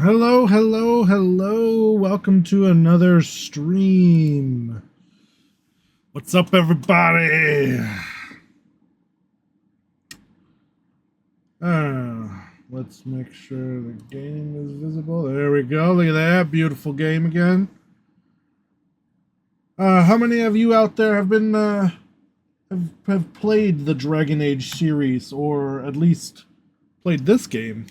Hello, hello, hello. Welcome to another stream. What's up, everybody? Let's make sure the game is visible. There we go. Look at that. Beautiful game again. How many of you out there have been have played the Dragon Age series, or at least played this game?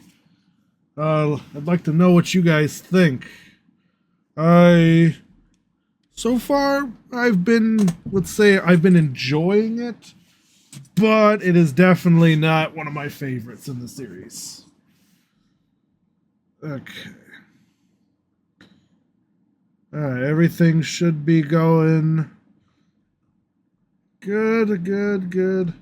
I'd like to know what you guys think. So far, let's say I've been enjoying it, but it is definitely not one of my favorites in the series. Okay. Alright, everything should be going good.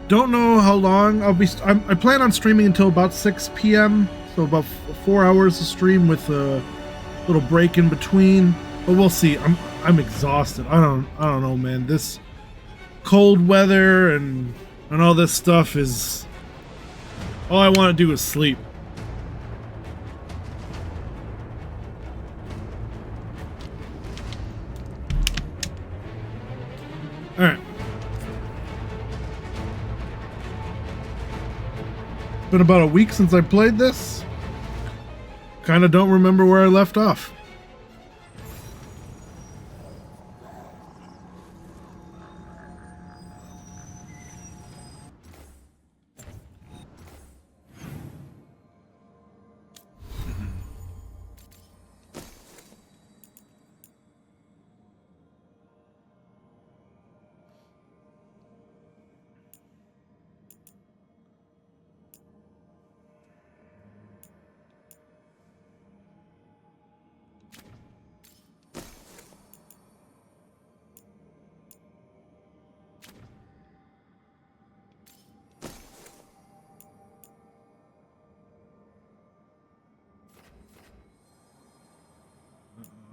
Don't know how long I plan on streaming until about 6 p.m. So about 4 hours of stream with a little break in between. But we'll see. I'm exhausted. I don't know, man. This cold weather and all this stuff is all I want to do is sleep. All right. Been about a week since I played this. Kind of don't remember where I left off.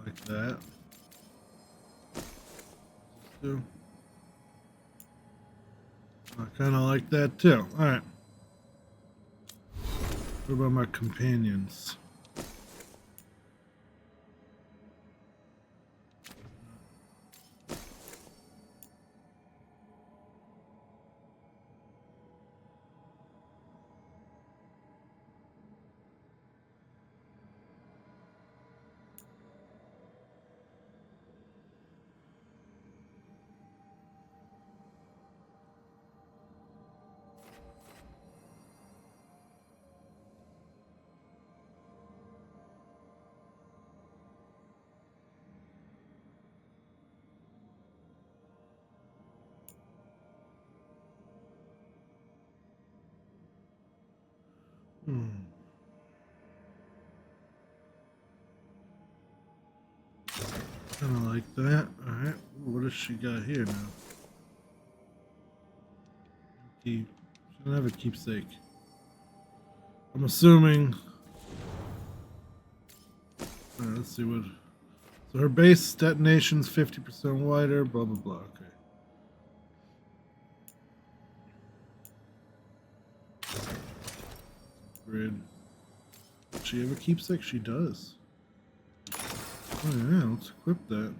Like that. I kind of like that too. All right. What about my companions? Kind of like that. All right. What does she got here now? She doesn't have a keepsake. I'm assuming. All right, let's see what. So her base detonation's 50% wider. Blah blah blah. Okay. Grid. Does she have a keepsake? She does. Oh yeah, let's equip that.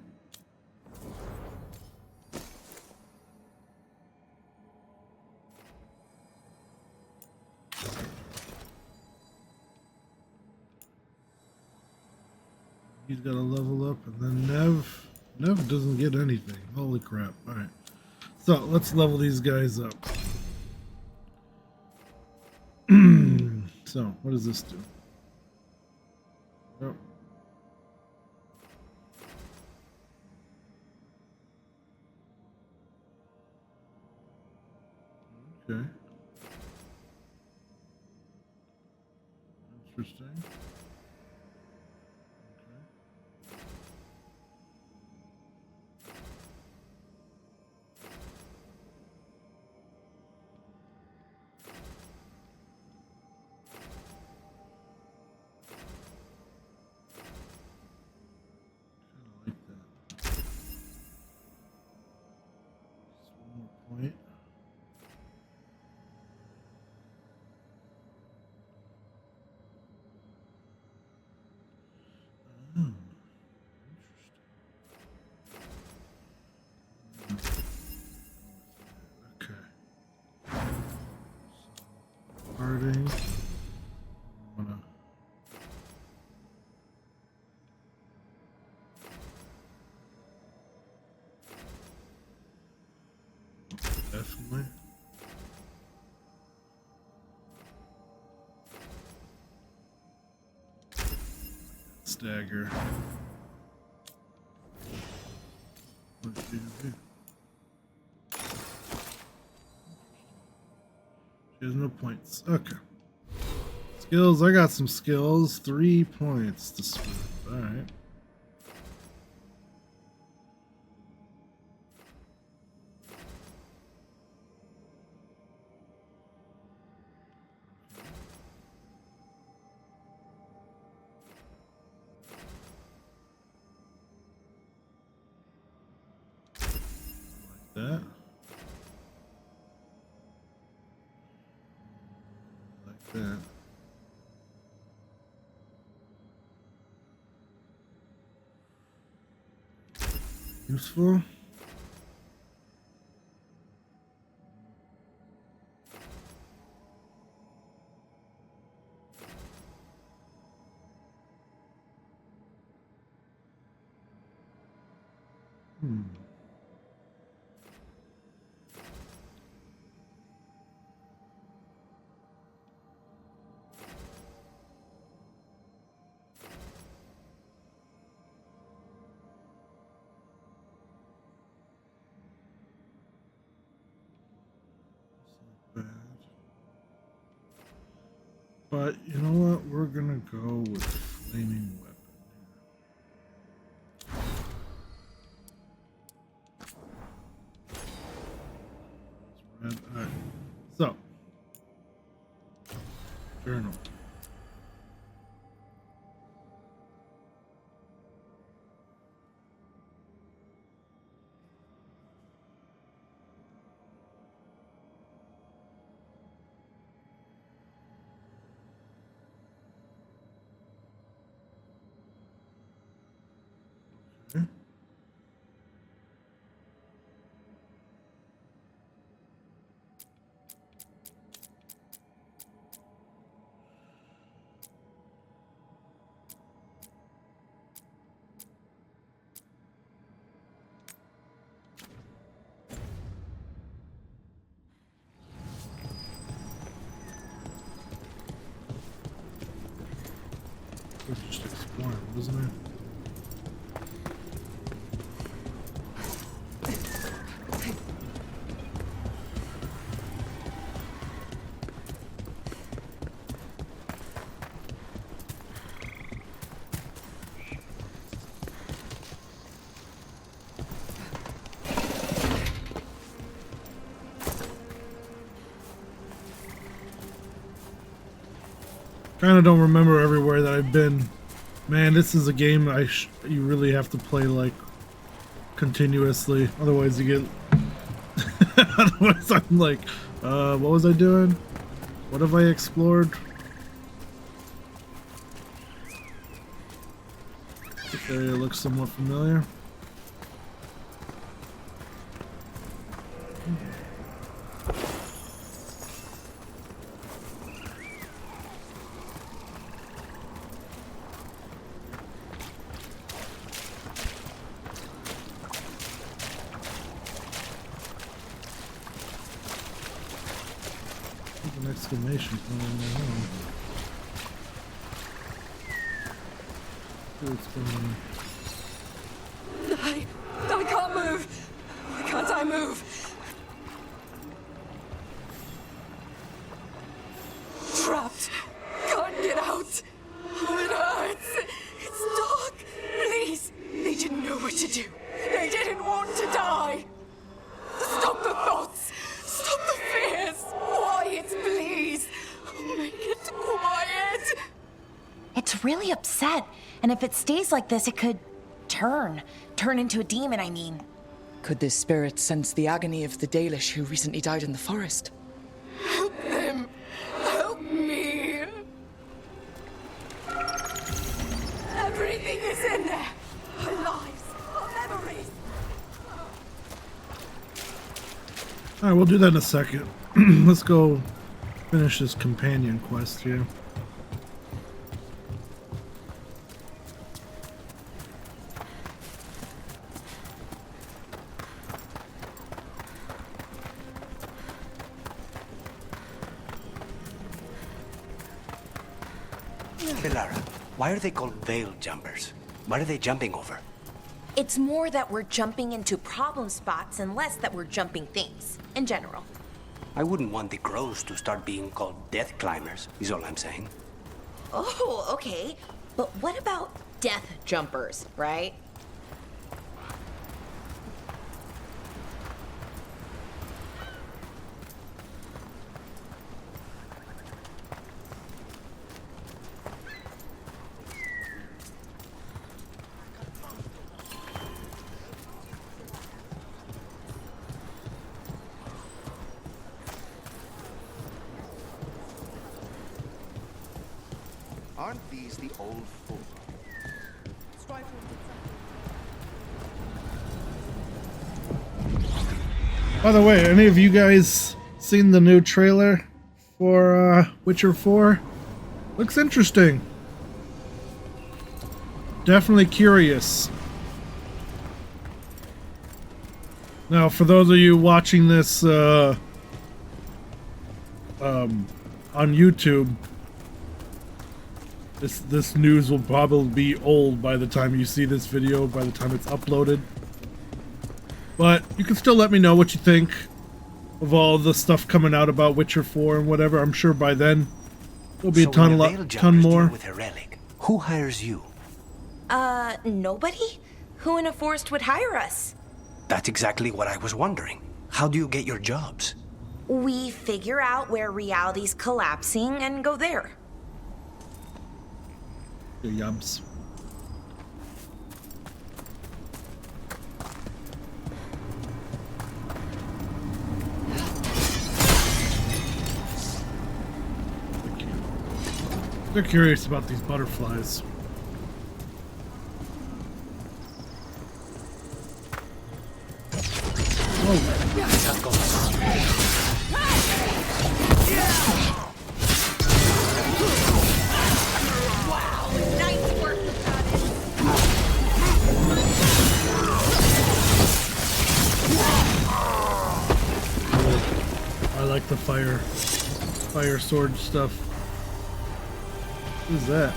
He's got to level up, and then Nev doesn't get anything. Holy crap. Alright. So, let's level these guys up. So, what does this do? Oh. Okay. Interesting. Point. definitely. Stagger. She has no points. Okay. Skills. I got some skills. 3 points to spend. All right. That. Like that. Useful. Bad. But you know what? We're gonna go with flaming weapon. Red. All right. So, journal. Okay. We're just exploring, wasn't it? Kind of don't remember everywhere that I've been. Man, this is a game you really have to play like continuously. Otherwise, you get. Otherwise, I'm like, what was I doing? What have I explored? This area looks somewhat familiar. An exclamation point on my own. I can't move. Why can't I move? Trapped. Can't get out. Oh, it hurts. It's dark. Please. They didn't know what to do. They didn't want to die. Stop the thoughts. Stop the fears. Quiet, please. Make it quiet. It's really upset, and if it stays like this, it could turn into a demon, I mean. Could this spirit sense the agony of the Dalish who recently died in the forest? Help them. Help me. Everything is in there. Our lives, our memories. Alright, we'll do that in a second. Let's go finish this companion quest here. Belara, why are they called veil jumpers? What are they jumping over? It's more that we're jumping into problem spots and less that we're jumping things, in general. I wouldn't want the crows to start being called death climbers, is all I'm saying. Oh, okay. But what about death jumpers, right? Aren't these the old folk? By the way, any of you guys seen the new trailer for Witcher 4? Looks interesting. Definitely curious. Now, for those of you watching this on YouTube, this news will probably be old by the time you see this video, by the time it's uploaded. But you can still let me know what you think of all the stuff coming out about Witcher 4 and whatever. I'm sure by then there'll be a ton more. With a relic, who hires you? Nobody? Who in a forest would hire us? That's exactly what I was wondering. How do you get your jobs? We figure out where reality's collapsing and go there. Yubs. They're curious about these butterflies. Nice work, I like the fire sword stuff. What is that?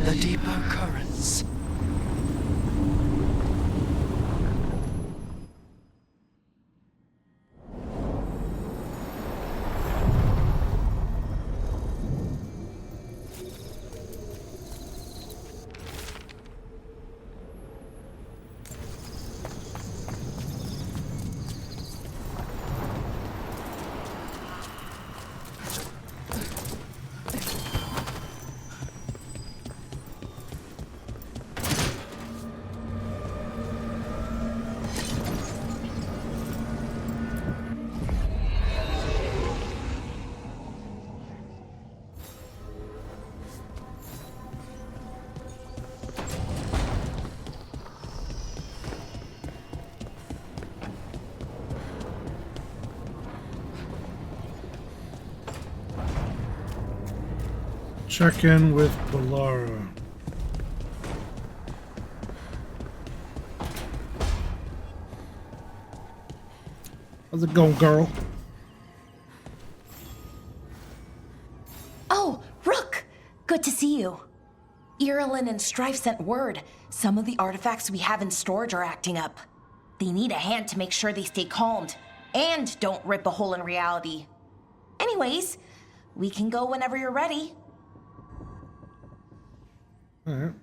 The deeper currents. Check in with Belara. How's it going, girl? Oh, Rook! Good to see you. Irilyn and Strife sent word. Some of the artifacts we have in storage are acting up. They need a hand to make sure they stay calmed and don't rip a hole in reality. Anyways, we can go whenever you're ready. Alright.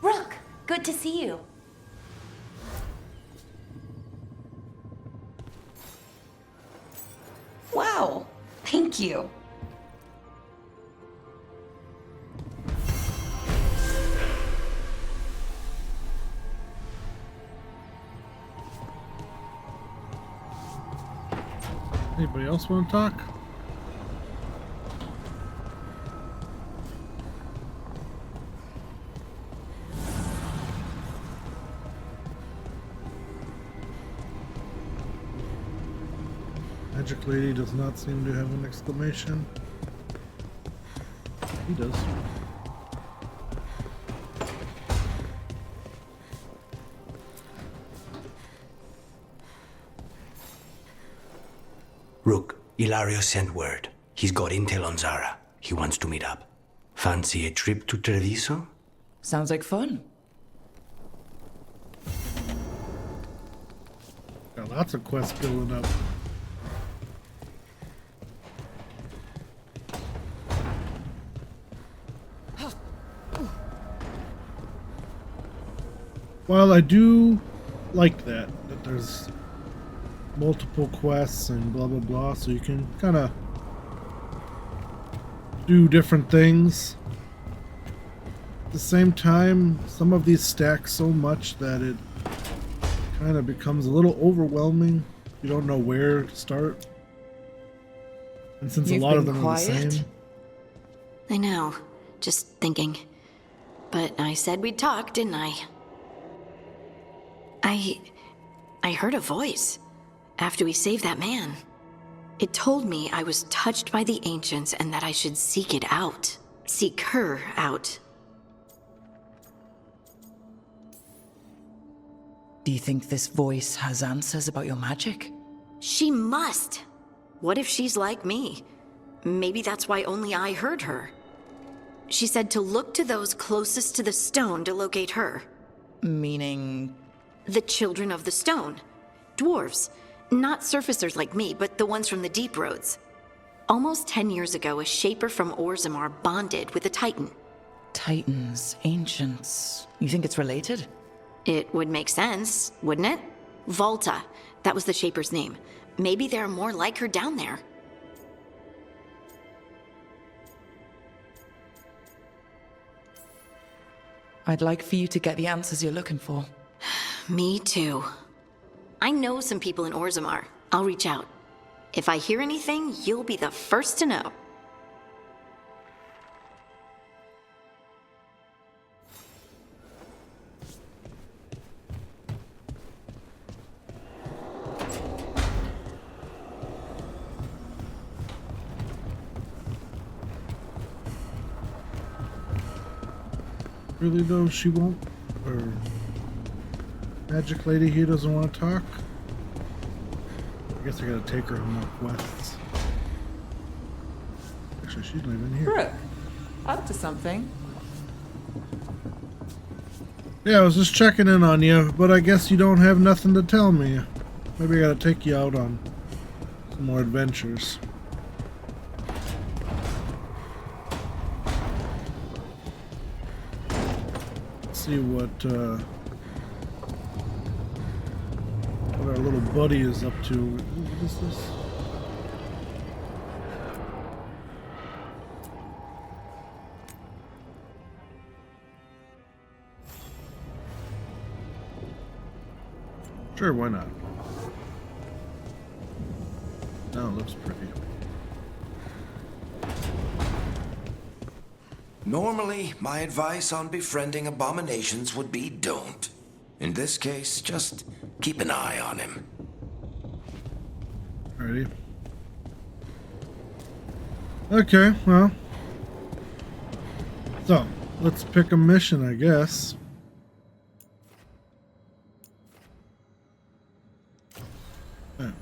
Rook, good to see you. Wow, thank you. Anybody else want to talk? Magic Lady does not seem to have an exclamation. He does. Rook, Ilario sent word. He's got intel on Zara. He wants to meet up. Fancy a trip to Treviso? Sounds like fun. Got lots of quests building up. Well, I do like that there's multiple quests and blah blah blah, so you can kind of do different things. At the same time, some of these stack so much that it kind of becomes a little overwhelming. You don't know where to start. And since a lot of them are the same. I know. Just thinking. But I said we'd talk, didn't I? I heard a voice after we saved that man. It told me I was touched by the ancients and that I should seek it out. Seek her out. Do you think this voice has answers about your magic? She must. What if she's like me? Maybe that's why only I heard her. She said to look to those closest to the stone to locate her. Meaning? The children of the stone. Dwarves. Not surfacers like me, but the ones from the deep roads. Almost 10 years ago, a shaper from Orzammar bonded with a titan. Titans, ancients. You think it's related? It would make sense, wouldn't it? Volta. That was the shaper's name. Maybe there are more like her down there. I'd like for you to get the answers you're looking for. Me too. I know some people in Orzammar. I'll reach out. If I hear anything, you'll be the first to know. Really though, she won't? Or Magic Lady here doesn't want to talk? I guess I gotta take her on more quests. Actually, she's not even here. Brooke, up to something. Yeah, I was just checking in on you, but I guess you don't have nothing to tell me. Maybe I gotta take you out on some more adventures. Let's see what our little buddy is up to. What is this? Sure, why not? No, it looks pretty. Normally, my advice on befriending abominations would be don't. In this case, just keep an eye on him. Alrighty. Okay, well. So, let's pick a mission, I guess. Alright.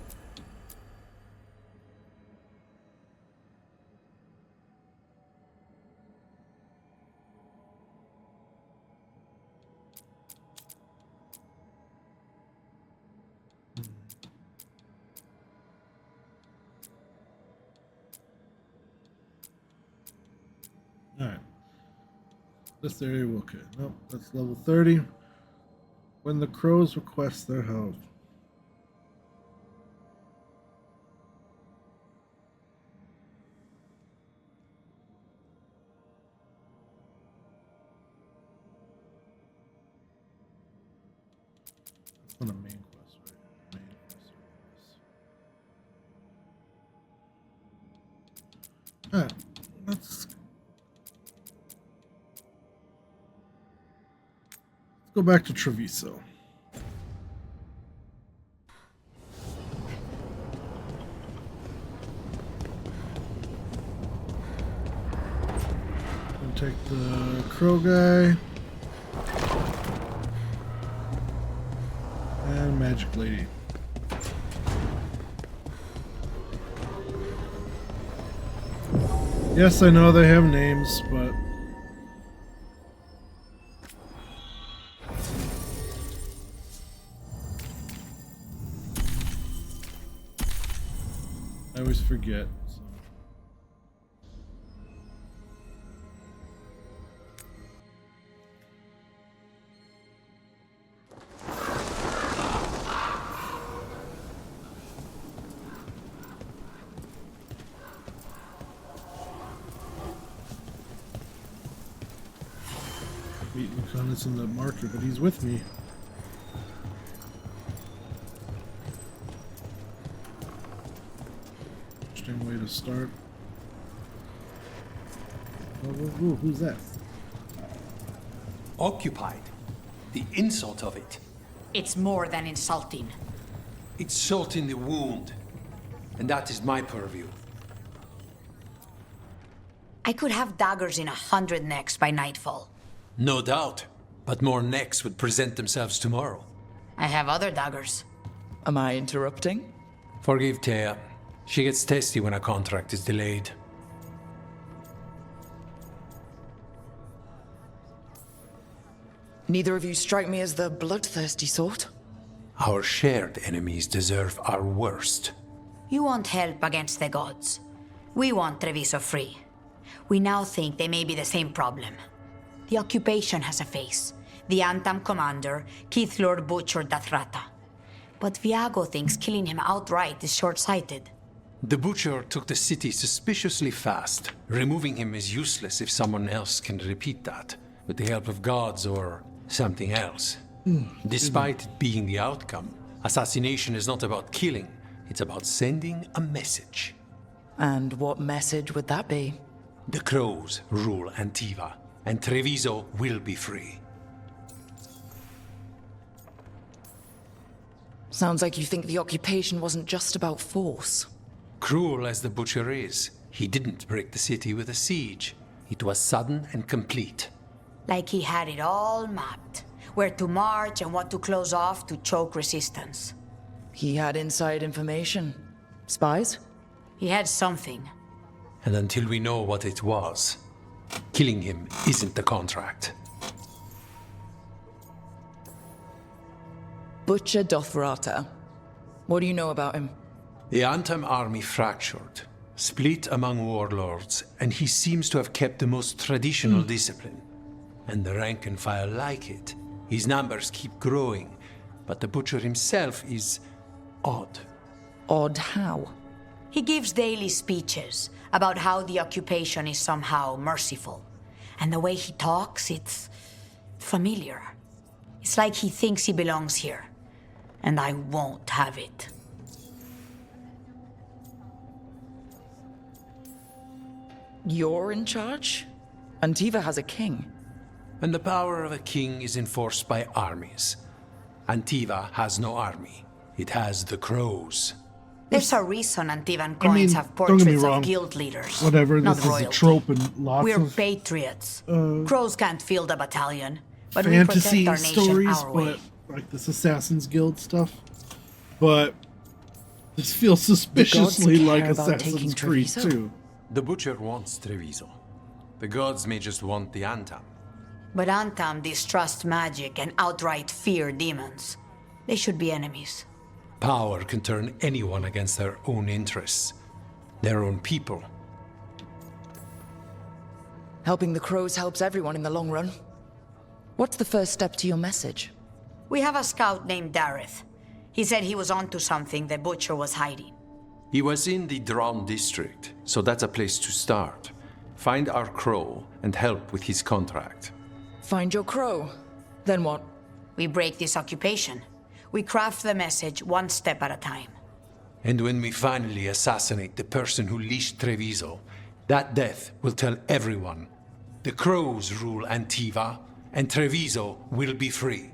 Alright. This area, okay. Nope, that's level 30. When the crows request their help. That's not a main quest, right? Main quest. Alright, let's go back to Treviso. take the crow guy. And magic lady. Yes, I know they have names, but I always forget. So. Meeting Conus in the marker, but he's with me. Interesting way to start. Oh, who's that? Occupied. The insult of it. It's more than insulting. It's salt in the wound. And that is my purview. I could have daggers in 100 necks by nightfall. No doubt. But more necks would present themselves tomorrow. I have other daggers. Am I interrupting? Forgive Thea. She gets testy when a contract is delayed. Neither of you strike me as the bloodthirsty sort. Our shared enemies deserve our worst. You want help against the gods. We want Treviso free. We now think they may be the same problem. The occupation has a face. The Antam commander, Keith Lord Butcher Dathrata. But Viago thinks killing him outright is short-sighted. The Butcher took the city suspiciously fast. Removing him is useless if someone else can repeat that, with the help of gods or something else. Despite it being the outcome, assassination is not about killing, it's about sending a message. And what message would that be? The Crows rule Antiva, and Treviso will be free. Sounds like you think the occupation wasn't just about force. Cruel as the Butcher is, he didn't break the city with a siege. It was sudden and complete. Like he had it all mapped. Where to march and what to close off to choke resistance. He had inside information. Spies? He had something. And until we know what it was, killing him isn't the contract. Butcher Dothrata. What do you know about him? The Antam army fractured, split among warlords, and he seems to have kept the most traditional discipline. And the rank and file like it. His numbers keep growing, but the Butcher himself is odd. Odd how? He gives daily speeches about how the occupation is somehow merciful. And the way he talks, it's familiar. It's like he thinks he belongs here. And I won't have it. You're in charge? Antiva has a king. And the power of a king is enforced by armies. Antiva has no army. It has the Crows. There's a reason Antivan coins have don't get me portraits wrong. of guild leaders. Whatever, not this is royalty. a trope and lots We're of patriots. Crows can't field a battalion, but we fantasy protect our nation stories, our but way. like this Assassin's Guild stuff. But this feels suspiciously care like about Assassin's taking Creed Treviso? too. The Butcher wants Treviso. The gods may just want the Antam. But Antam distrust magic and outright fear demons. They should be enemies. Power can turn anyone against their own interests, their own people. Helping the Crows helps everyone in the long run. What's the first step to your message? We have a scout named Dareth. He said he was onto something the Butcher was hiding. He was in the Drown district, so that's a place to start. Find our Crow and help with his contract. Find your Crow. Then what? We break this occupation. We craft the message one step at a time. And when we finally assassinate the person who leashed Treviso, that death will tell everyone. The Crows rule Antiva, and Treviso will be free.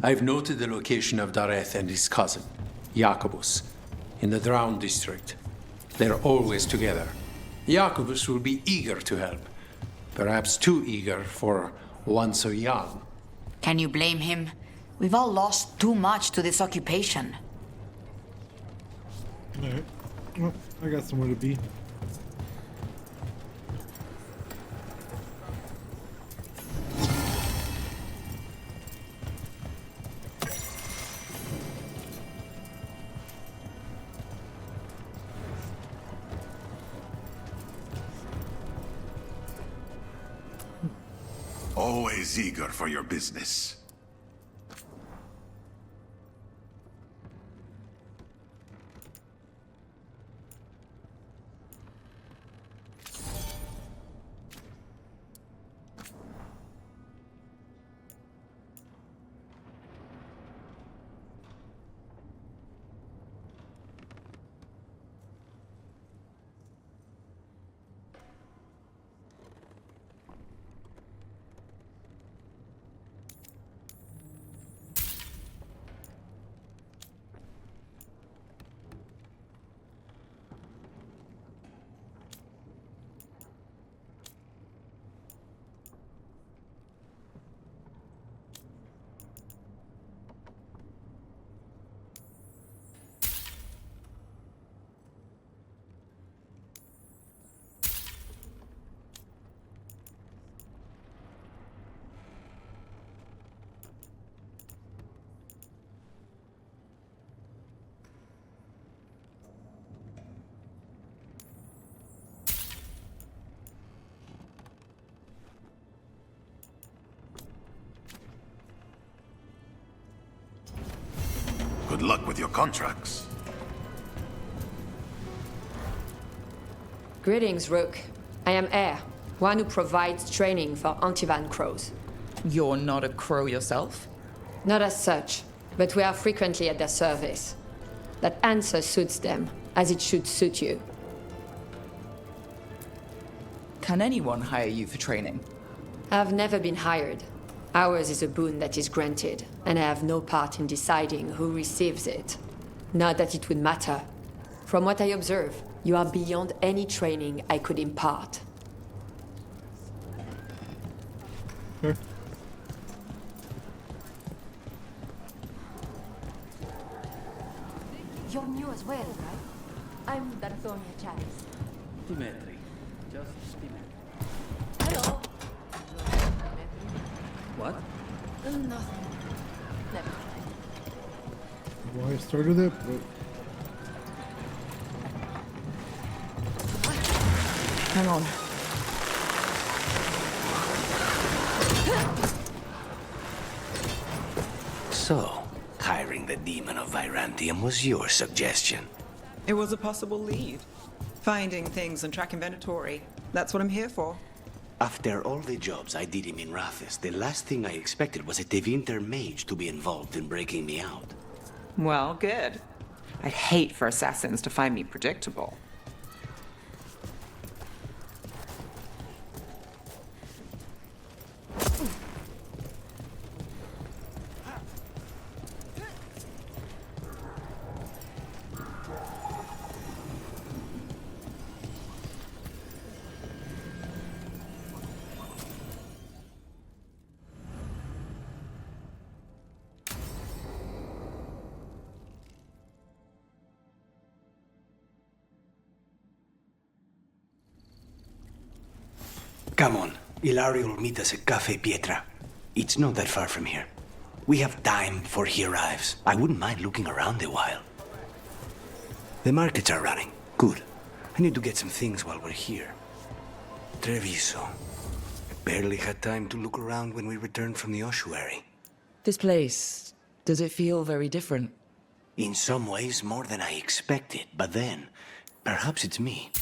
I've noted the location of Dareth and his cousin, Jacobus, in the Drown district. They're always together. Jacobus will be eager to help. Perhaps too eager for one so young. Can you blame him? We've all lost too much to this occupation. Alright. Well, I got somewhere to be. Always eager for your business. Good luck with your contracts. Greetings, Rook. I am Air, one who provides training for Antivan crows. You're not a crow yourself? Not as such, but we are frequently at their service. That answer suits them, as it should suit you. Can anyone hire you for training? I've never been hired. Ours is a boon that is granted, and I have no part in deciding who receives it. Not that it would matter. From what I observe, you are beyond any training I could impart. Sure. You're new as well, right? I'm Darthonia Charis. Dimitri. Just Dimitri. Hello. What? Nothing. Never mind. Why I started it, but Hang on. So, hiring the demon of Virantium was your suggestion. It was a possible lead. Finding things and tracking inventory. That's what I'm here for. After all the jobs I did in Minrathis, the last thing I expected was a Tevinter mage to be involved in breaking me out. Well, good. I'd hate for assassins to find me predictable. Come on, Ilario will meet us at Cafe Pietra. It's not that far from here. We have time before he arrives. I wouldn't mind looking around a while. The markets are running. Good. I need to get some things while we're here. Treviso. I barely had time to look around when we returned from the ossuary. This place, does it feel very different? In some ways, more than I expected. But then, perhaps it's me.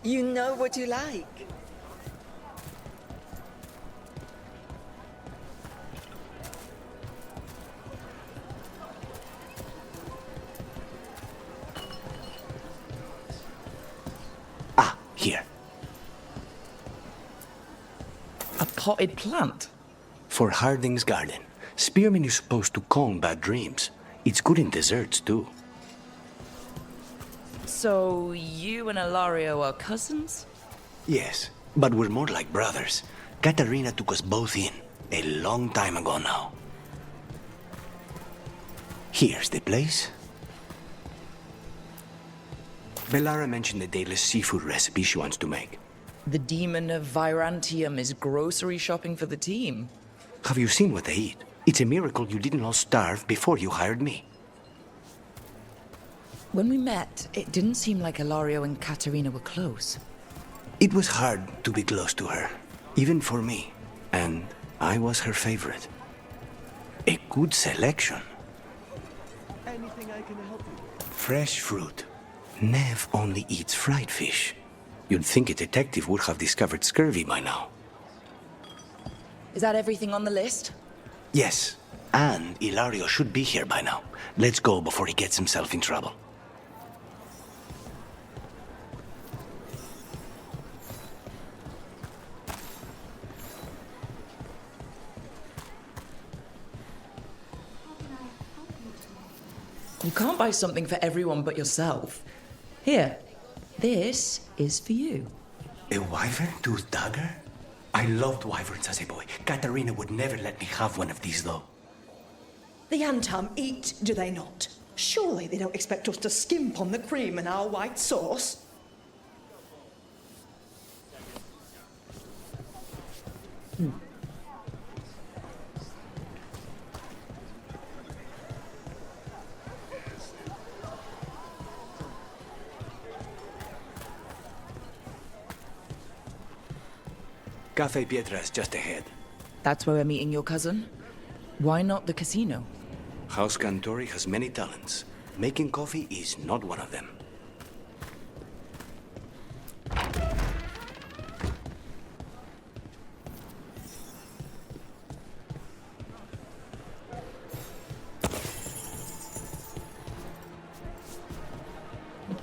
You know what you like. Ah, here. A potted plant? For Harding's garden. Spearmint is supposed to calm bad dreams. It's good in desserts, too. So, you and Ilario are cousins? Yes, but we're more like brothers. Katarina took us both in, a long time ago now. Here's the place. Bellara mentioned the dayless seafood recipe she wants to make. The demon of Virantium is grocery shopping for the team. Have you seen what they eat? It's a miracle you didn't all starve before you hired me. When we met, it didn't seem like Ilario and Katarina were close. It was hard to be close to her, even for me. And I was her favorite. A good selection. Anything I can help you with? Fresh fruit. Nev only eats fried fish. You'd think a detective would have discovered scurvy by now. Is that everything on the list? Yes, and Ilario should be here by now. Let's go before he gets himself in trouble. You can't buy something for everyone but yourself. Here, this is for you. A wyvern tooth dagger? I loved wyverns as a boy. Katarina would never let me have one of these, though. The Antam eat, do they not? Surely they don't expect us to skimp on the cream and our white sauce. Cafe Pietra is just ahead. That's where we're meeting your cousin? Why not the casino? House Cantori has many talents. Making coffee is not one of them.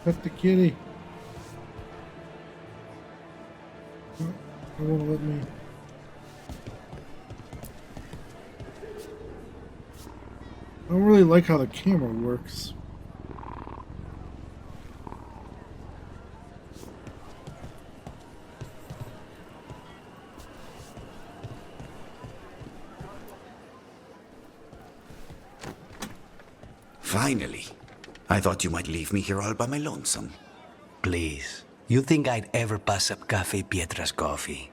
Pet the kitty. It won't let me. I don't really like how the camera works. Finally. I thought you might leave me here all by my lonesome. Please. You think I'd ever pass up Cafe Pietra's coffee?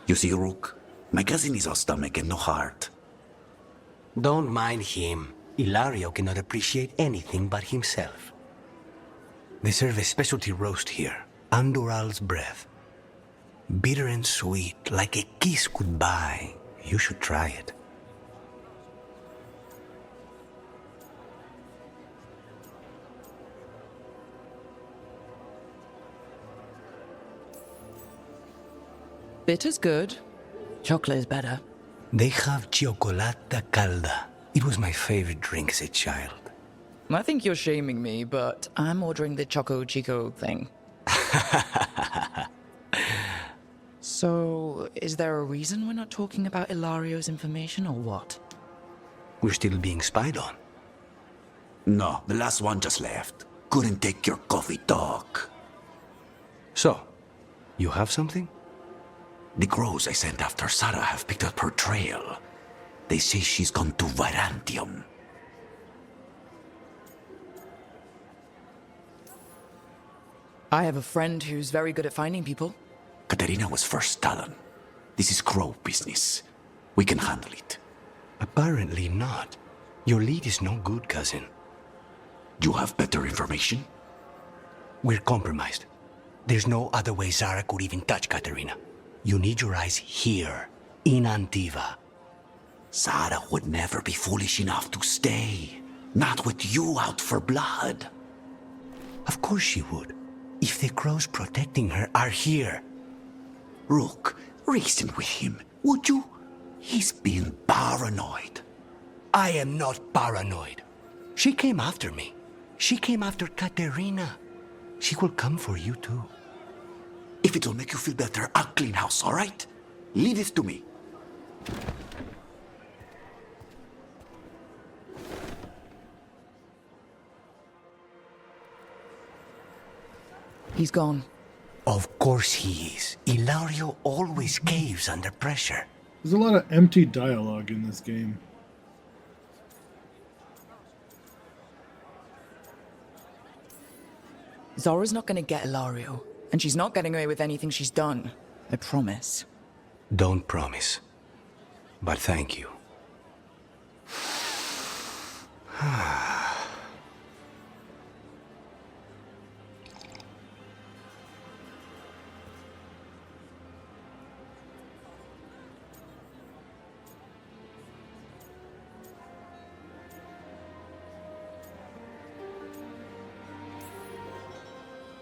You see, Rook, my cousin is all stomach and no heart. Don't mind him. Ilario cannot appreciate anything but himself. They serve a specialty roast here, Andoral's breath. Bitter and sweet, like a kiss goodbye. You should try it. Bitter's good. Chocolate is better. They have chocolata calda. It was my favorite drink as a child. I think you're shaming me, but I'm ordering the Choco Chico thing. So, is there a reason we're not talking about Ilario's information, or what? We're still being spied on. No, the last one just left. Couldn't take your coffee talk. So, you have something? The crows I sent after Sarah have picked up her trail. They say she's gone to Virantium. I have a friend who's very good at finding people. Katarina was first Talon. This is crow business. We can handle it. Apparently not. Your lead is no good, cousin. You have better information? We're compromised. There's no other way Zara could even touch Katarina. You need your eyes here, in Antiva. Zara would never be foolish enough to stay. Not with you out for blood. Of course she would. If the crows protecting her are here, Rook, reason with him, would you? He's being paranoid. I am not paranoid. She came after me. She came after Katerina. She will come for you too. If it'll make you feel better, I'll clean house, all right? Leave this to me. He's gone. Of course he is. Ilario always caves under pressure. There's a lot of empty dialogue in this game. Zora's not gonna get Ilario, and she's not getting away with anything she's done. I promise. Don't promise. But thank you.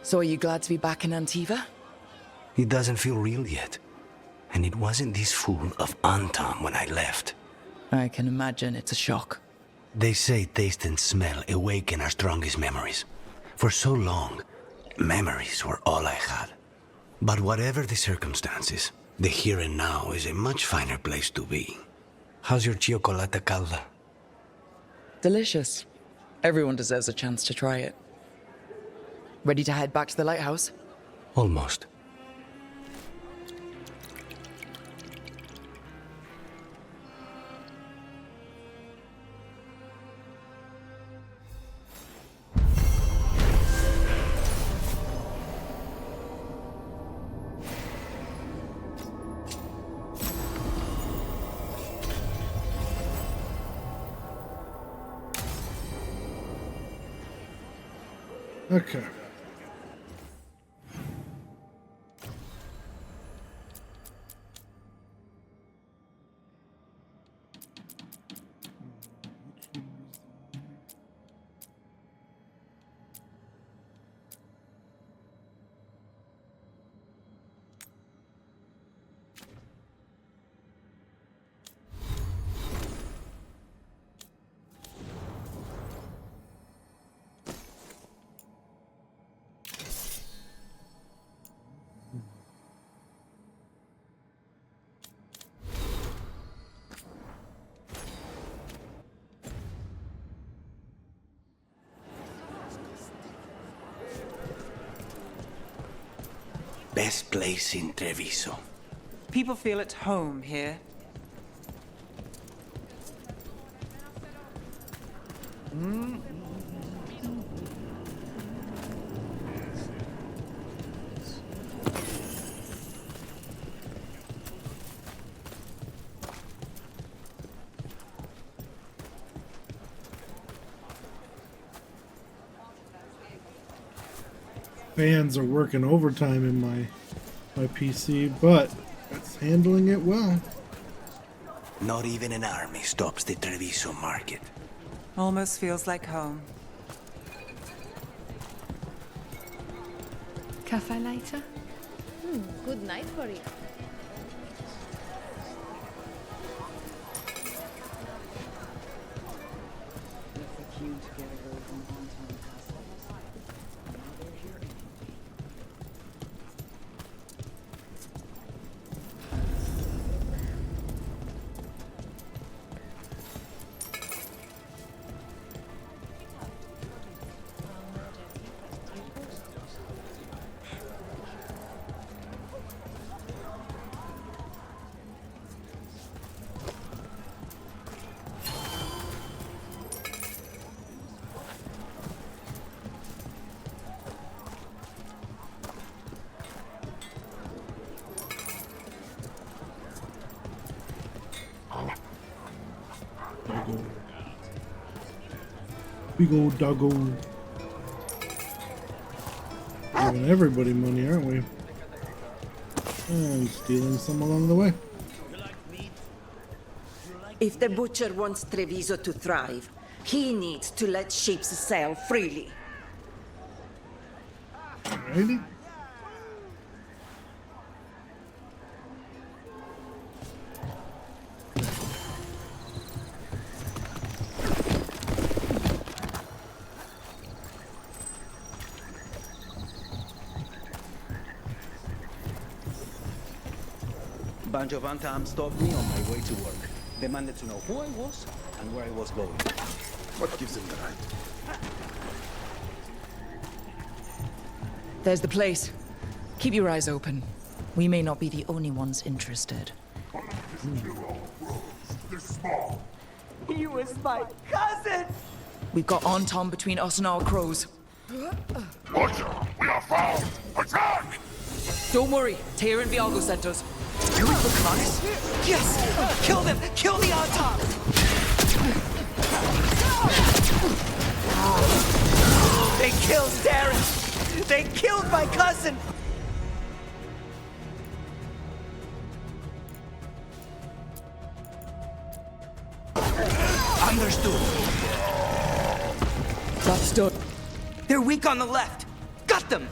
So are you glad to be back in Antiva? It doesn't feel real yet. And it wasn't this fool of Antam when I left. I can imagine it's a shock. They say taste and smell awaken our strongest memories. For so long, memories were all I had. But whatever the circumstances, the here and now is a much finer place to be. How's your chocolate calda? Delicious. Everyone deserves a chance to try it. Ready to head back to the lighthouse? Almost. Okay. Best place in Treviso. People feel at home here. Fans are working overtime in my PC, but it's handling it well. Not even an army stops the Treviso market. Almost feels like home. Cafe later? Good night for you. Big old doggo. Giving everybody money, aren't we? And stealing some along the way. If the butcher wants Treviso to thrive, he needs to let sheep sail freely. Alrighty. Bunch of Antam stopped me on my way to work. Demanded to know who I was and where I was going. What gives them the right? There's the place. Keep your eyes open. We may not be the only ones interested. He was my cousin! We've got Anton between us and our crows. Butcher, we are found! Attack! Don't worry, Tyr and Veilguard sent us. You look nice. Yes! Kill them! Kill the Antam! They killed Darren! They killed my cousin! Understood. That's done. They're weak on the left. Got them!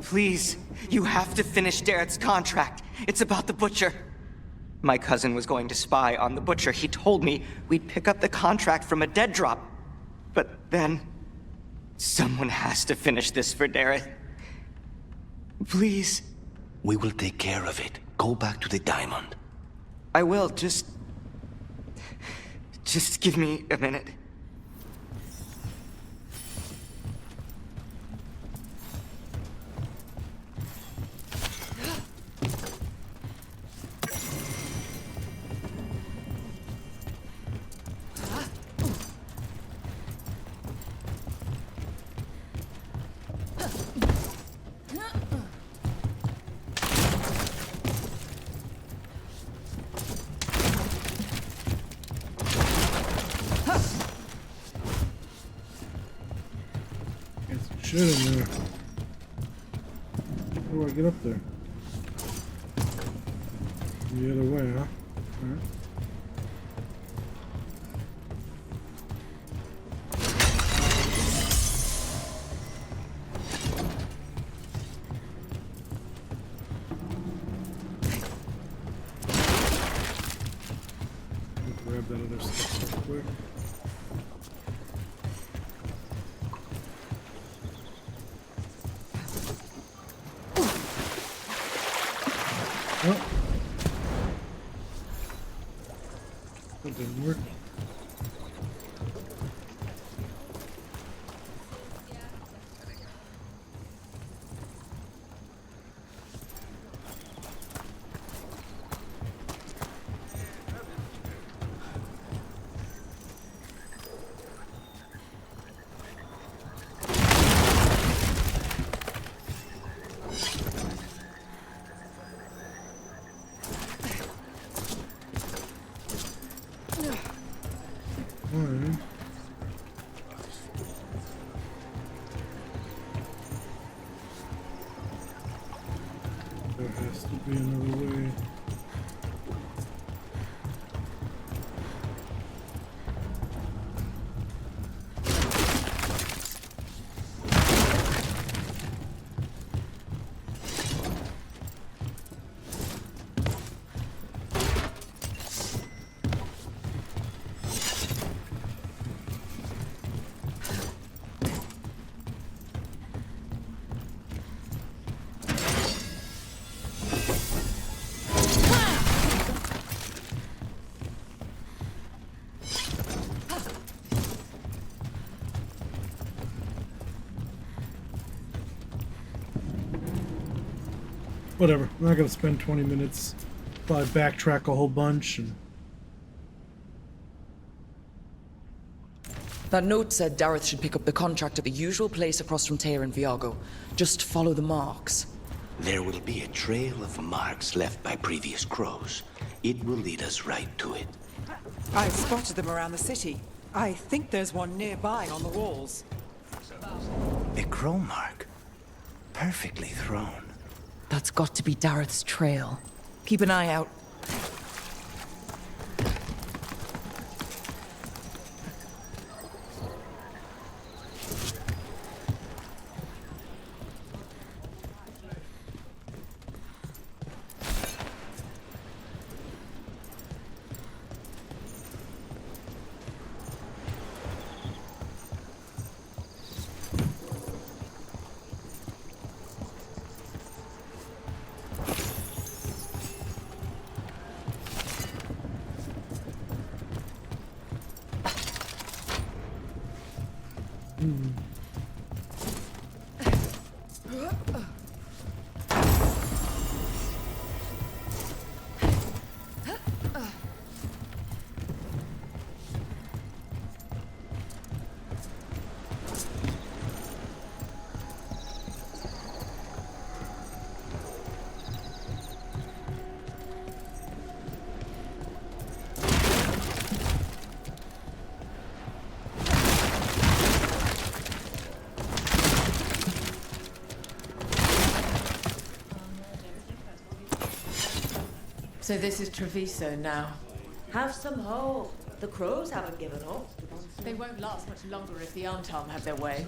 Please, you have to finish Darrett's contract. It's about the Butcher. My cousin was going to spy on the Butcher. He told me we'd pick up the contract from a dead drop. But then, someone has to finish this for Darrett. Please. We will take care of it. Go back to the diamond. I will, just give me a minute. Shit in there. How do I get up there? The other way, huh? Alright. Grab that other stuff real quick. Oh. That didn't work. Alright. There has to be another way. Whatever. I'm not gonna spend 20 minutes. Probably backtrack a whole bunch and. That note said Dareth should pick up the contract at the usual place across from Tyr and Veilguard. Just follow the marks. There will be a trail of marks left by previous crows. It will lead us right to it. I've spotted them around the city. I think there's one nearby on the walls. A crow mark. Perfectly thrown. That's got to be Dareth's trail. Keep an eye out. So this is Treviso now. Have some hope. The crows haven't given up. They won't last much longer if the Antam have their way.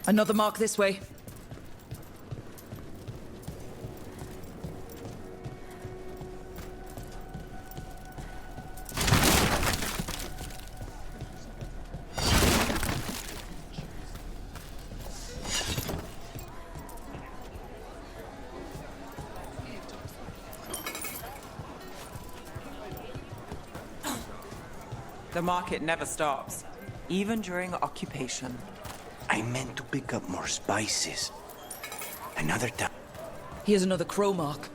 Another mark this way. The market never stops, even during occupation. I meant to pick up more spices. Another time. Here's another crow mark.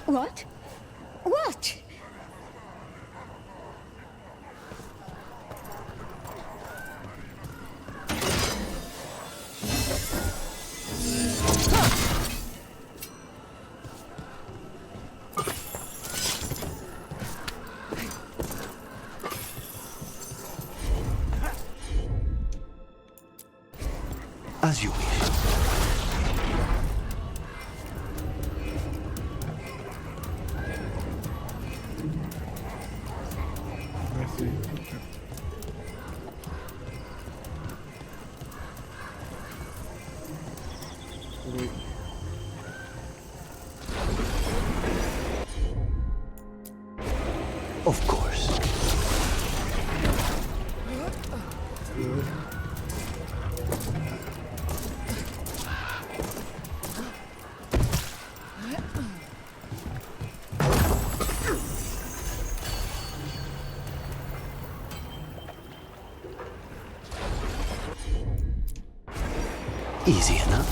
What? What? As you wish. Of course. Easy enough.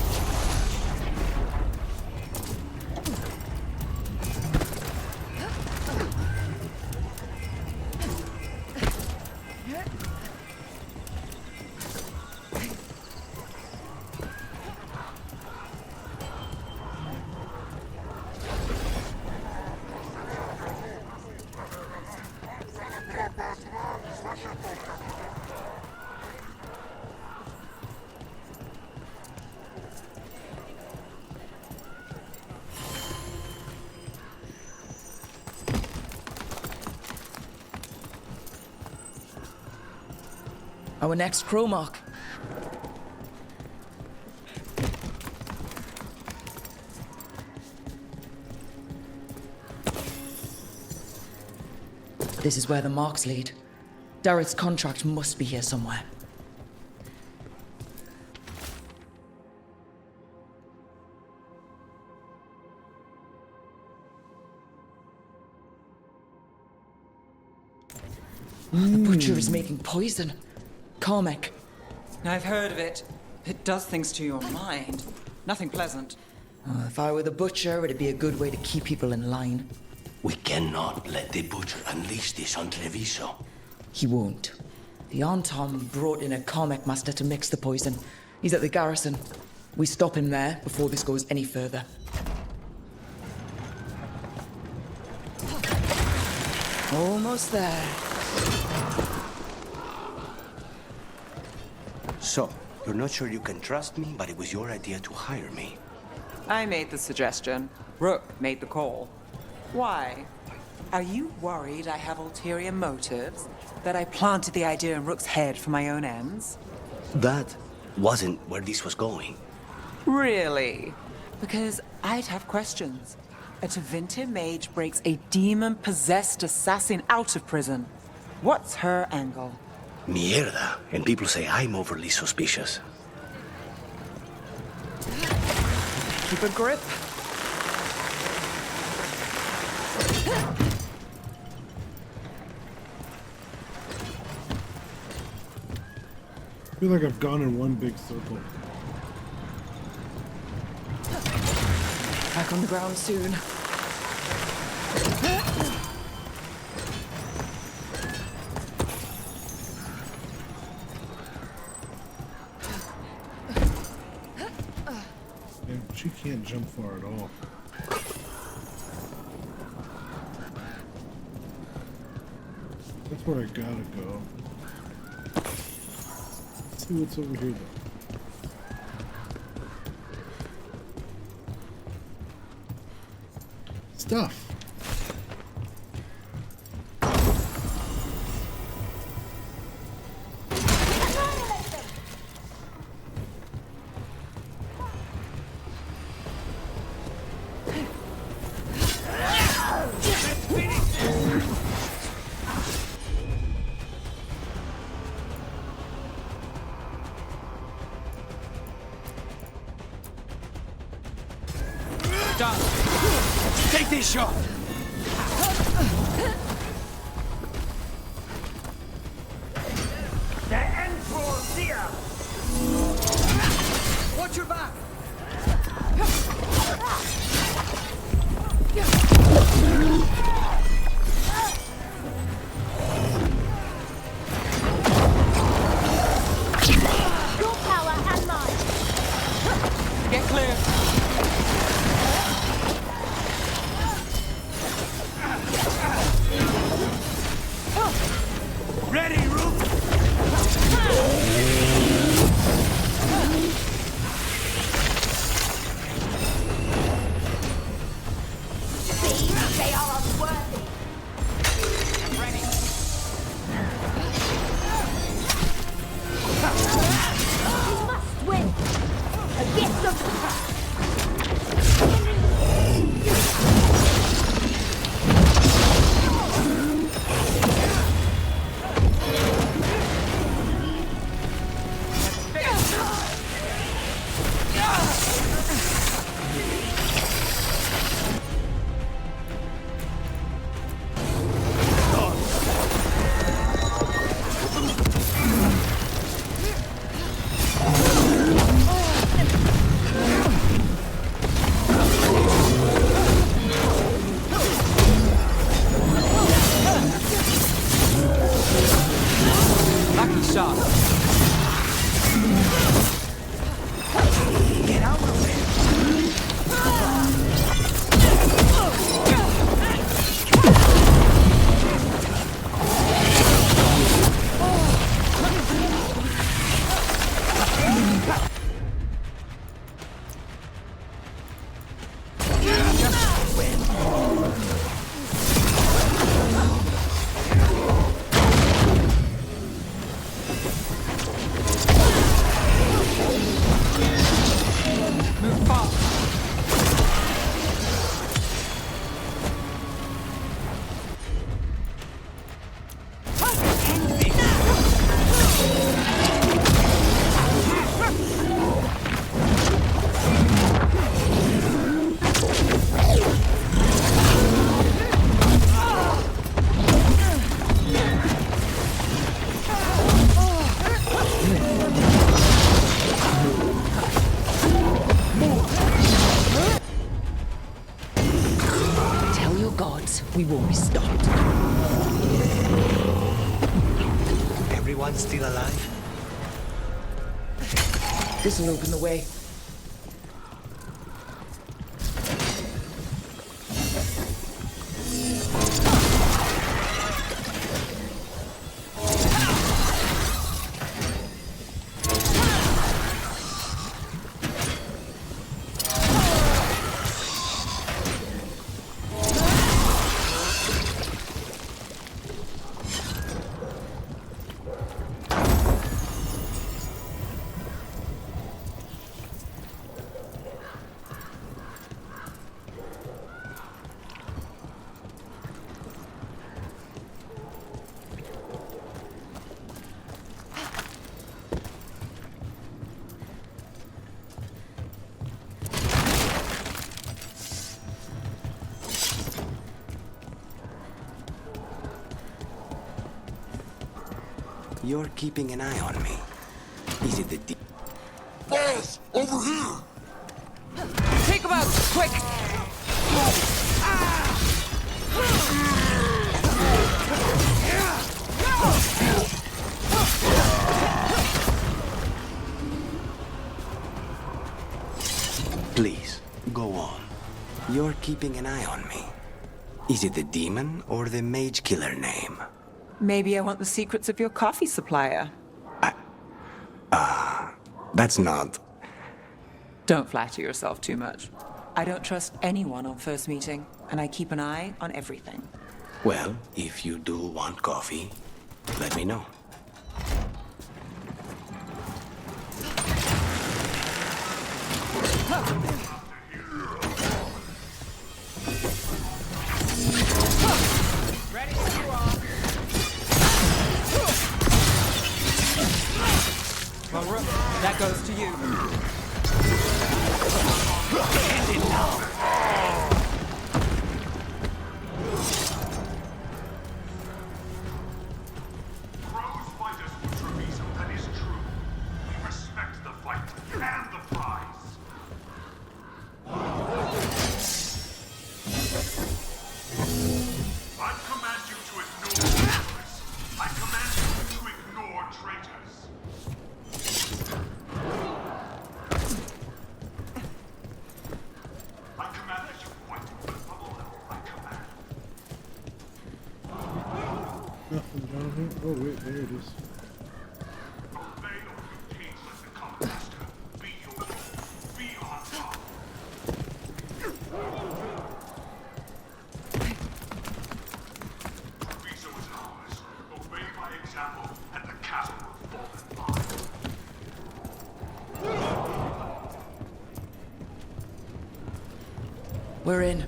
Our next crow mark. This is where the marks lead. Darrett's contract must be here somewhere. The butcher is making poison. Cormac. I've heard of it. It does things to your mind. Nothing pleasant. If I were the butcher, it'd be a good way to keep people in line. We cannot let the butcher unleash this on Treviso. He won't. The Antom brought in a Cormac master to mix the poison. He's at the garrison. We stop him there before this goes any further. Almost there. So, you're not sure you can trust me, but it was your idea to hire me. I made the suggestion. Rook made the call. Why? Are you worried I have ulterior motives? That I planted the idea in Rook's head for my own ends? That wasn't where this was going. Really? Because I'd have questions. A Tevinter mage breaks a demon-possessed assassin out of prison. What's her angle? Mierda. And people say I'm overly suspicious. Keep a grip. I feel like I've gone in one big circle. Back on the ground soon. Man, she can't jump far at all. That's where I gotta go. Let's see what's over here though. Stuff. Done. Take this shot. The Emperor's here! Watch your back. Your power and mine. Get clear. Ready, Rook? They are unworthy. I'm ready. We must win. A gift of Lucky shot. Get out of there. won't be stopped. Everyone still alive? This'll open the way. You're keeping an eye on me. Is it the Boss, over here! Take him out, quick! Please, go on. You're keeping an eye on me. Is it the demon or the mage killer name? Maybe I want the secrets of your coffee supplier. That's not... Don't flatter yourself too much. I don't trust anyone on first meeting, and I keep an eye on everything. Well, if you do want coffee, let me know. Ready when you are. Well, Rook, that goes to you. End it now. Crows fight us for Treviso, that is true. We respect the fight and the prize. I command you to ignore traitors. I command you to ignore traitors. I command that you fight with bubble level. I command. Nothing down here. Oh wait, there it is. Obey or be caged like the common master. Be your role. Be on top. Treviso is ours. Obey my example, and the castle will fall in line. We're in.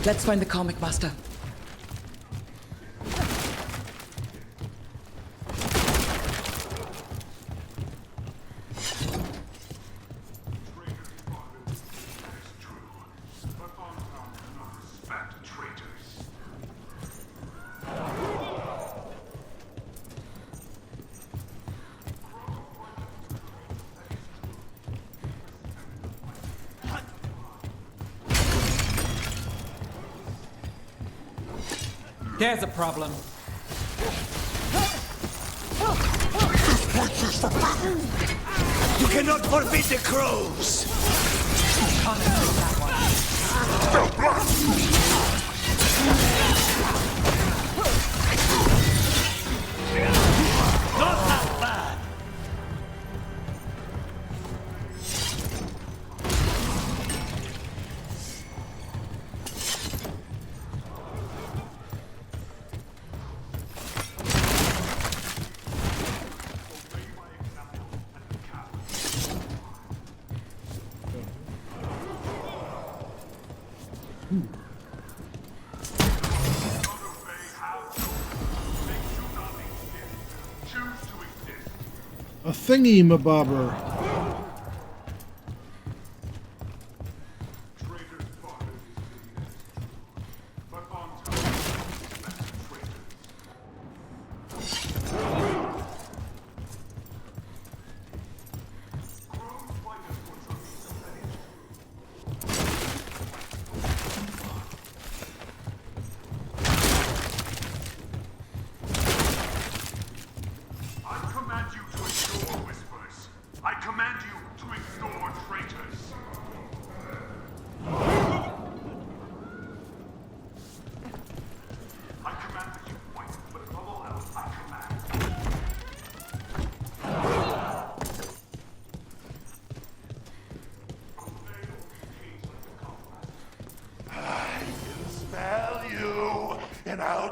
Let's find the comic master. Respect traitors. There's a problem. You cannot forbid the crows! Not that bad! A thingy mabobber.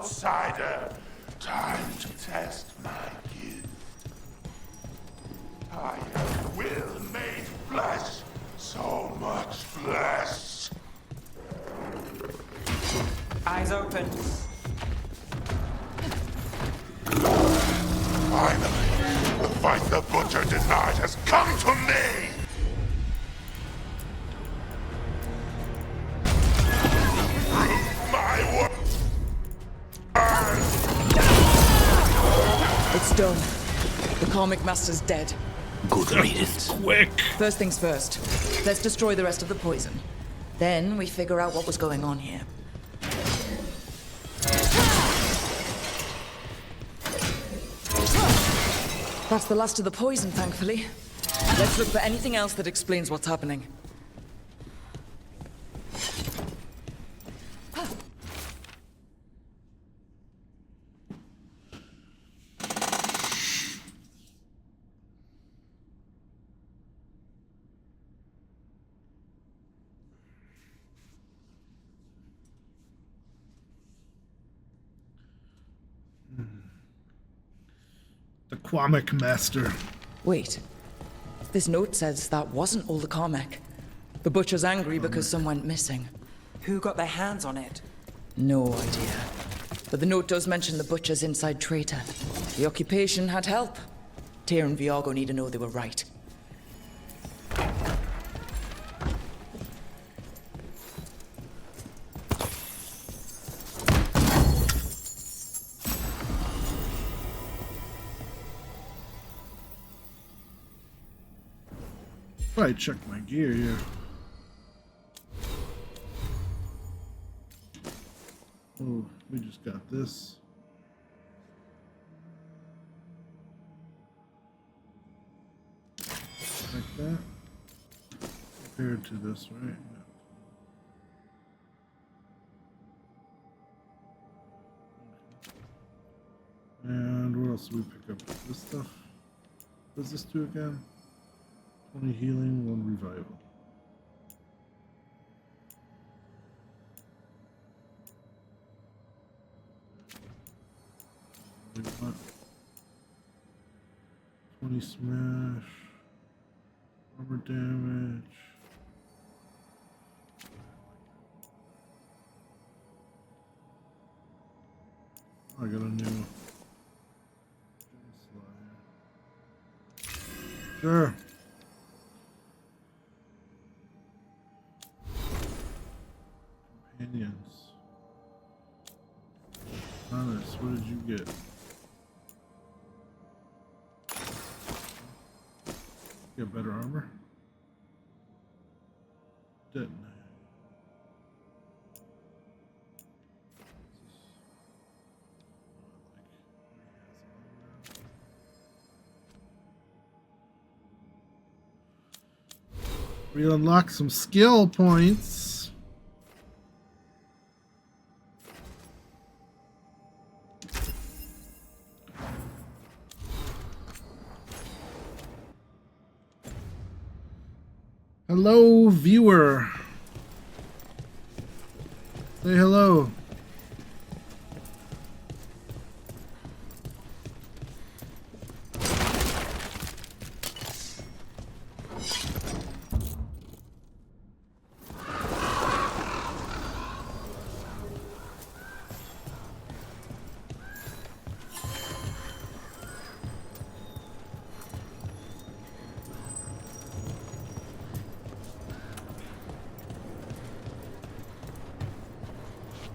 outsider. Time to test my gift. I have will made flesh. So much flesh. Eyes open. Finally, the fight the Butcher denied has come to me! Prove my word! It's done. The Karmic Master's dead. Good riddance. Quick. First things first. Let's destroy the rest of the poison. Then we figure out what was going on here. That's the last of the poison, thankfully. Let's look for anything else that explains what's happening. The Karmic Master. Wait. This note says that wasn't all the Karmic. The Butcher's angry because some went missing. Who got their hands on it? No idea. But the note does mention the Butcher's inside traitor. The occupation had help. Tyr and Viago need to know they were right. Probably check my gear, yeah. Oh, we just got this. Like that. Compared to this, right? Yeah. And what else do we pick up? This stuff. What does this do again? 20 healing, 1 revival. What? 20 smash, armor damage. I got a new. Sure. Companions. Honest, what did you get? Get better armor? Detonate. We unlock some skill points. Hello, viewer. Say hello.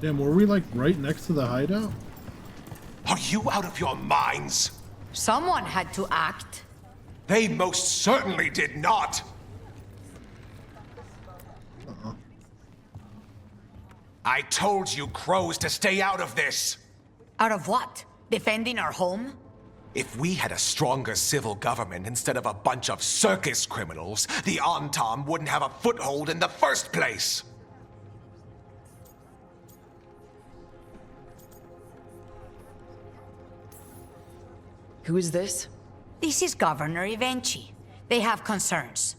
Damn, were we like right next to the hideout? Are you out of your minds? Someone had to act. They most certainly did not. I told you crows to stay out of this. Out of what? Defending our home? If we had a stronger civil government instead of a bunch of circus criminals, the Antam wouldn't have a foothold in the first place. Who is this? This is Governor Evenchi. They have concerns.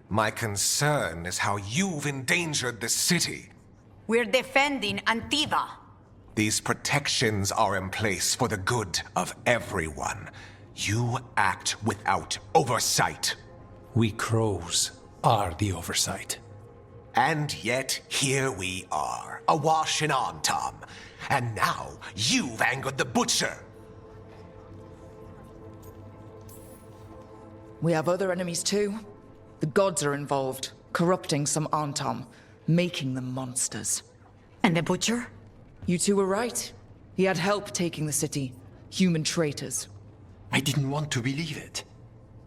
My concern is how you've endangered the city. We're defending Antiva. These protections are in place for the good of everyone. You act without oversight. We crows are the oversight. And yet, here we are, awash in Antam. And now, you've angered the Butcher. We have other enemies too. The gods are involved, corrupting some Antam, making them monsters. And the Butcher? You two were right. He had help taking the city. Human traitors. I didn't want to believe it.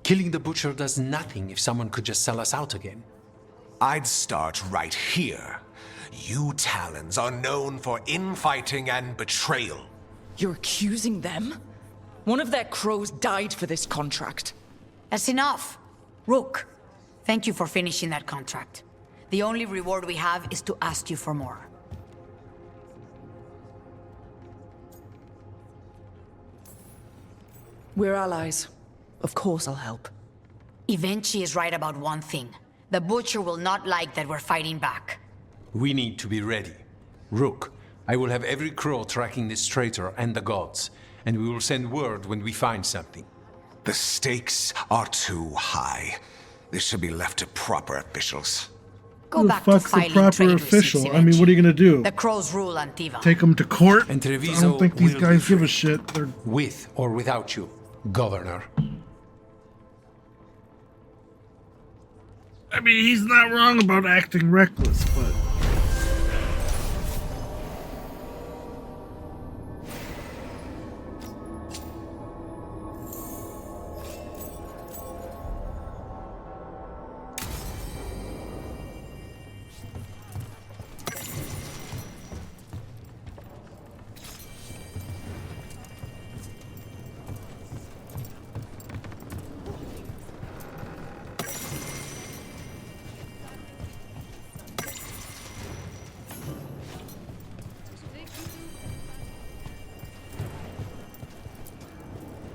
Killing the Butcher does nothing if someone could just sell us out again. I'd start right here. You Talons are known for infighting and betrayal. You're accusing them? One of their crows died for this contract. That's enough. Rook, thank you for finishing that contract. The only reward we have is to ask you for more. We're allies. Of course I'll help. Evenchi is right about one thing. The Butcher will not like that we're fighting back. We need to be ready. Rook, I will have every crow tracking this traitor and the gods, and we will send word when we find something. The stakes are too high. This should be left to proper officials. Go Who back the to fuck's the filing proper trade official? receipts, I mean, what are you gonna do? The crows rule Antiva. Take them to court? And I Treviso don't think these will guys be give a free. shit. They're With or without you, Governor. I mean, he's not wrong about acting reckless, but...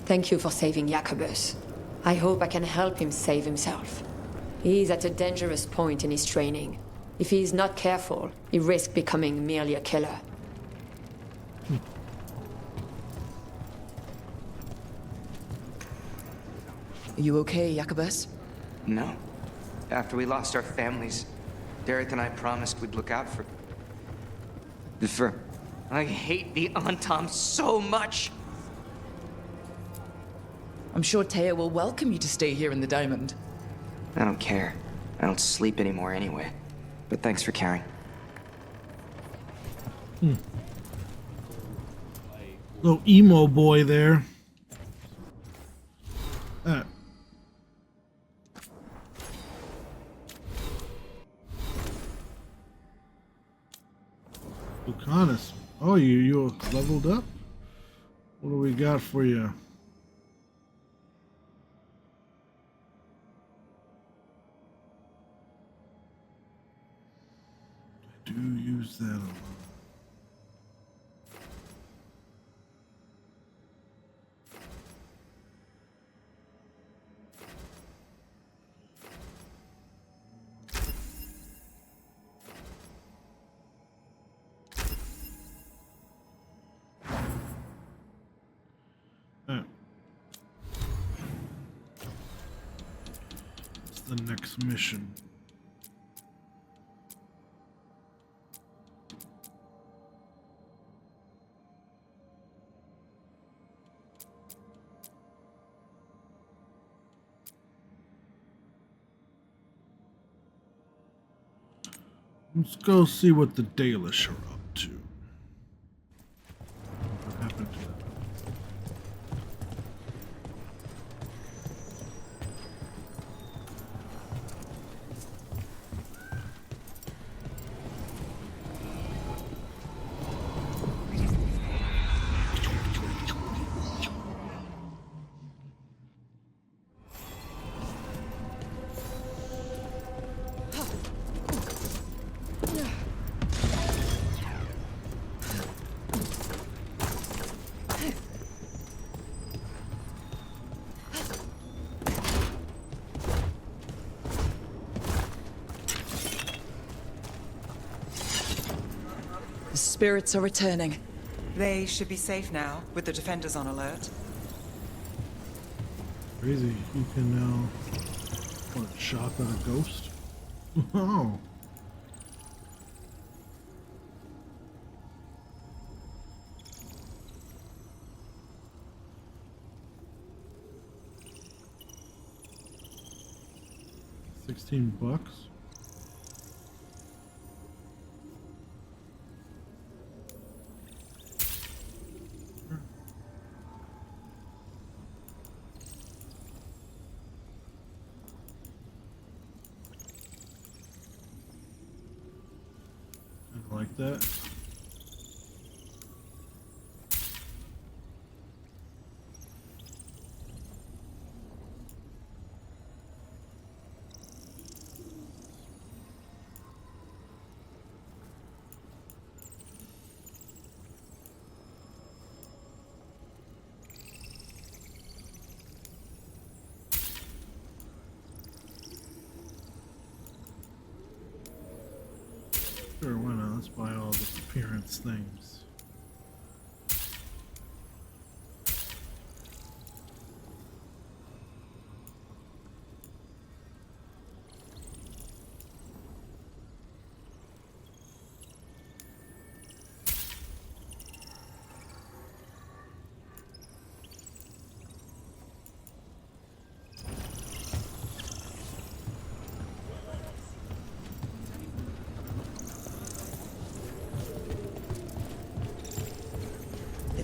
Thank you for saving Jacobus. I hope I can help him save himself. He is at a dangerous point in his training. If he is not careful, he risks becoming merely a killer. Are you okay, Jacobus? No. After we lost our families, Dareth and I promised we'd look out for... I hate the Antam so much! I'm sure Taya will welcome you to stay here in the Diamond. I don't care. I don't sleep anymore anyway. But thanks for caring. Little emo boy there. Lucanus. Oh, you leveled up? What do we got for you? I do use that a lot. The next mission. Let's go see what the Dalish are up to. What happened to them? The spirits are returning. They should be safe now, with the defenders on alert. Crazy. You can now shot at a ghost. Oh. $16. I like that. Sure, why not? Let's buy all the appearance things.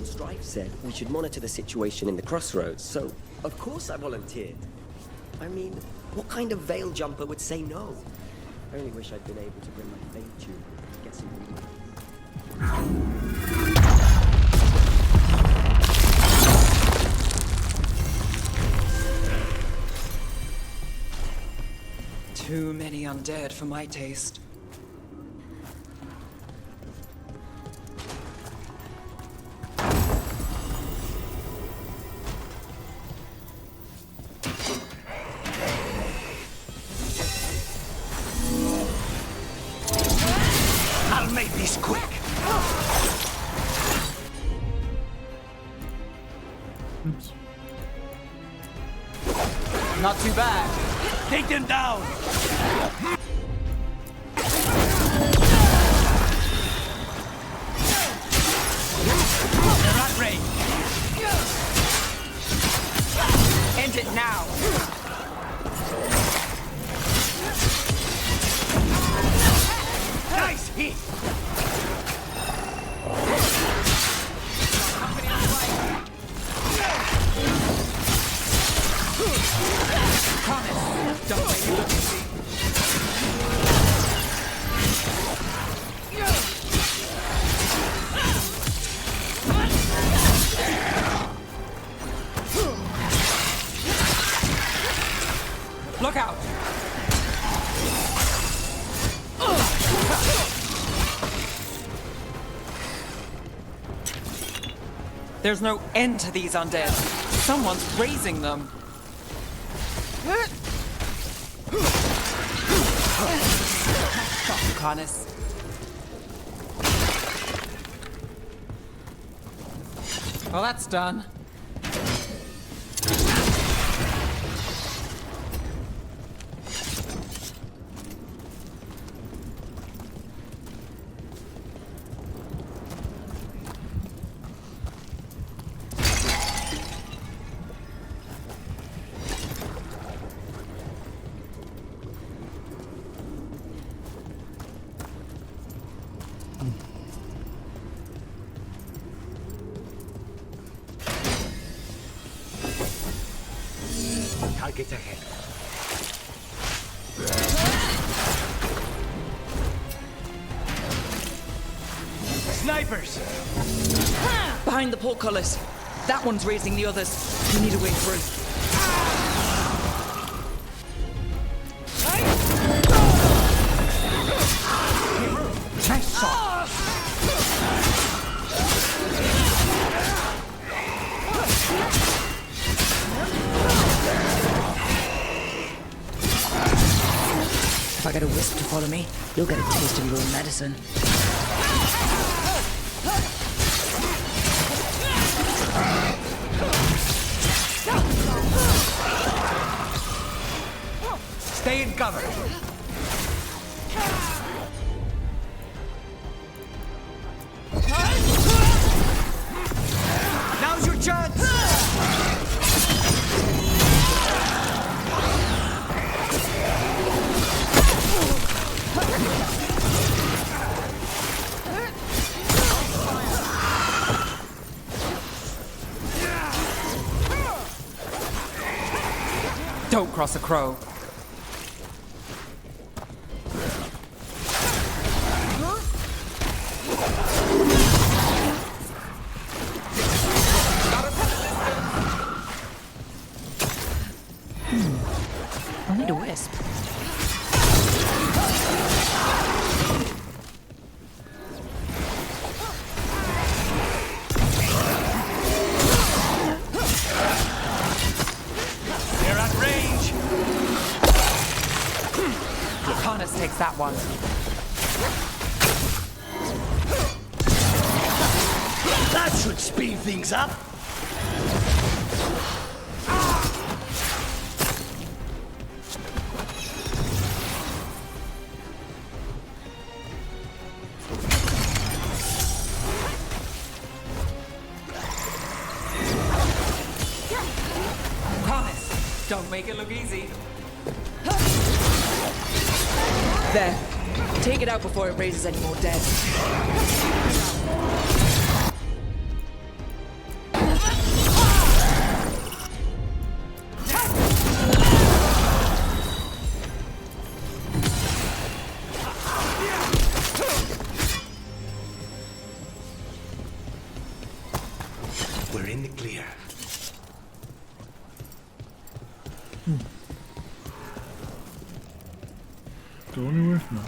Strife said we should monitor the situation in the crossroads, so of course I volunteered. I mean, what kind of veil jumper would say no? I only wish I'd been able to bring my fade tube to get some Too many undead for my taste. I'll make this quick. Oops. Not too bad. Take them down. They're at range. End it now. Nice hit. Promise. Don't let you look at me. Look out! There's no end to these undead. Someone's raising them. Carnis. Well, that's done. Targets ahead. Snipers! Behind the portcullis. That one's raising the others. We need a way through. Nice shot. If I get a wisp to follow me, you'll get a taste of your own medicine. Stay in cover. Now's your chance. Don't cross a crow. Only a wisp. They're at range. Harness takes that one. That should speed things up. Promise, don't make it look easy. There. Take it out before it raises any more dead. We're in the clear. Go anywhere? No.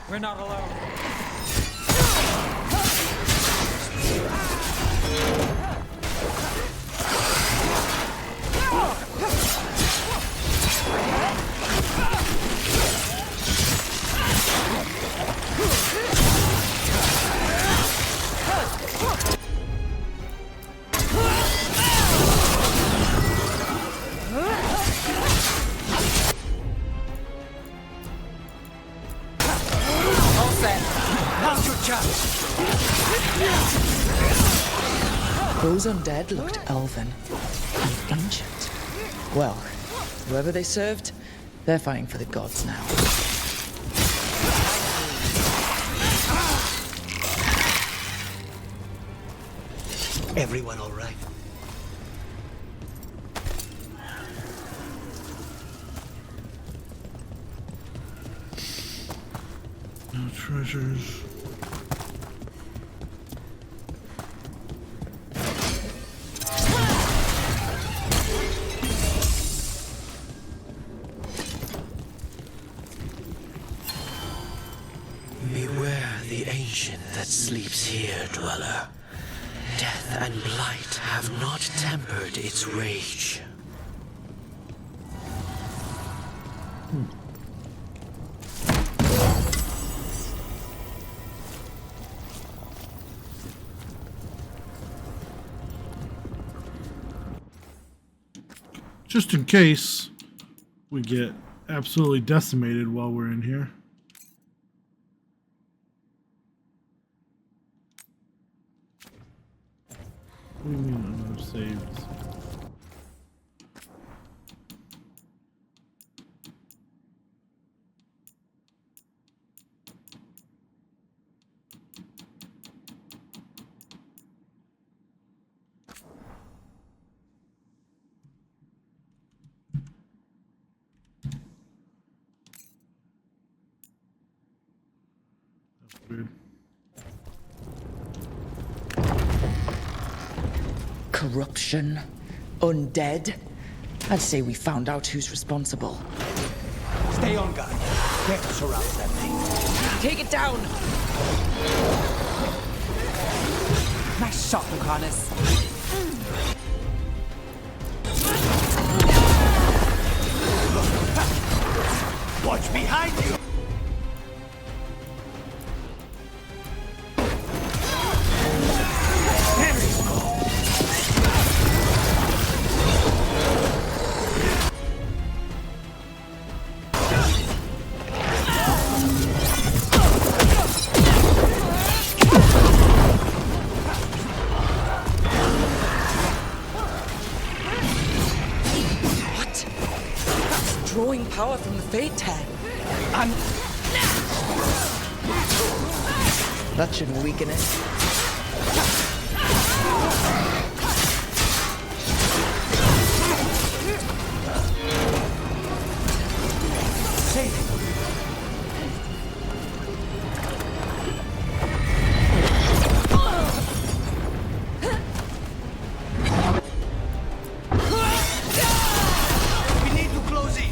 We're not alone. All set. Now's your chance. Those undead looked elven and ancient. Well, whoever they served, they're fighting for the gods now. Everyone all right? No treasures. Beware the ancient that sleeps here, dweller. Death and blight have not tempered its rage. Just in case we get absolutely decimated while we're in here. What do you mean no saves? That's weird. Corruption, undead. I'd say we found out who's responsible. Stay on guard. Can't surround that thing. Take it down! Nice shot, Lucanus. Watch behind you. power from the Fate Tear. And... That shouldn't weaken it. Save it. We need to close it.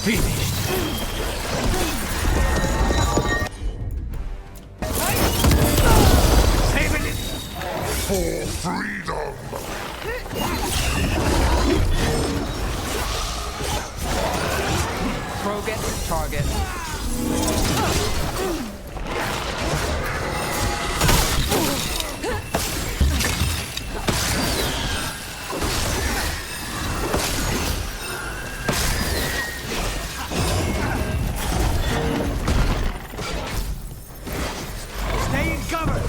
Finished. Saving it For freedom! Crow gets the target. Stay in cover.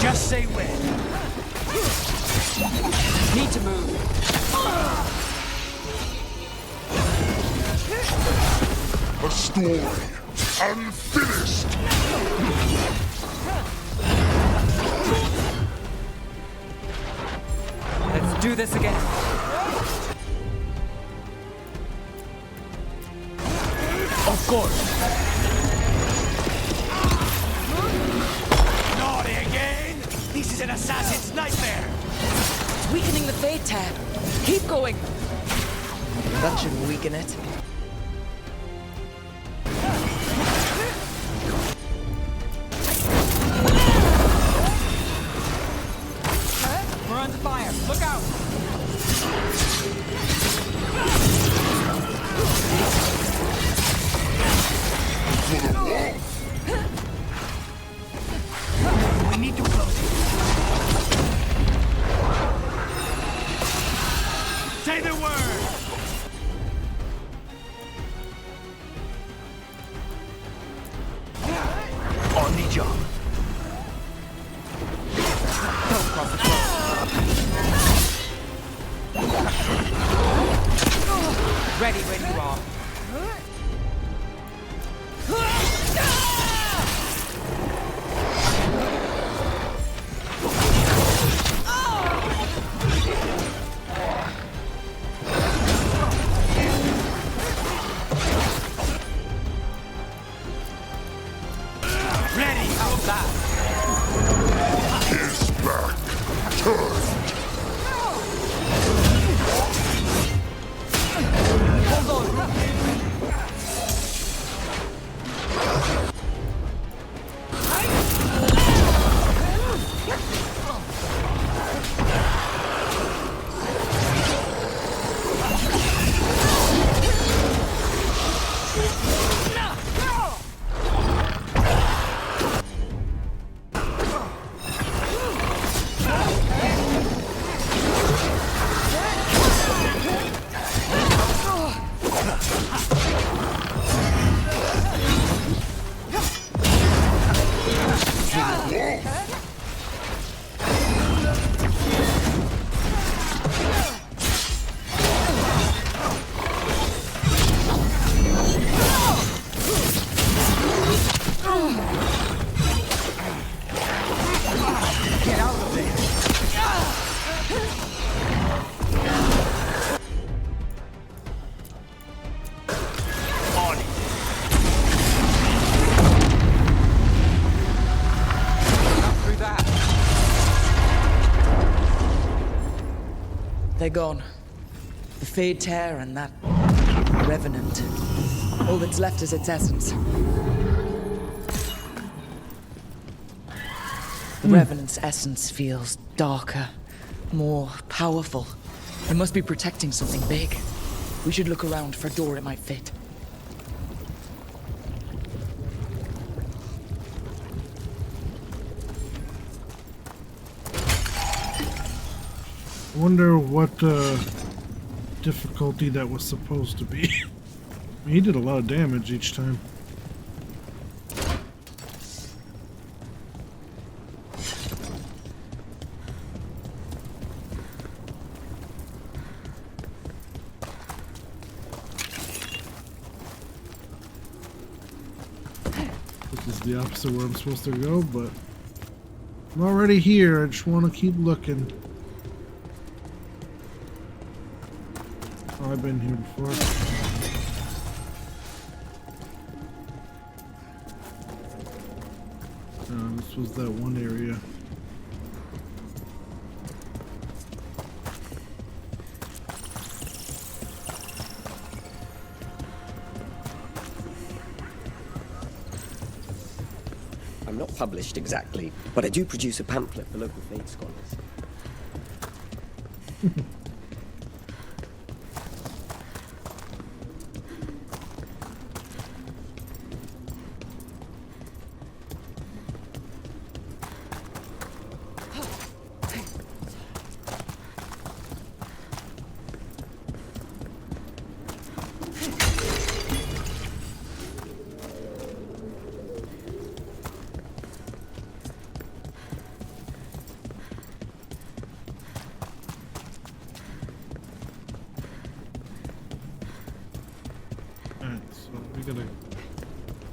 Just say when. Need to move. A story unfinished! Let's do this again. Of course. Naughty again? This is an assassin's nightmare. It's weakening the Fate Tear. Keep going. That shouldn't weaken it. We're under fire. Look out! We need to close it. Say the word. On the job. Don't cross the road. Ready when you are. Ready. How's that? His back turned! Hold on. Get out of there. On it. Not through that. They're gone. The Fade Tear and that Revenant. All that's left is its essence. The Revenant's essence feels darker, more powerful. It must be protecting something big. We should look around for a door it might fit. I wonder what difficulty that was supposed to be. He did a lot of damage each time. This is the opposite where I'm supposed to go, but I'm already here. I just want to keep looking. Oh, I've been here before. This was that one area. I'm not published exactly, but I do produce a pamphlet for local Fade scholars.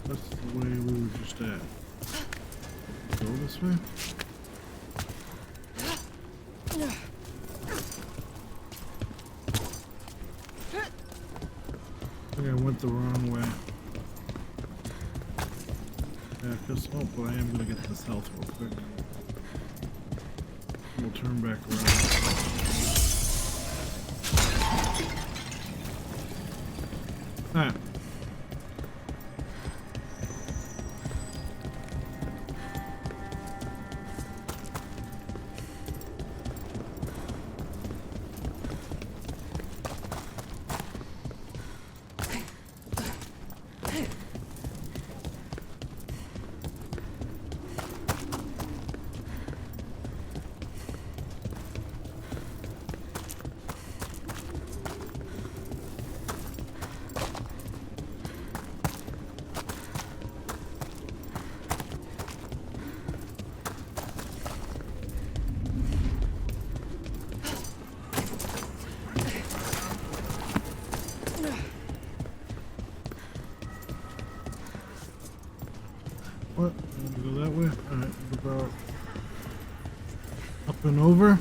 That's the way we were just at. Go this way? I think I went the wrong way. Yeah, because, oh, but I am going to get this health real quick. We'll turn back around. Alright. What? Go that way? Alright, about up and over.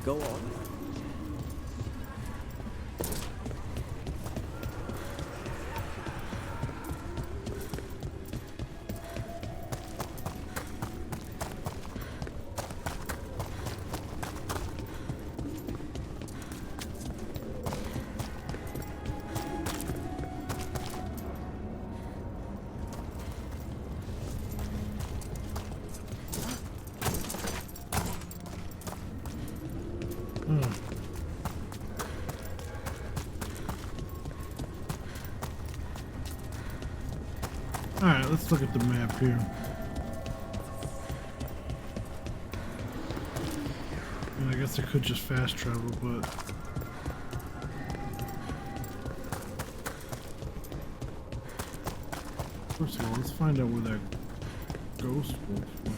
Go on. Alright, let's look at the map here. I guess I could just fast travel, but... First of all, let's find out where that ghost wolf went.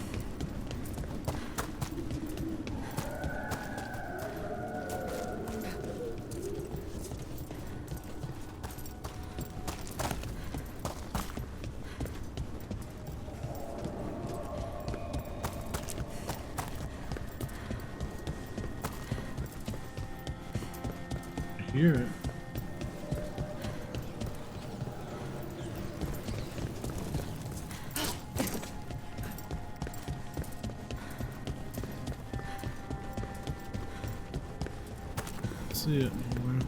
Hear it. See it anywhere.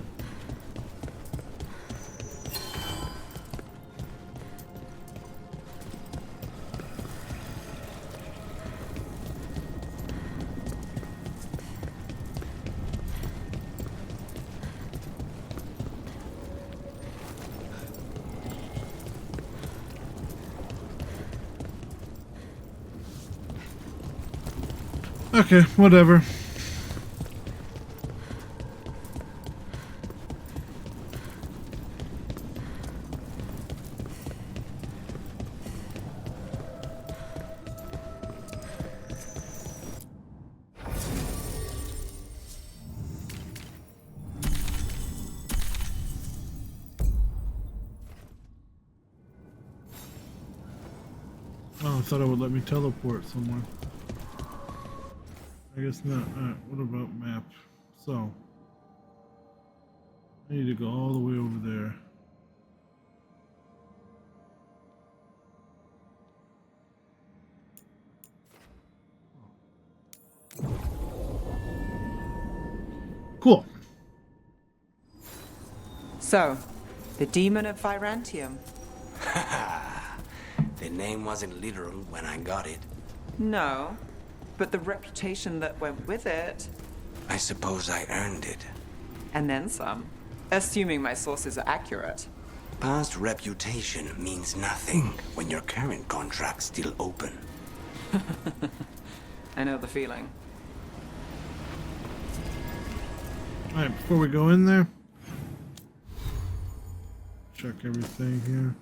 Okay, whatever. Oh, I thought it would let me teleport somewhere. I guess not. Alright, what about map? So, I need to go all the way over there. Cool. So, the demon of Virantium. The name wasn't literal when I got it. No, but the reputation that went with it. I suppose I earned it. And then some, assuming my sources are accurate. Past reputation means nothing when your current contract's still open. I know the feeling. Alright, before we go in there, check everything here.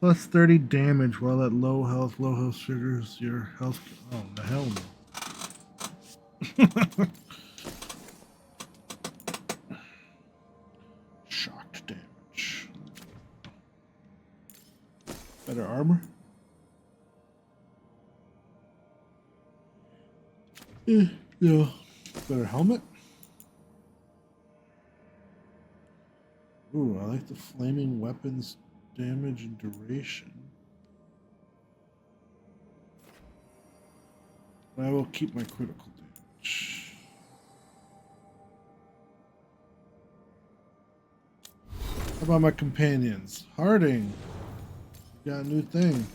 Plus 30 damage while at low health. Low health triggers your health. Oh, the hell no. Shocked damage. Better armor? Yeah. Better helmet? Ooh, I like the flaming weapons damage and duration. I will keep my critical damage. How about my companions? Harding. You got a new thing.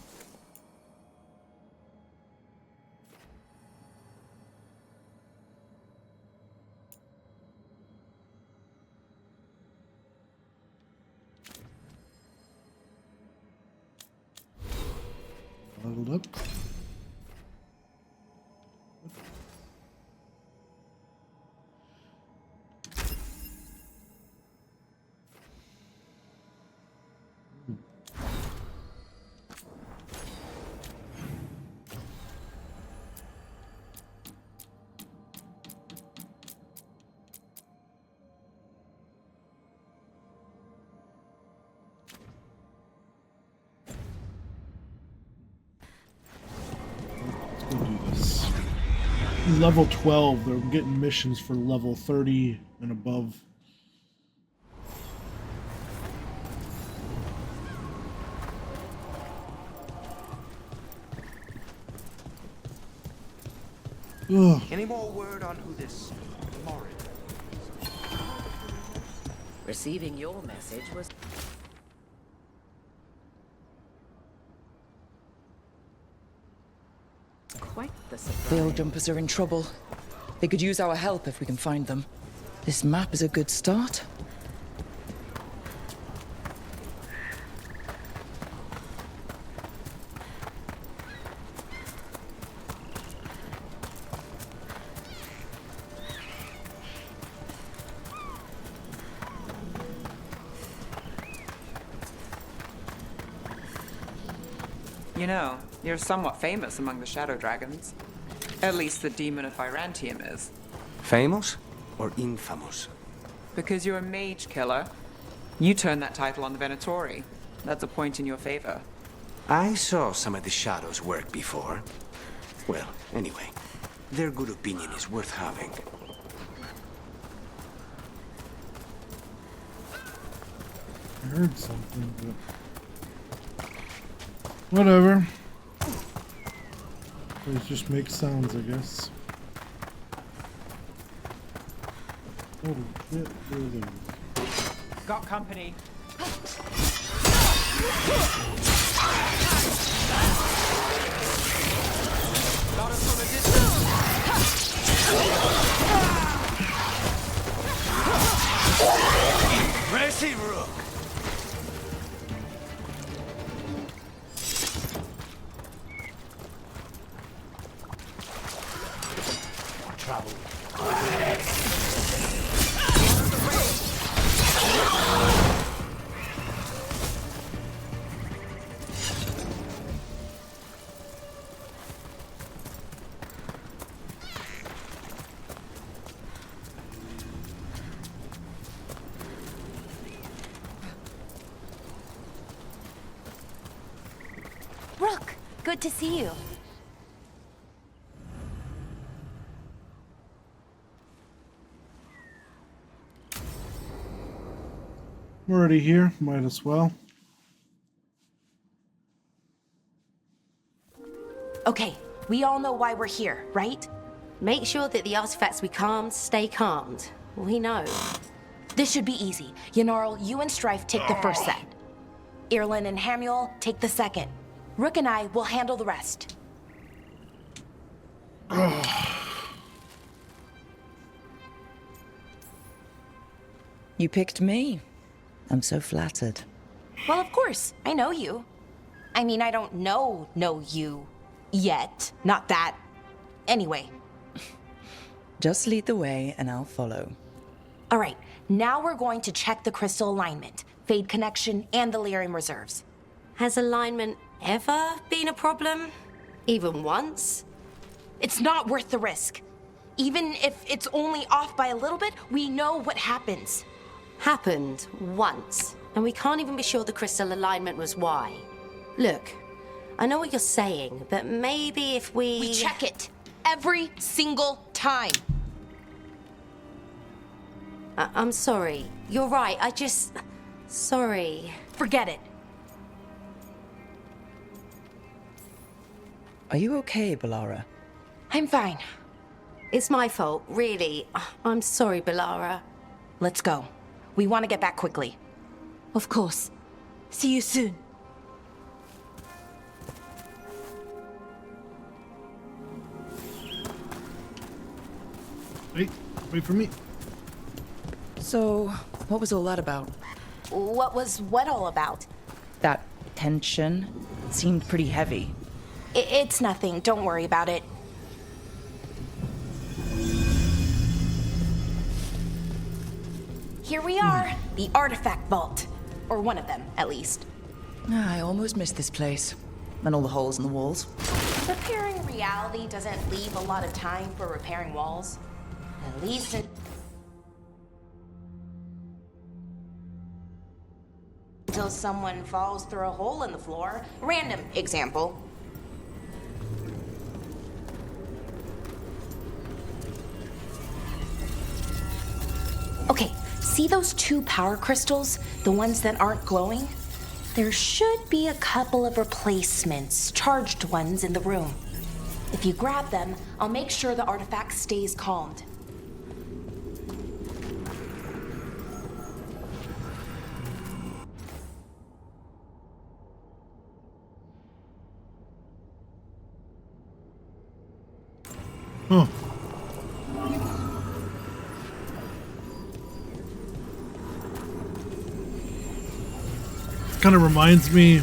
Leveled up. Level 12, they're getting missions for level 30 and above. Ugh. Any more word on who this Morin is? Receiving your message was... quite the surprise. Veil jumpers are in trouble. They could use our help if we can find them. This map is a good start. You know, you're somewhat famous among the Shadow Dragons. At least the Demon of Pyrantium is. Famous or infamous? Because you're a mage killer. You turned that title on the Venatori. That's a point in your favor. I saw some of the Shadows' work before. Well, anyway, their good opinion is worth having. I heard something, but whatever. Those just make sounds, I guess. Holy shit, there it is. Got company. Got us from a distance. Impressive, Rook! Trouble. Rook, good to see you. I'm already here, might as well. Okay, we all know why we're here, right? Make sure that the artifacts we calmed stay calmed. We know. This should be easy. Yanarl, you and Strife take the first set. Irlin and Hamuel take the second. Rook and I will handle the rest. You picked me. I'm so flattered. Well, of course, I know you. I mean, I don't know you yet. Not that. Anyway. Just lead the way and I'll follow. All right, now we're going to check the crystal alignment, Fade connection, and the lyrium reserves. Has alignment ever been a problem? Even once? It's not worth the risk. Even if it's only off by a little bit, we know what happens. Happened once, and we can't even be sure the crystal alignment was why. Look, I know what you're saying, but maybe if We check it every single time. I'm sorry. You're right. Sorry. Forget it. Are you okay, Balara? I'm fine. It's my fault, really. I'm sorry, Balara. Let's go. We want to get back quickly. Of course. See you soon. Wait for me. So, what was all that about? What was what all about? That tension seemed pretty heavy. It's nothing. Don't worry about it. Here we are, the artifact vault. Or one of them, at least. I almost missed this place. And all the holes in the walls. Repairing reality doesn't leave a lot of time for repairing walls. At least until someone falls through a hole in the floor. Random example. Okay, see those two power crystals? The ones that aren't glowing? There should be a couple of replacements, charged ones, in the room. If you grab them, I'll make sure the artifact stays calmed. Huh. Kind of reminds me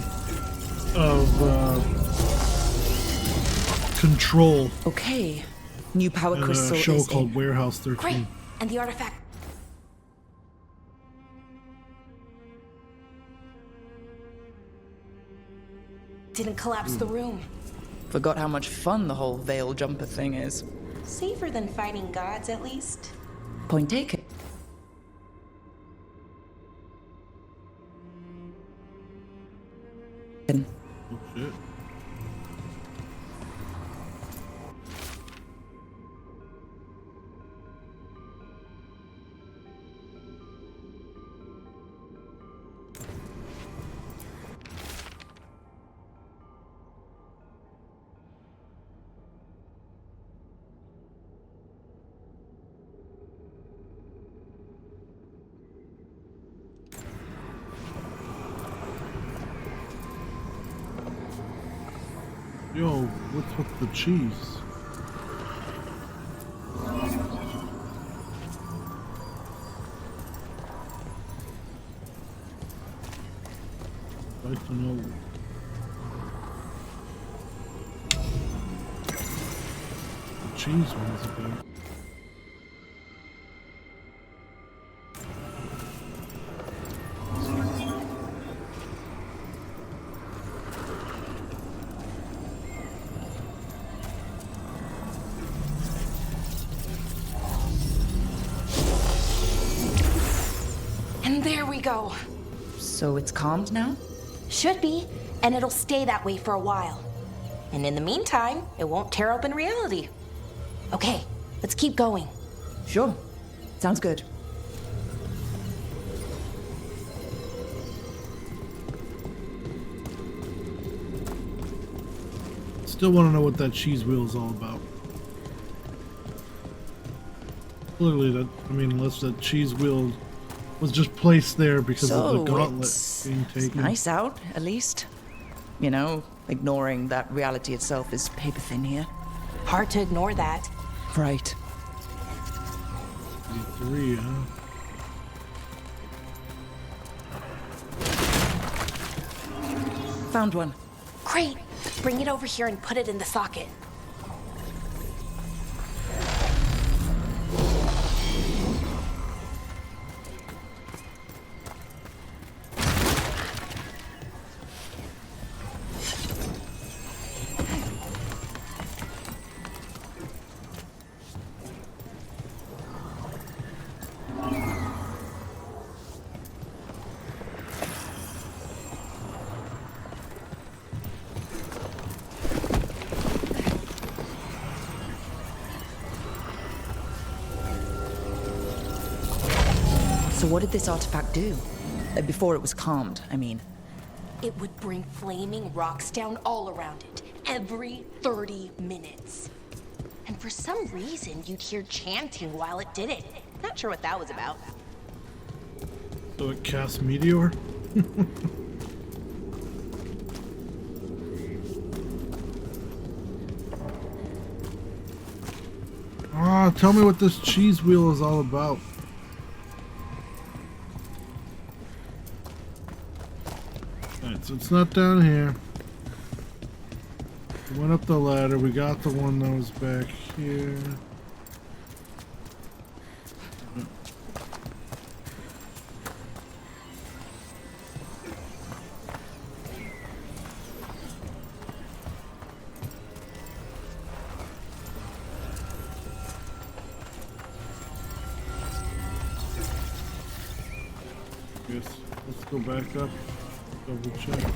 of Control. Okay. New power and crystal a show is called in. Warehouse 13. Great, and the artifact. Didn't collapse the room. Forgot how much fun the whole veil jumper thing is. Safer than fighting gods, at least. Point taken. Oh, shit. Yo, what's with the cheese? I'd like to know. The cheese one's about. And there we go. So it's calmed now? Should be, and it'll stay that way for a while. And in the meantime, it won't tear open reality. Okay, let's keep going. Sure. Sounds good. Still want to know what that cheese wheel is all about. Clearly, that, I mean, unless that cheese wheel was just placed there because of the gauntlet being taken. It's nice out, at least. You know, ignoring that reality itself is paper thin here. Hard to ignore that. Right. 3, huh? Found one. Great. Bring it over here and put it in the socket. So what did this artifact do? Before it was calmed, I mean. It would bring flaming rocks down all around it, every 30 minutes. And for some reason, you'd hear chanting while it did it. Not sure what that was about. So it casts meteor? Tell me what this cheese wheel is all about. Alright, so it's not down here. We went up the ladder, we got the one that was back here. Guess let's go back up, double check.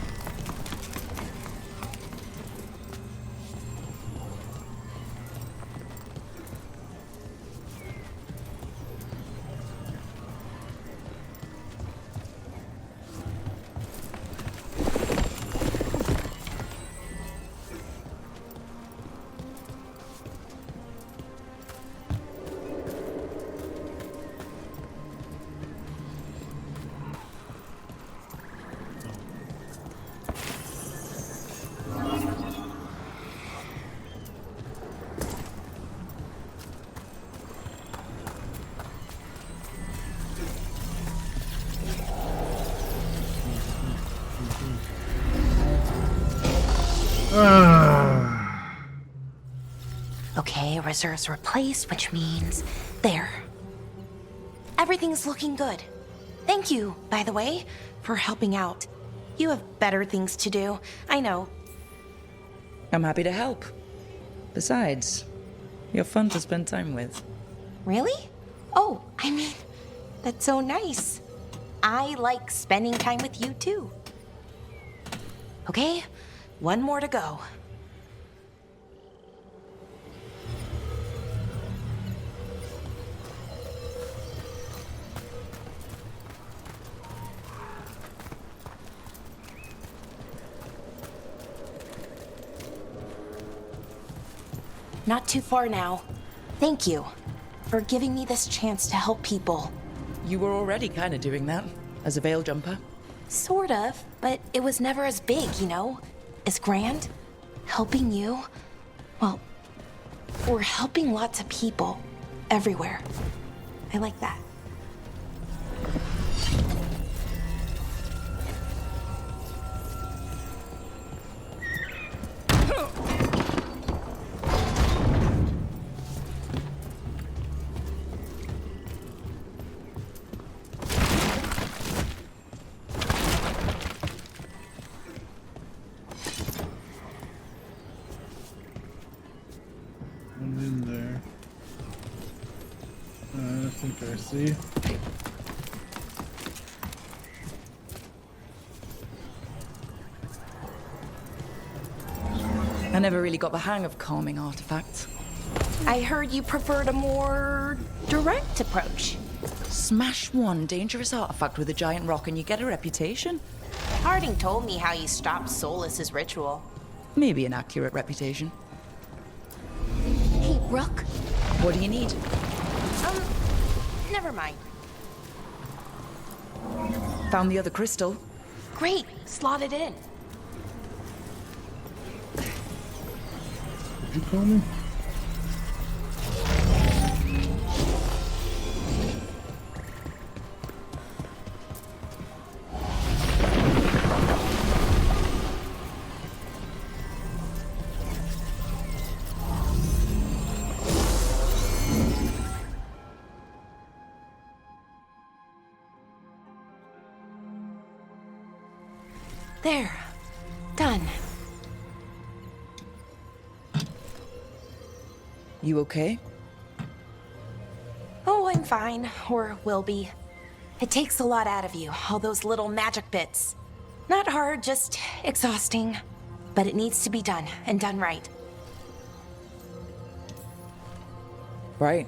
Okay, reserves replaced, which means there. Everything's looking good. Thank you, by the way, for helping out. You have better things to do. I know, I'm happy to help. Besides, you're fun to spend time with. Really? Oh, I mean, that's so nice. I like spending time with you too. Okay, one more to go. Not too far now. Thank you for giving me this chance to help people. You were already kind of doing that, as a veil jumper. Sort of, but it was never as big, you know? As grand. Helping you. Well, we're helping lots of people. Everywhere. I like that. I'm in there. I think I see. I never really got the hang of calming artifacts. I heard you preferred a more direct approach. Smash one dangerous artifact with a giant rock and you get a reputation. Harding told me how you stopped Solus's ritual. Maybe an accurate reputation. Hey, Rook. What do you need? Never mind. Found the other crystal. Great, slot it in. Did you call me? There. Done. You okay? Oh, I'm fine. Or will be. It takes a lot out of you, all those little magic bits. Not hard, just exhausting. But it needs to be done, and done right. Right.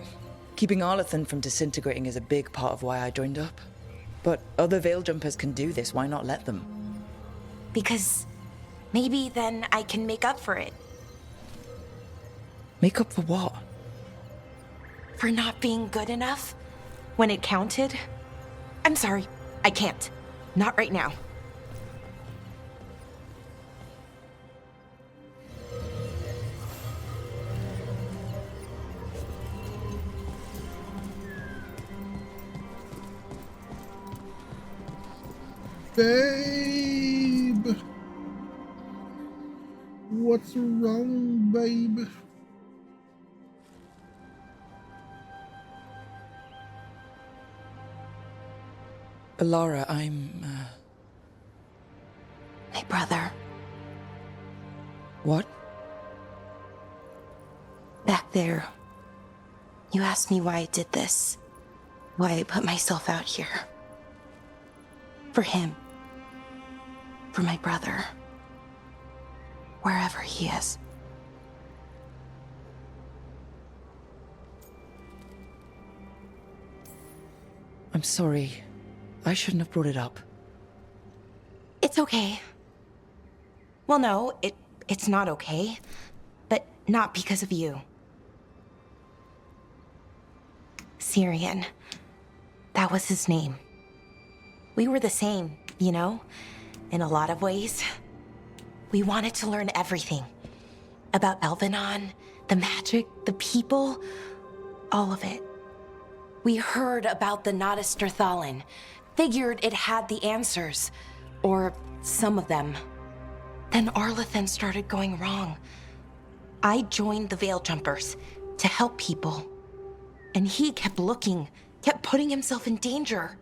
Keeping Arlathan from disintegrating is a big part of why I joined up. But other veil jumpers can do this, why not let them? Because maybe then I can make up for it. Make up for what? For not being good enough when it counted. I'm sorry, I can't. Not right now. Babe! What's wrong, babe? Laura, I'm, My brother. What? Back there. You asked me why I did this. Why I put myself out here. For him. For my brother. Wherever he is. I'm sorry. I shouldn't have brought it up. It's okay. Well, no, it's not okay. But not because of you. Syrian. That was his name. We were the same, you know? In a lot of ways. We wanted to learn everything. About Elvenon, the magic, the people, all of it. We heard about the Notisterthalin, figured it had the answers, or some of them. Then Arlathan started going wrong. I joined the Veil Jumpers to help people. And he kept looking, kept putting himself in danger.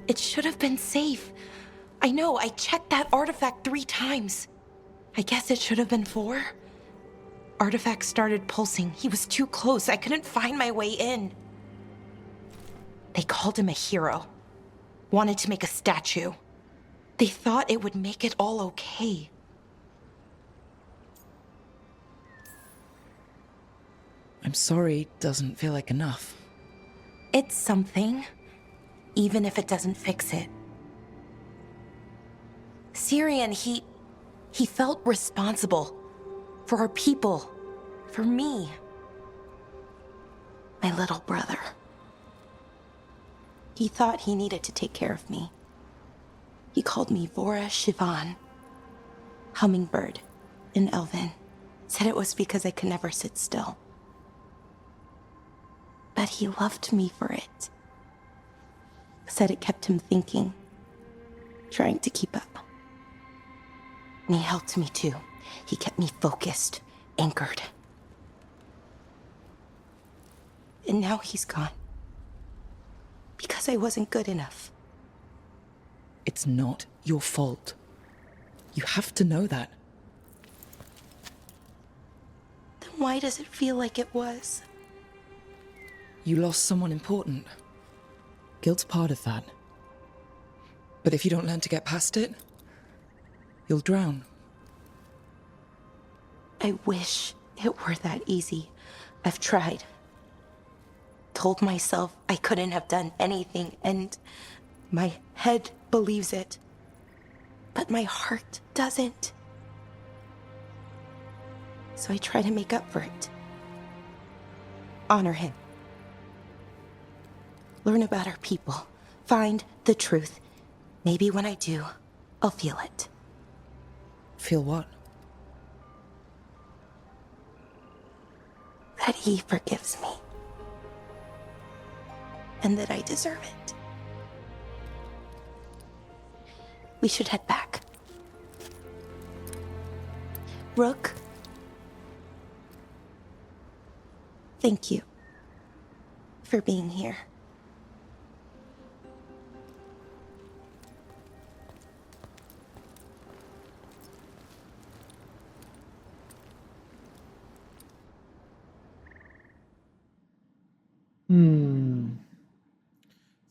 It should have been safe. I know, I checked that artifact 3 times. I guess it should have been 4. Artifact started pulsing. He was too close. I couldn't find my way in. They called him a hero. Wanted to make a statue. They thought it would make it all okay. I'm sorry, doesn't feel like enough. It's something, even if it doesn't fix it. Syrian, he felt responsible for our people, for me, my little brother. He thought he needed to take care of me. He called me Vora Shivan, hummingbird in Elven. Said it was because I could never sit still. But he loved me for it. Said it kept him thinking, trying to keep up. And he helped me too. He kept me focused, anchored. And now he's gone. Because I wasn't good enough. It's not your fault. You have to know that. Then why does it feel like it was? You lost someone important. Guilt's part of that. But if you don't learn to get past it, you'll drown. I wish it were that easy. I've tried. Told myself I couldn't have done anything, and my head believes it. But my heart doesn't. So I try to make up for it. Honor him. Learn about our people. Find the truth. Maybe when I do, I'll feel it. Feel what? That he forgives me. And that I deserve it. We should head back. Rook. Thank you for being here.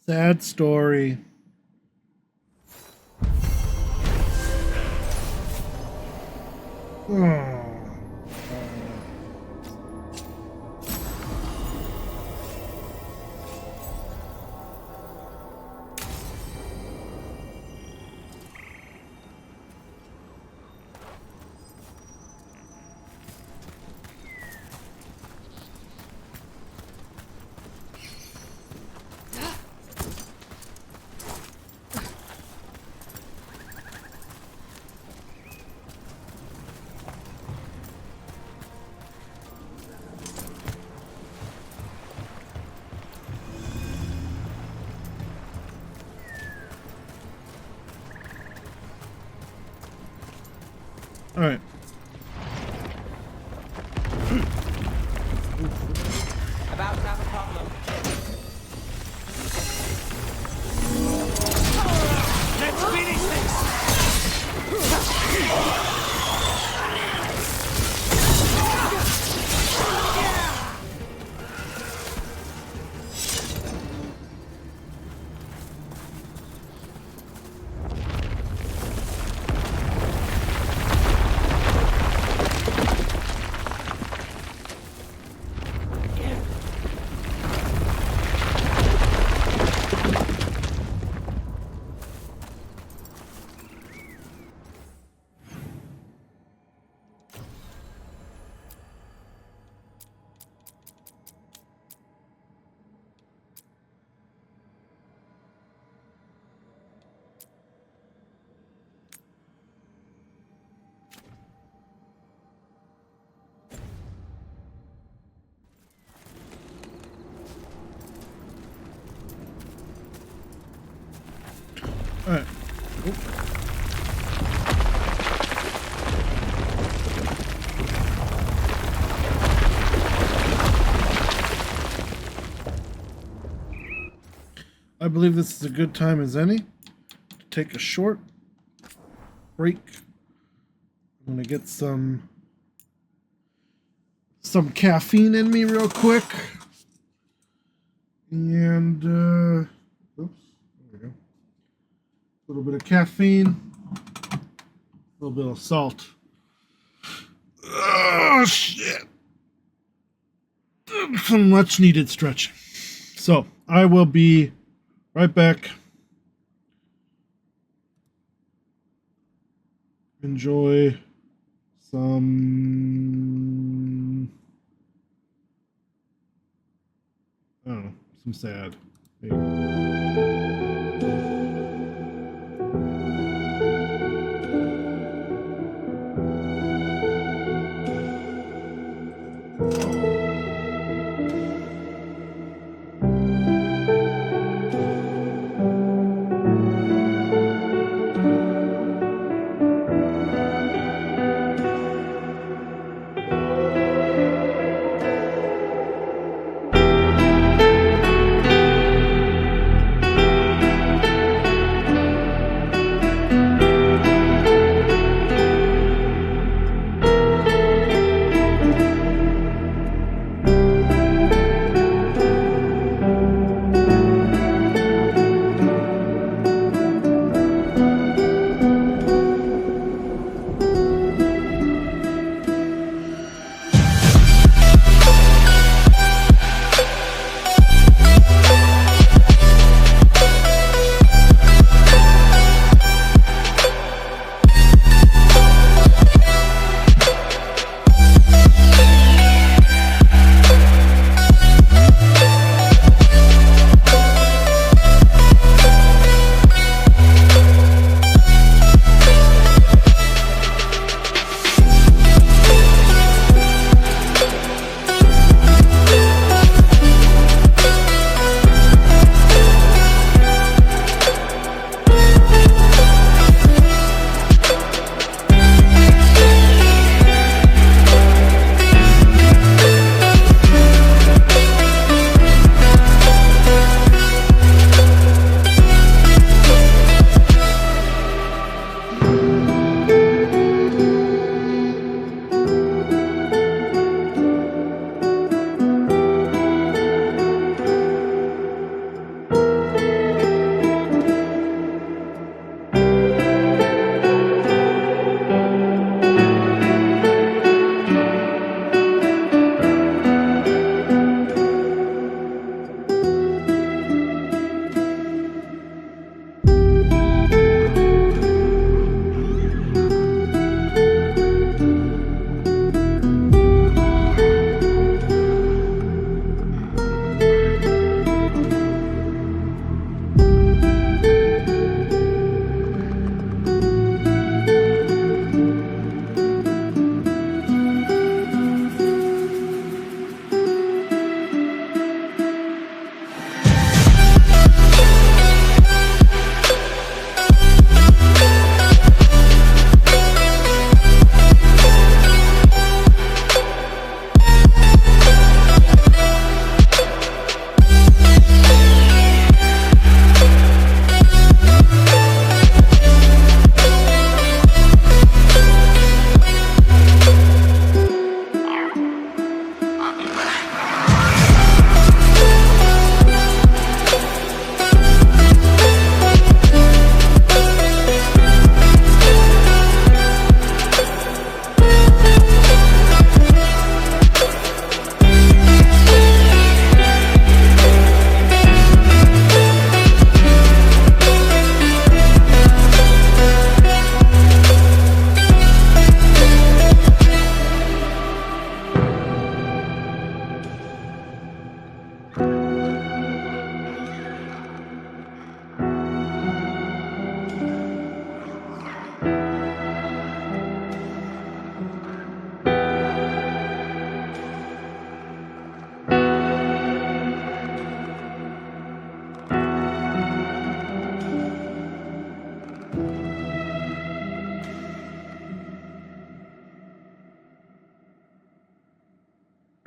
Sad story. Oh. All right. About to have a problem. Let's finish All right. I believe this is a good time as any to take a short break. I'm gonna get some caffeine in me real quick. And oops, there we go. A little bit of caffeine, a little bit of salt. Oh shit. Some much needed stretching. So I will be right back. Enjoy some, I don't know, some sad.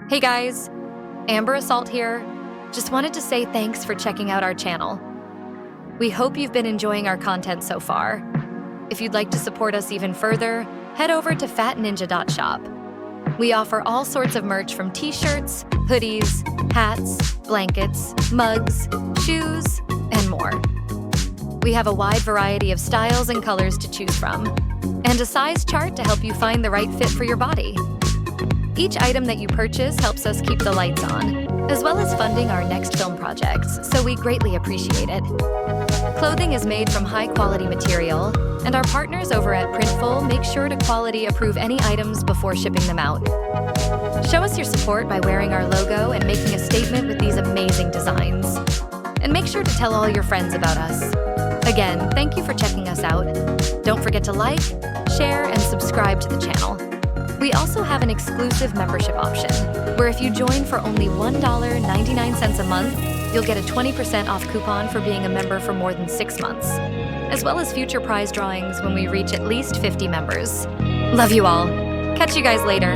Hey guys, Amber Assault here. Just wanted to say thanks for checking out our channel. We hope you've been enjoying our content so far. If you'd like to support us even further, head over to fatninja.shop. We offer all sorts of merch from t-shirts, hoodies, hats, blankets, mugs, shoes, and more. We have a wide variety of styles and colors to choose from, and a size chart to help you find the right fit for your body. Each item that you purchase helps us keep the lights on, as well as funding our next film projects, so we greatly appreciate it. Clothing is made from high-quality material, and our partners over at Printful make sure to quality approve any items before shipping them out. Show us your support by wearing our logo and making a statement with these amazing designs. And make sure to tell all your friends about us. Again, thank you for checking us out. Don't forget to like, share, and subscribe to the channel. We also have an exclusive membership option, where if you join for only $1.99 a month, you'll get a 20% off coupon for being a member for more than 6 months, as well as future prize drawings when we reach at least 50 members. Love you all. Catch you guys later.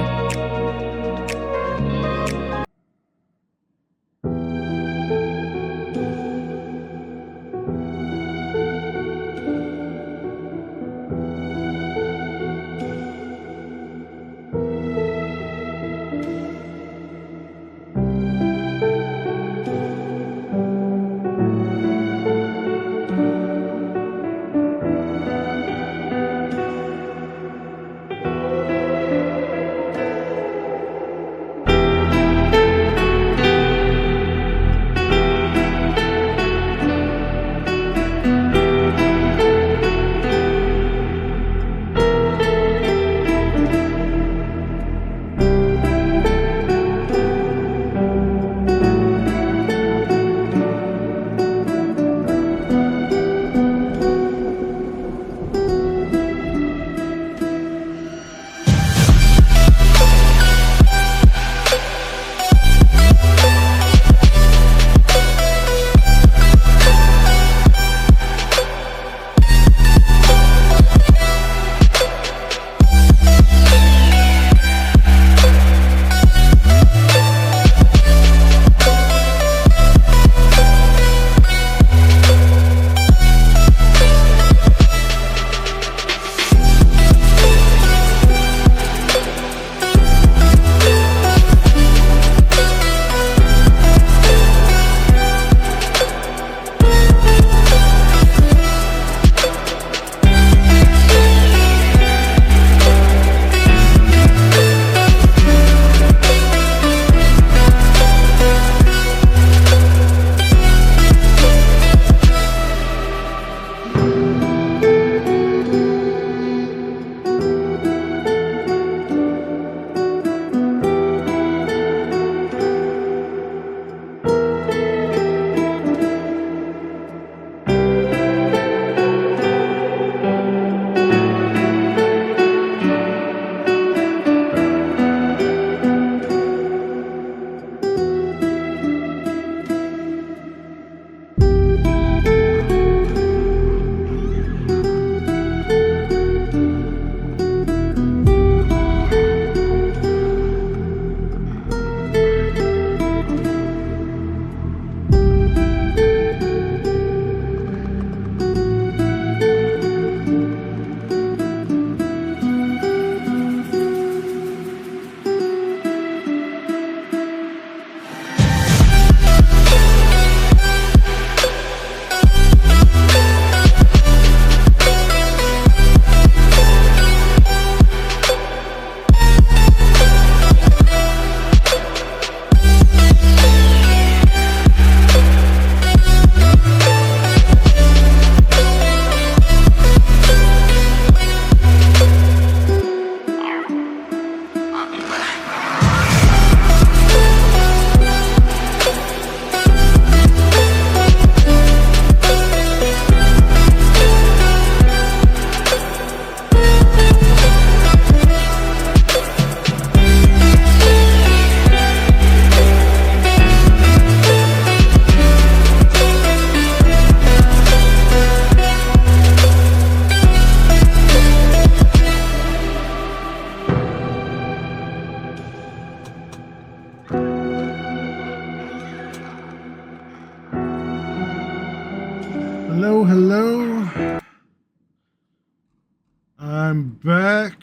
I'm back.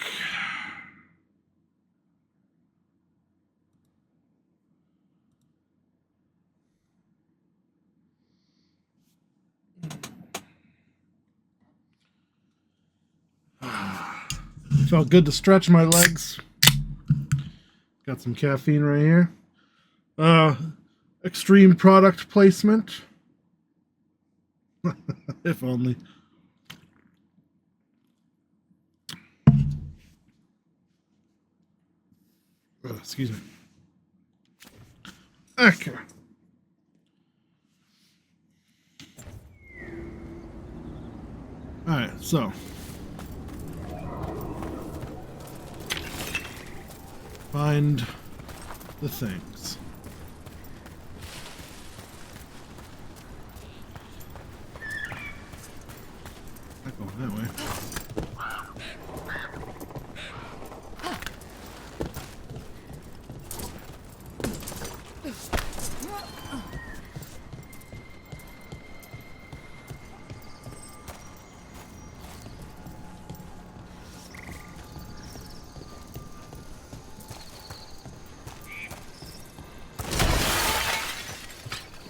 Felt good to stretch my legs. Got some caffeine right here. Extreme product placement. If only. Excuse me. Okay. Alright, so. Find the things. Not going that way.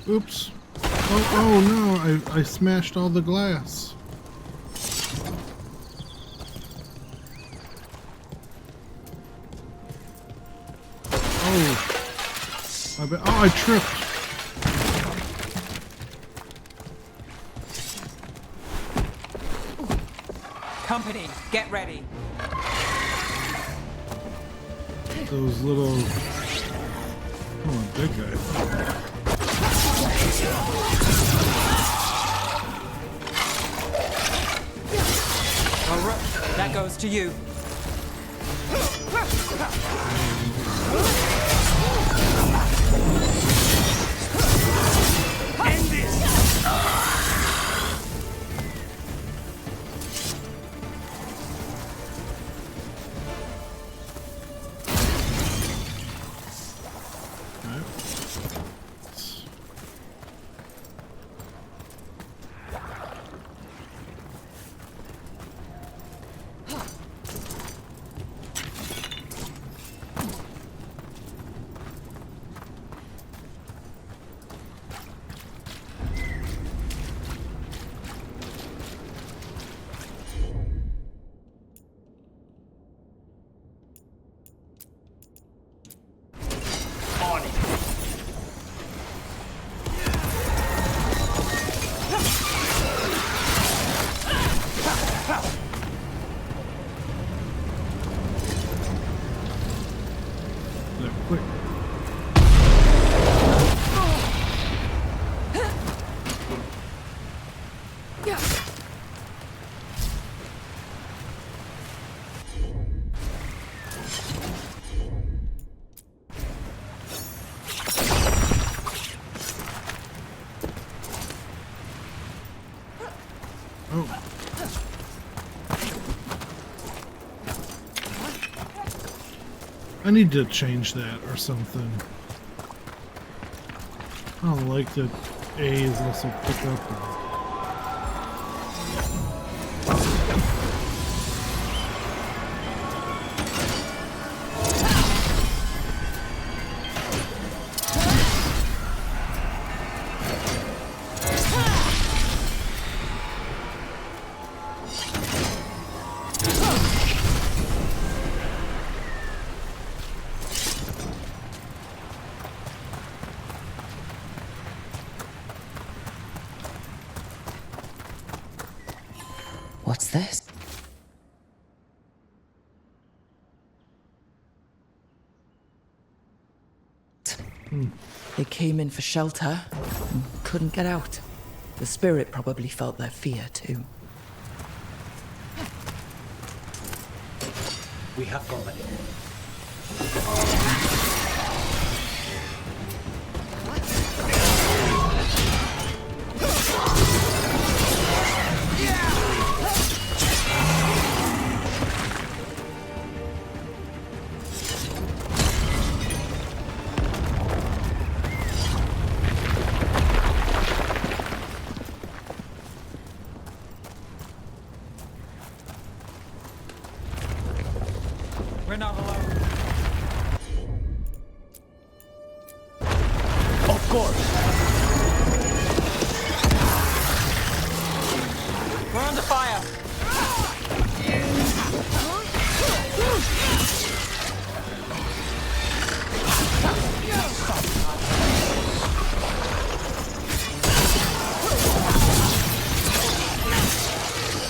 Oops. Oh no, I smashed all the glass. Oh. I tripped. Company, get ready. Those little... Oh, big guy. All right, that goes to you. End this! I need to change that or something. I don't like that A is also pick up. What's this? They came in for shelter and couldn't get out. The spirit probably felt their fear too. We have company. We're not alone. Of course. We're under fire.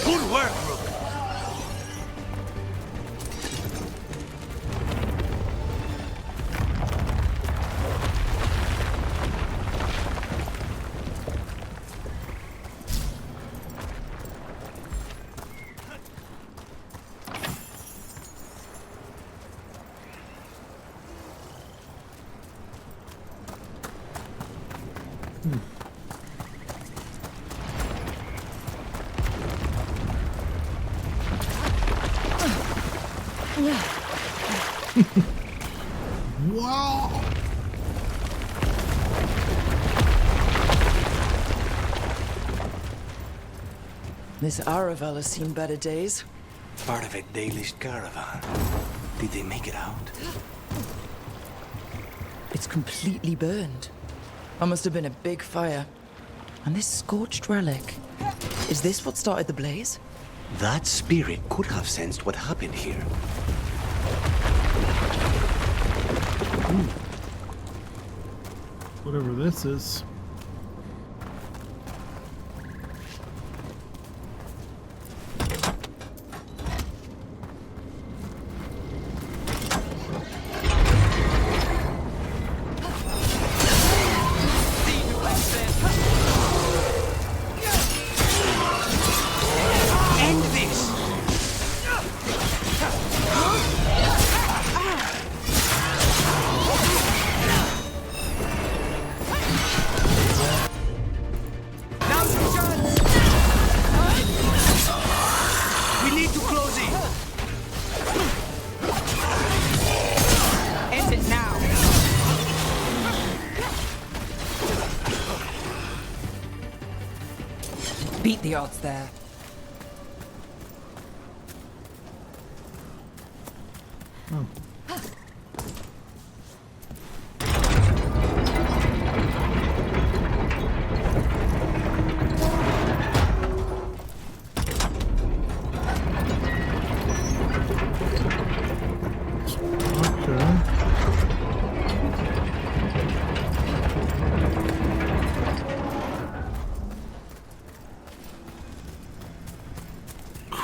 Good work, Rook. Wow. This Aravel has seen better days. Part of a Dalish caravan. Did they make it out? It's completely burned. That must have been a big fire. And this scorched relic. Is this what started the blaze? That spirit could have sensed what happened here. Whatever this is. End this! We need to close it! End it now. Beat the odds there.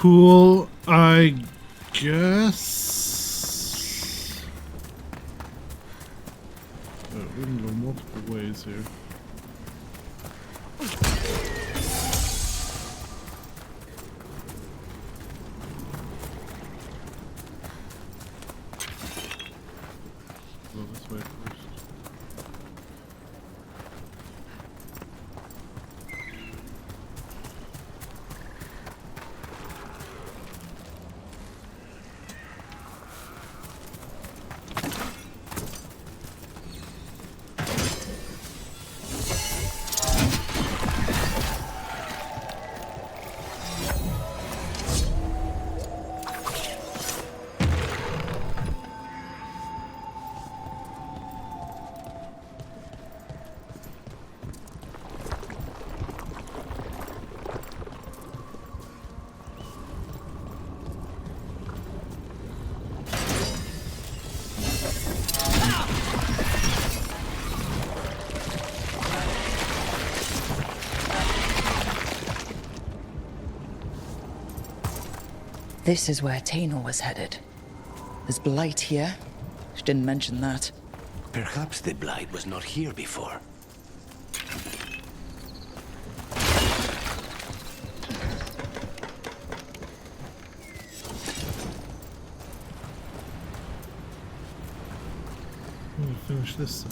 Cool, I guess. Oh, we can go multiple ways here. Go this way first. This is where Tainor was headed. There's blight here. She didn't mention that. Perhaps the blight was not here before. Let me finish this.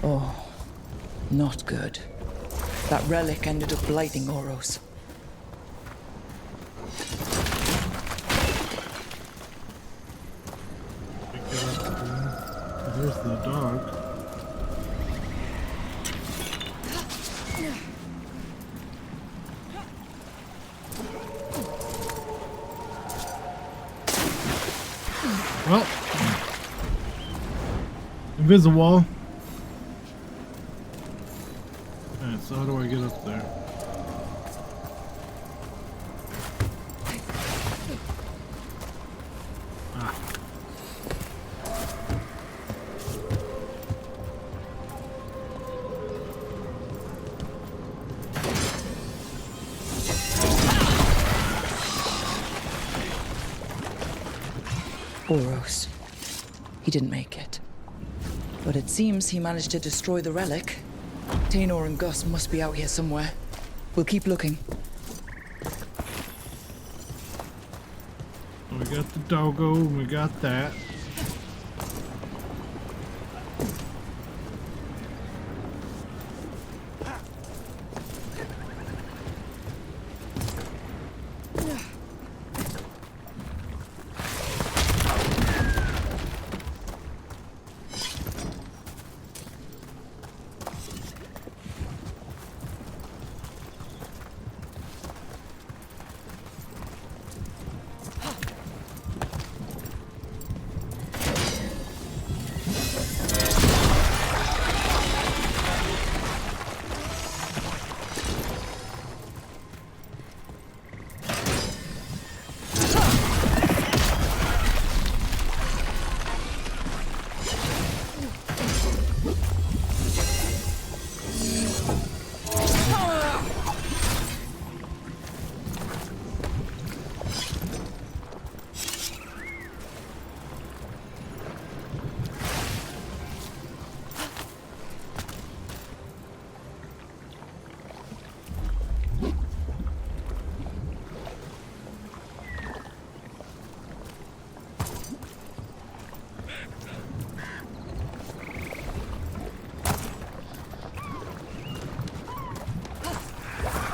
Oh, not good. That relic ended up blighting Oros. There's the dog. Well, invisible. Alright, so how do I get up there? Ah. Boros. He didn't make it. But it seems he managed to destroy the relic. Tainor and Gus must be out here somewhere. We'll keep looking. We got the doggo, we got that.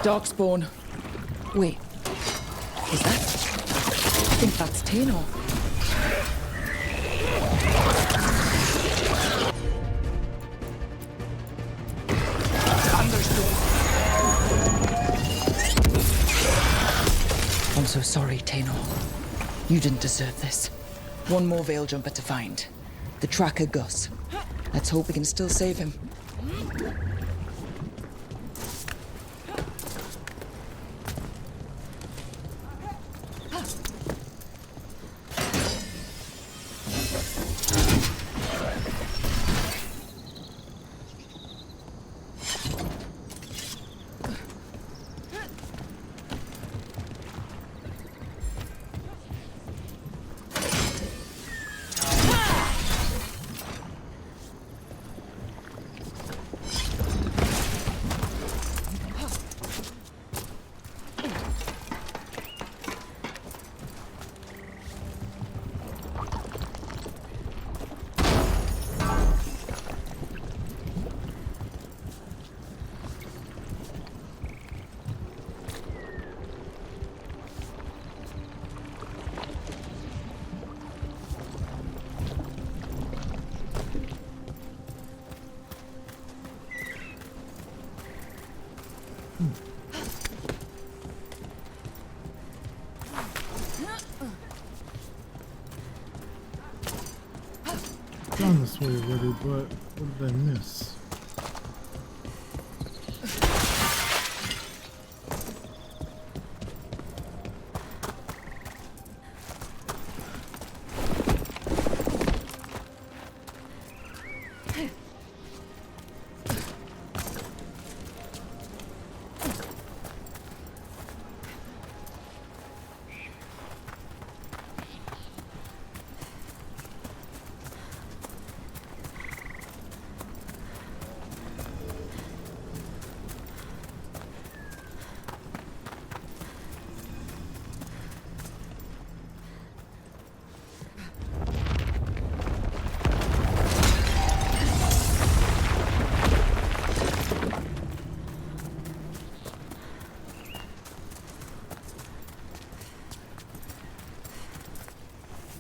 Darkspawn. Wait. Is that? I think that's Tainor. I'm so sorry, Tainor. You didn't deserve this. One more Veil Jumper to find. The tracker Gus. Let's hope we can still save him. Gone this way already, but what did I miss?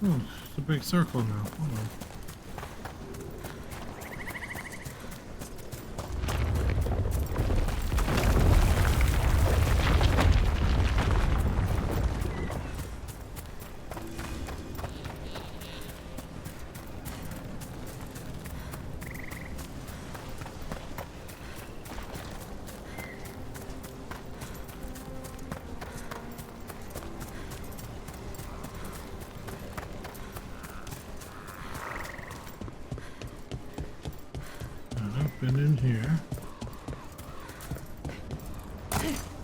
Oh, it's a big circle now. Hold on. been in here.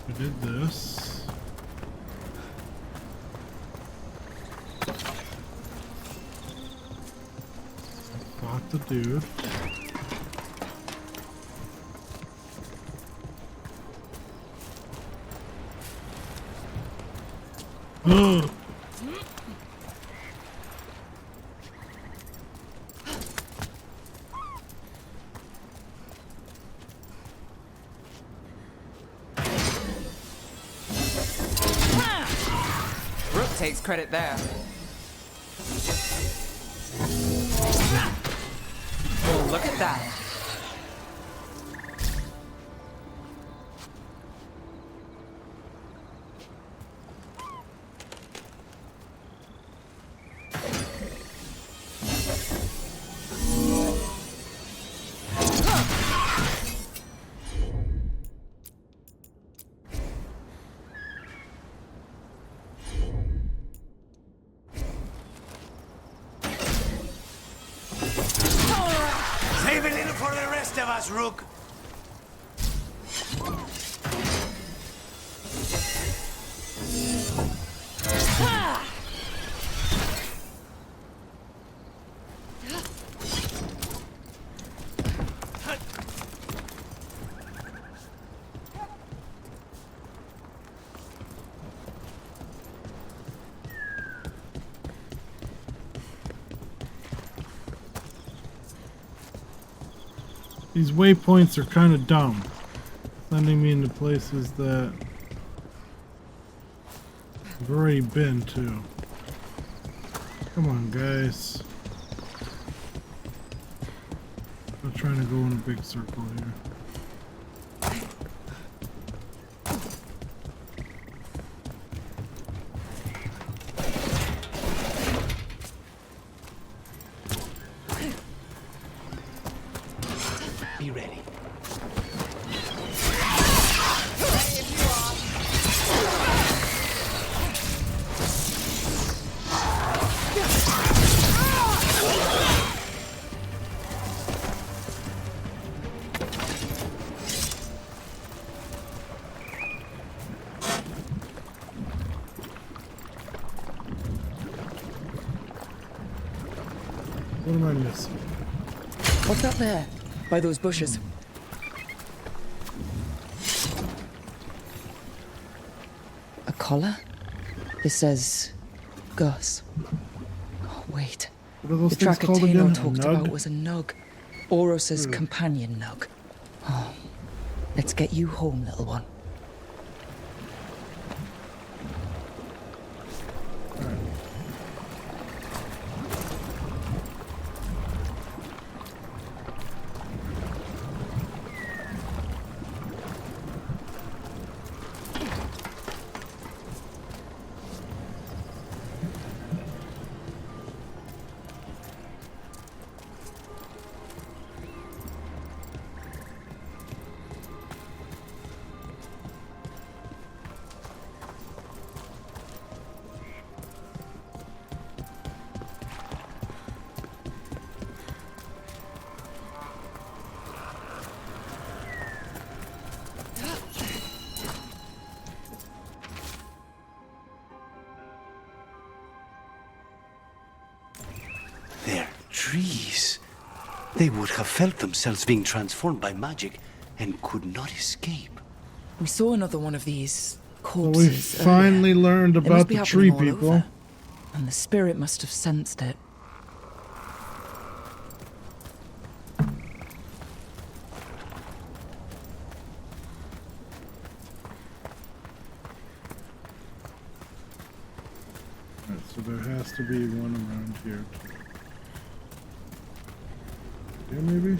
We did this. Fought the dude. Ugh. Rook takes credit there. Well, look at that. Save a little for the rest of us, Rook. These waypoints are kind of dumb, sending me into places that I've already been to. Come on, guys. I'm trying to go in a big circle here. Be ready. What am I missing? What's that there? By those bushes. A collar? This says Gus. Oh, wait. What are those The things tracker called Taino again? A talked nug? about was a nug. Oros's companion nug. Oh, let's get you home, little one. They're trees. They would have felt themselves being transformed by magic and could not escape. We saw another one of these Well, corpses. we finally learned They must about be the happening tree all people. over. And the spirit must have sensed it. Alright, so there has to be one around here too. Yeah, maybe?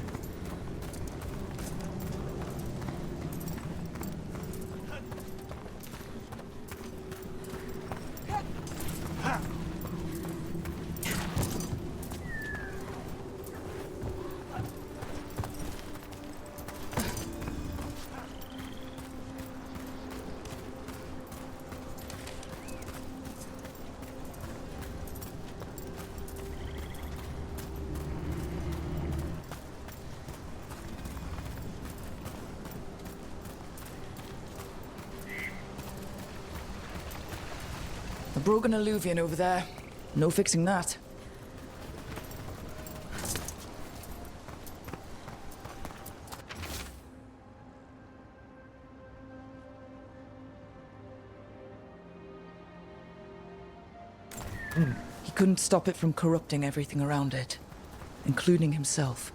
A broken alluvian over there. No fixing that. He couldn't stop it from corrupting everything around it, including himself.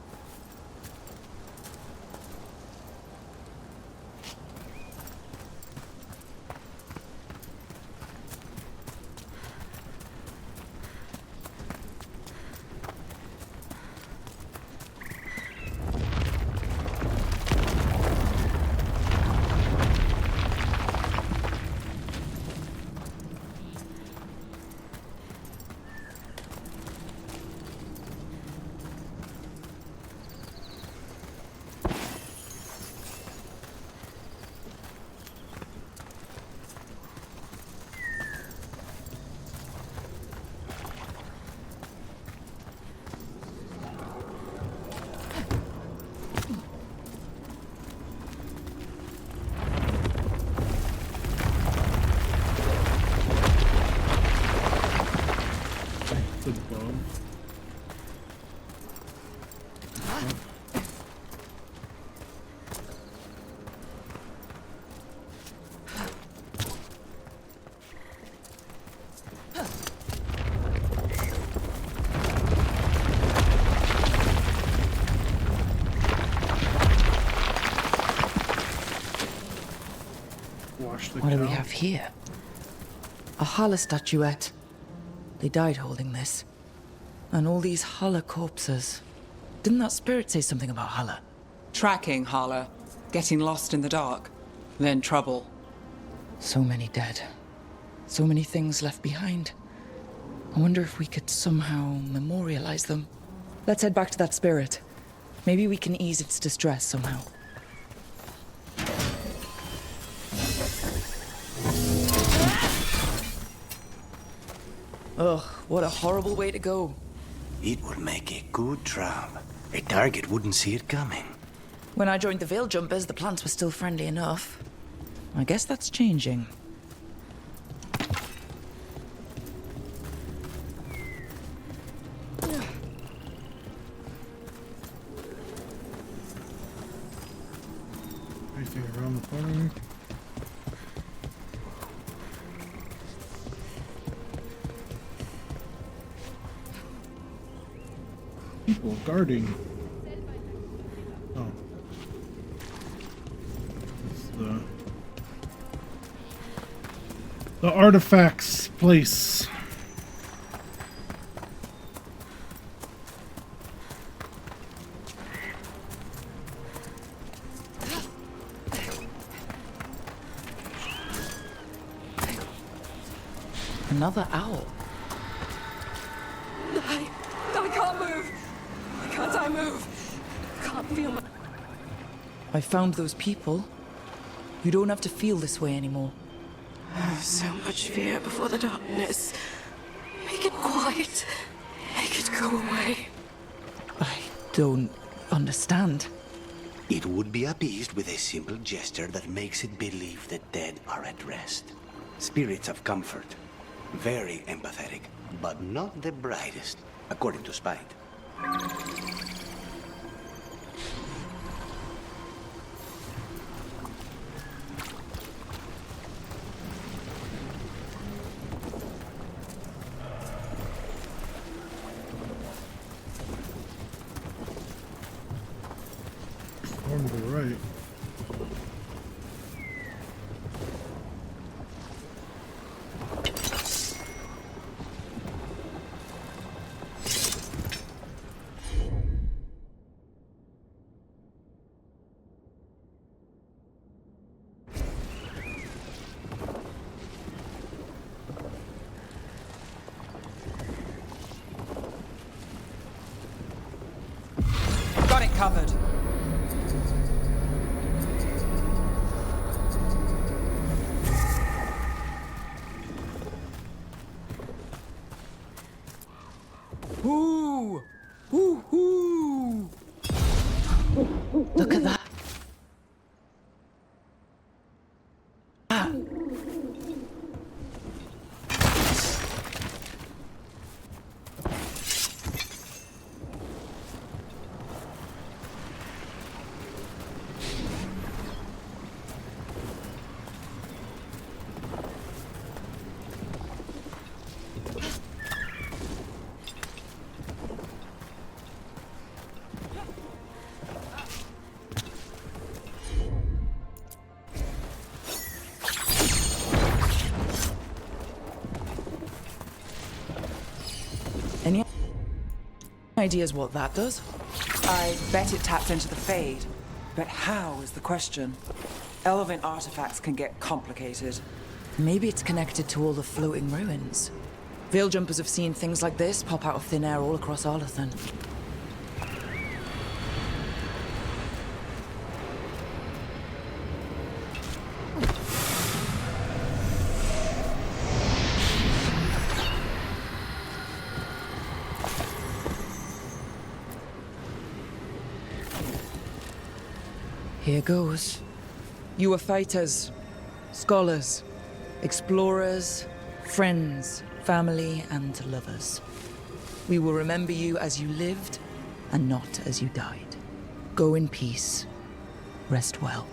What do we have here? A Hala statuette. They died holding this. And all these Hala corpses. Didn't that spirit say something about Hala? Tracking Hala. Getting lost in the dark. Then trouble. So many dead. So many things left behind. I wonder if we could somehow memorialize them. Let's head back to that spirit. Maybe we can ease its distress somehow. Ugh, what a horrible way to go. It would make a good trap. A target wouldn't see it coming. When I joined the Veil Jumpers, the plants were still friendly enough. I guess that's changing. Anything around the corner? People guarding. Oh. It's the artifacts place. Another owl. I can't move. Why can't I move? Can't feel my... I found those people. You don't have to feel this way anymore. So much fear before the darkness. Make it quiet. Make it go away. I don't understand. It would be appeased with a simple gesture that makes it believe the dead are at rest. Spirits of comfort. Very empathetic, but not the brightest, according to Spite. Storm to the right. Got it covered. Ooh! Ooh! Ooh! Look at that. Ideas what that does? I bet it taps into the Fade. But how is the question? Elven artifacts can get complicated. Maybe it's connected to all the floating ruins. Veil jumpers have seen things like this pop out of thin air all across Arlathan. Here goes. You are fighters, scholars, explorers, friends, family, and lovers. We will remember you as you lived, and not as you died. Go in peace. Rest well.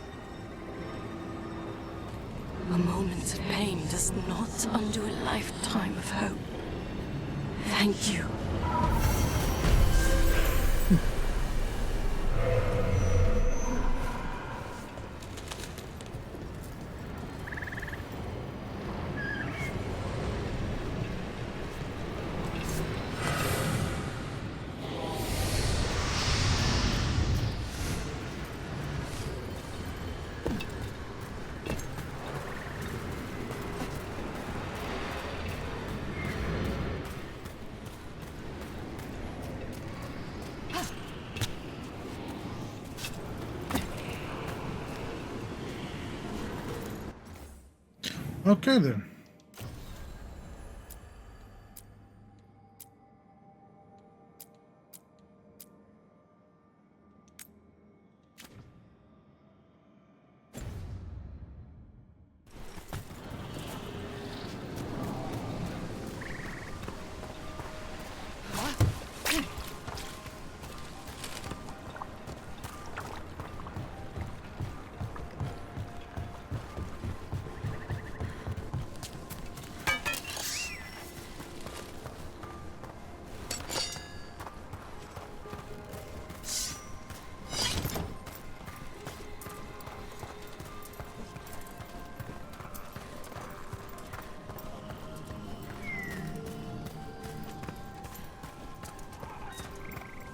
A moment of pain does not undo a lifetime of hope. Thank you. Okay then.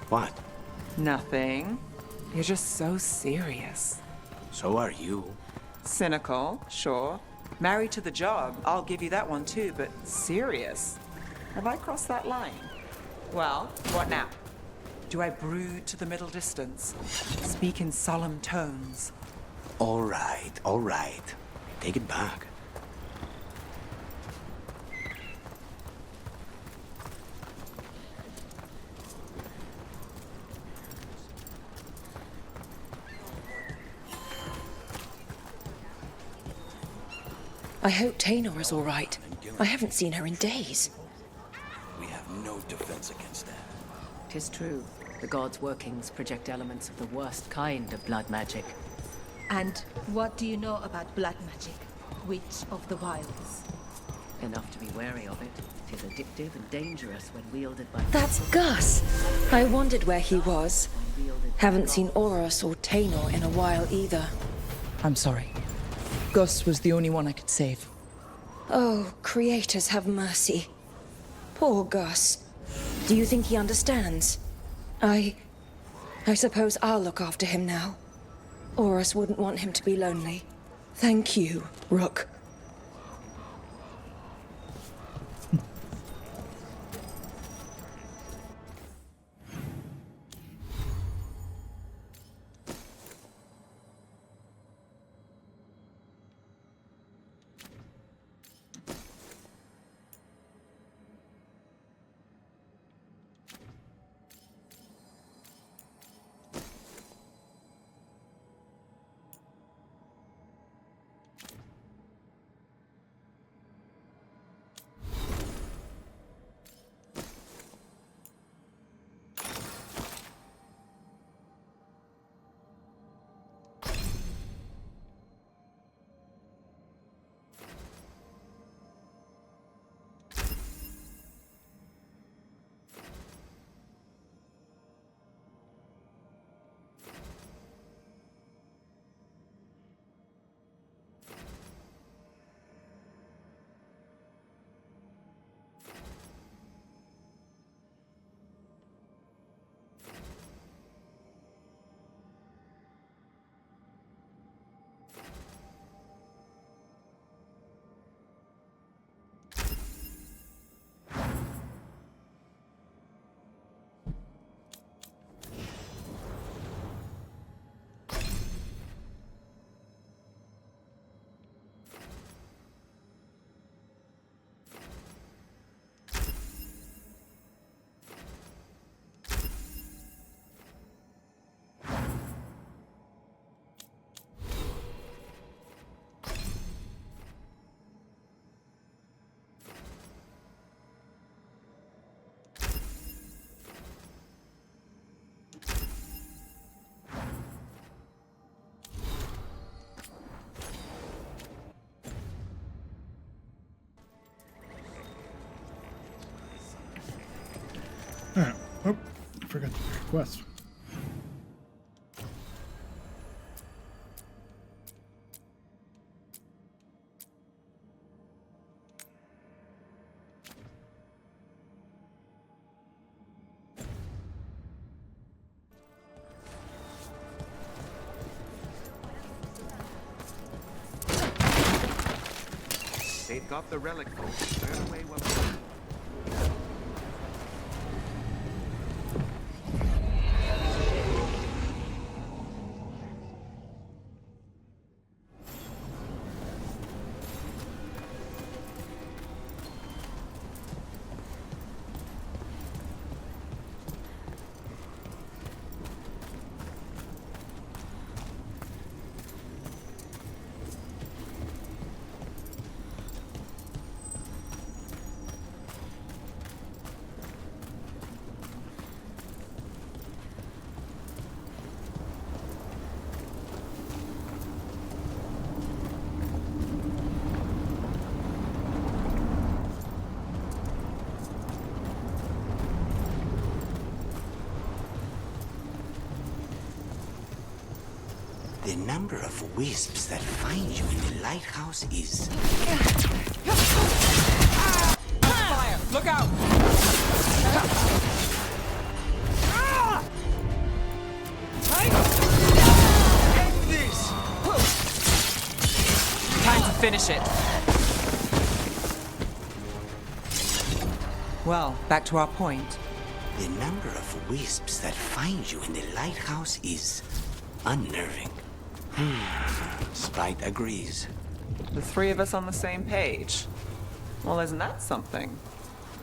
What? Nothing. You're just so serious. So are you. Cynical, sure. Married to the job, I'll give you that one too, but serious? Have I crossed that line? Well, what now? Do I brood to the middle distance? Speak in solemn tones? All right, all right. Take it back. I hope Taynor is all right. I haven't seen her in days. We have no defense against that. 'Tis true. The gods' workings project elements of the worst kind of blood magic. And what do you know about blood magic? Witch of the Wilds? Enough to be wary of it. 'Tis addictive and dangerous when wielded by... That's Gus! I wondered where he was. Haven't seen Oros or Taynor in a while either. I'm sorry. Gus was the only one I could save. Oh, creators have mercy. Poor Gus. Do you think he understands? I suppose I'll look after him now. Oros wouldn't want him to be lonely. Thank you, Rook. forgot to request. They've got the relic, folks. Turn away well. The number of wisps that find you in the lighthouse is... Fire! Look out! End this! Time to finish it. Well, back to our point. The number of wisps that find you in the lighthouse is unnerving. Spite agrees. The three of us on the same page. Well, isn't that something?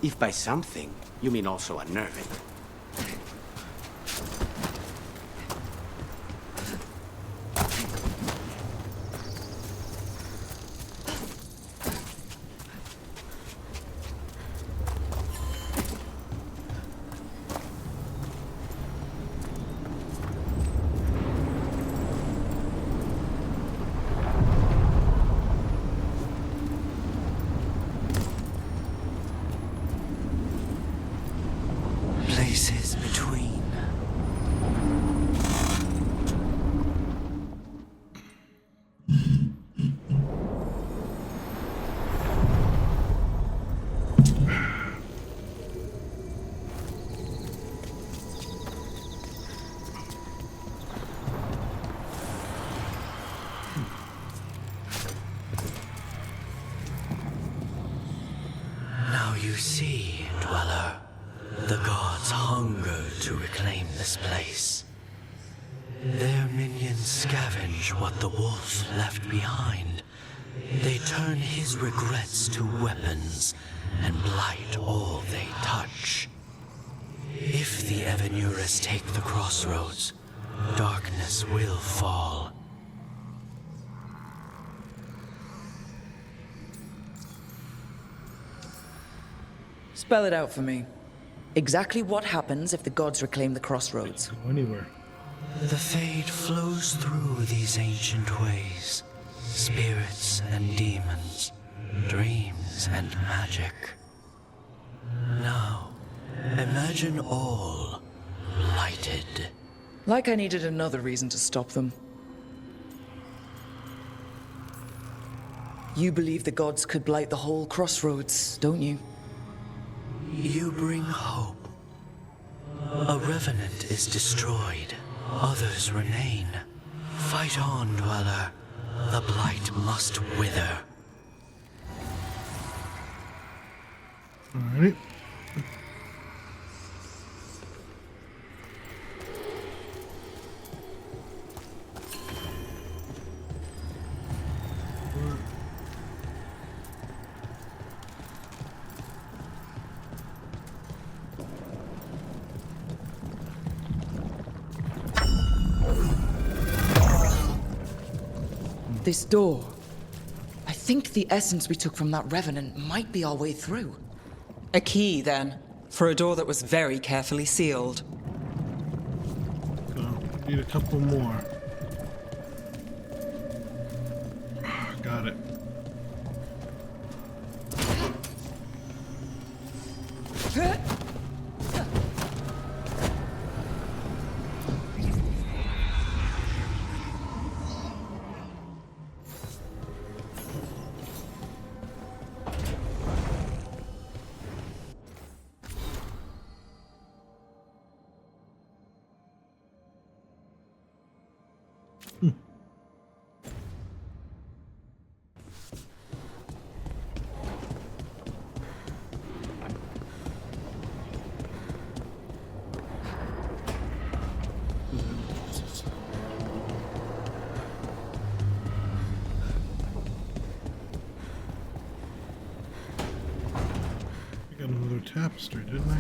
If by something, you mean also unnerving. Places between. Now you see, Dweller. The gods hunger to reclaim this place. Their minions scavenge what the wolf left behind. They turn his regrets to weapons and blight all they touch. If the Evanuras take the crossroads, darkness will fall. Spell it out for me. Exactly what happens if the gods reclaim the crossroads? Go anywhere. The fade flows through these ancient ways. Spirits and demons, dreams and magic. Now, imagine all blighted. Like I needed another reason to stop them. You believe the gods could blight the whole crossroads, don't you? You bring hope. A revenant is destroyed. Others remain. Fight on, Dweller. The blight must wither. Alright. This door. I think the essence we took from that revenant might be our way through. A key, then, for a door that was very carefully sealed. Need a couple more. Got it. tapestry, didn't I?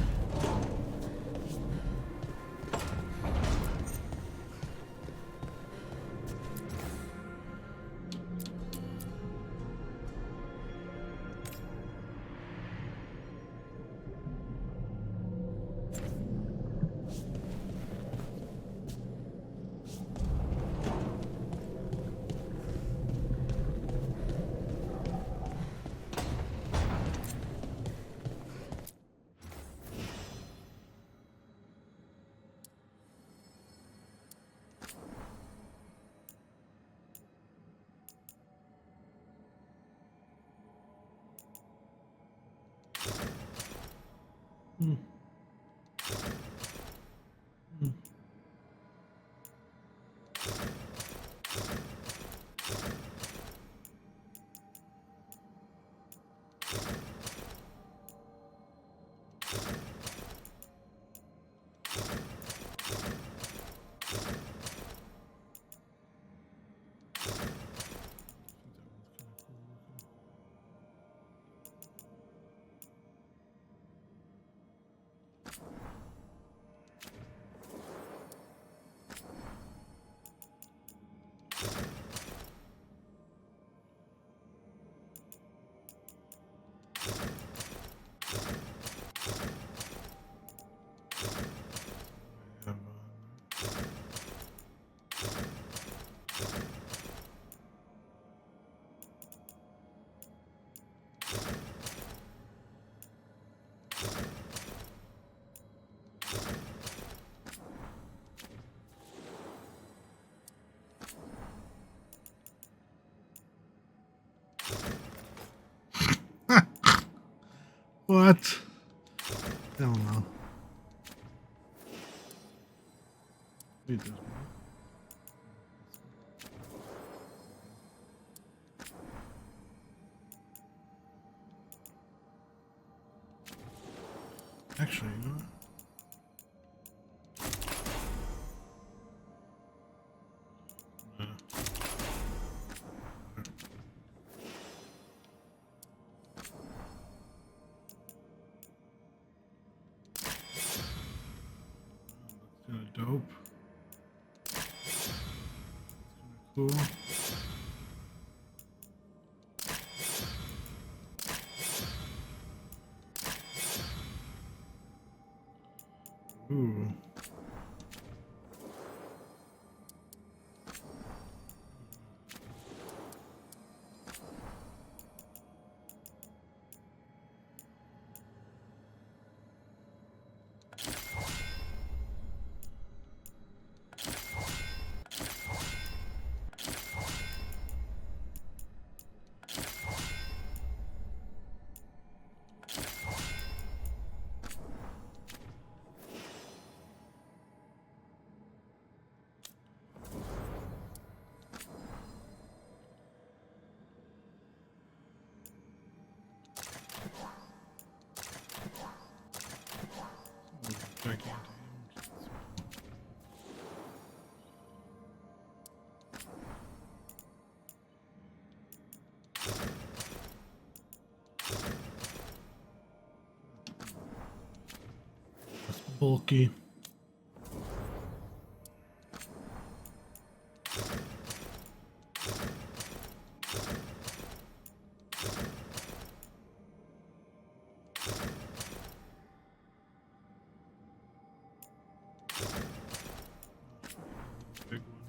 What? Hell no. Wait, there's more. Actually, you know what? Kind of dope. Kind of cool. Ooh. That's bulky. Big one.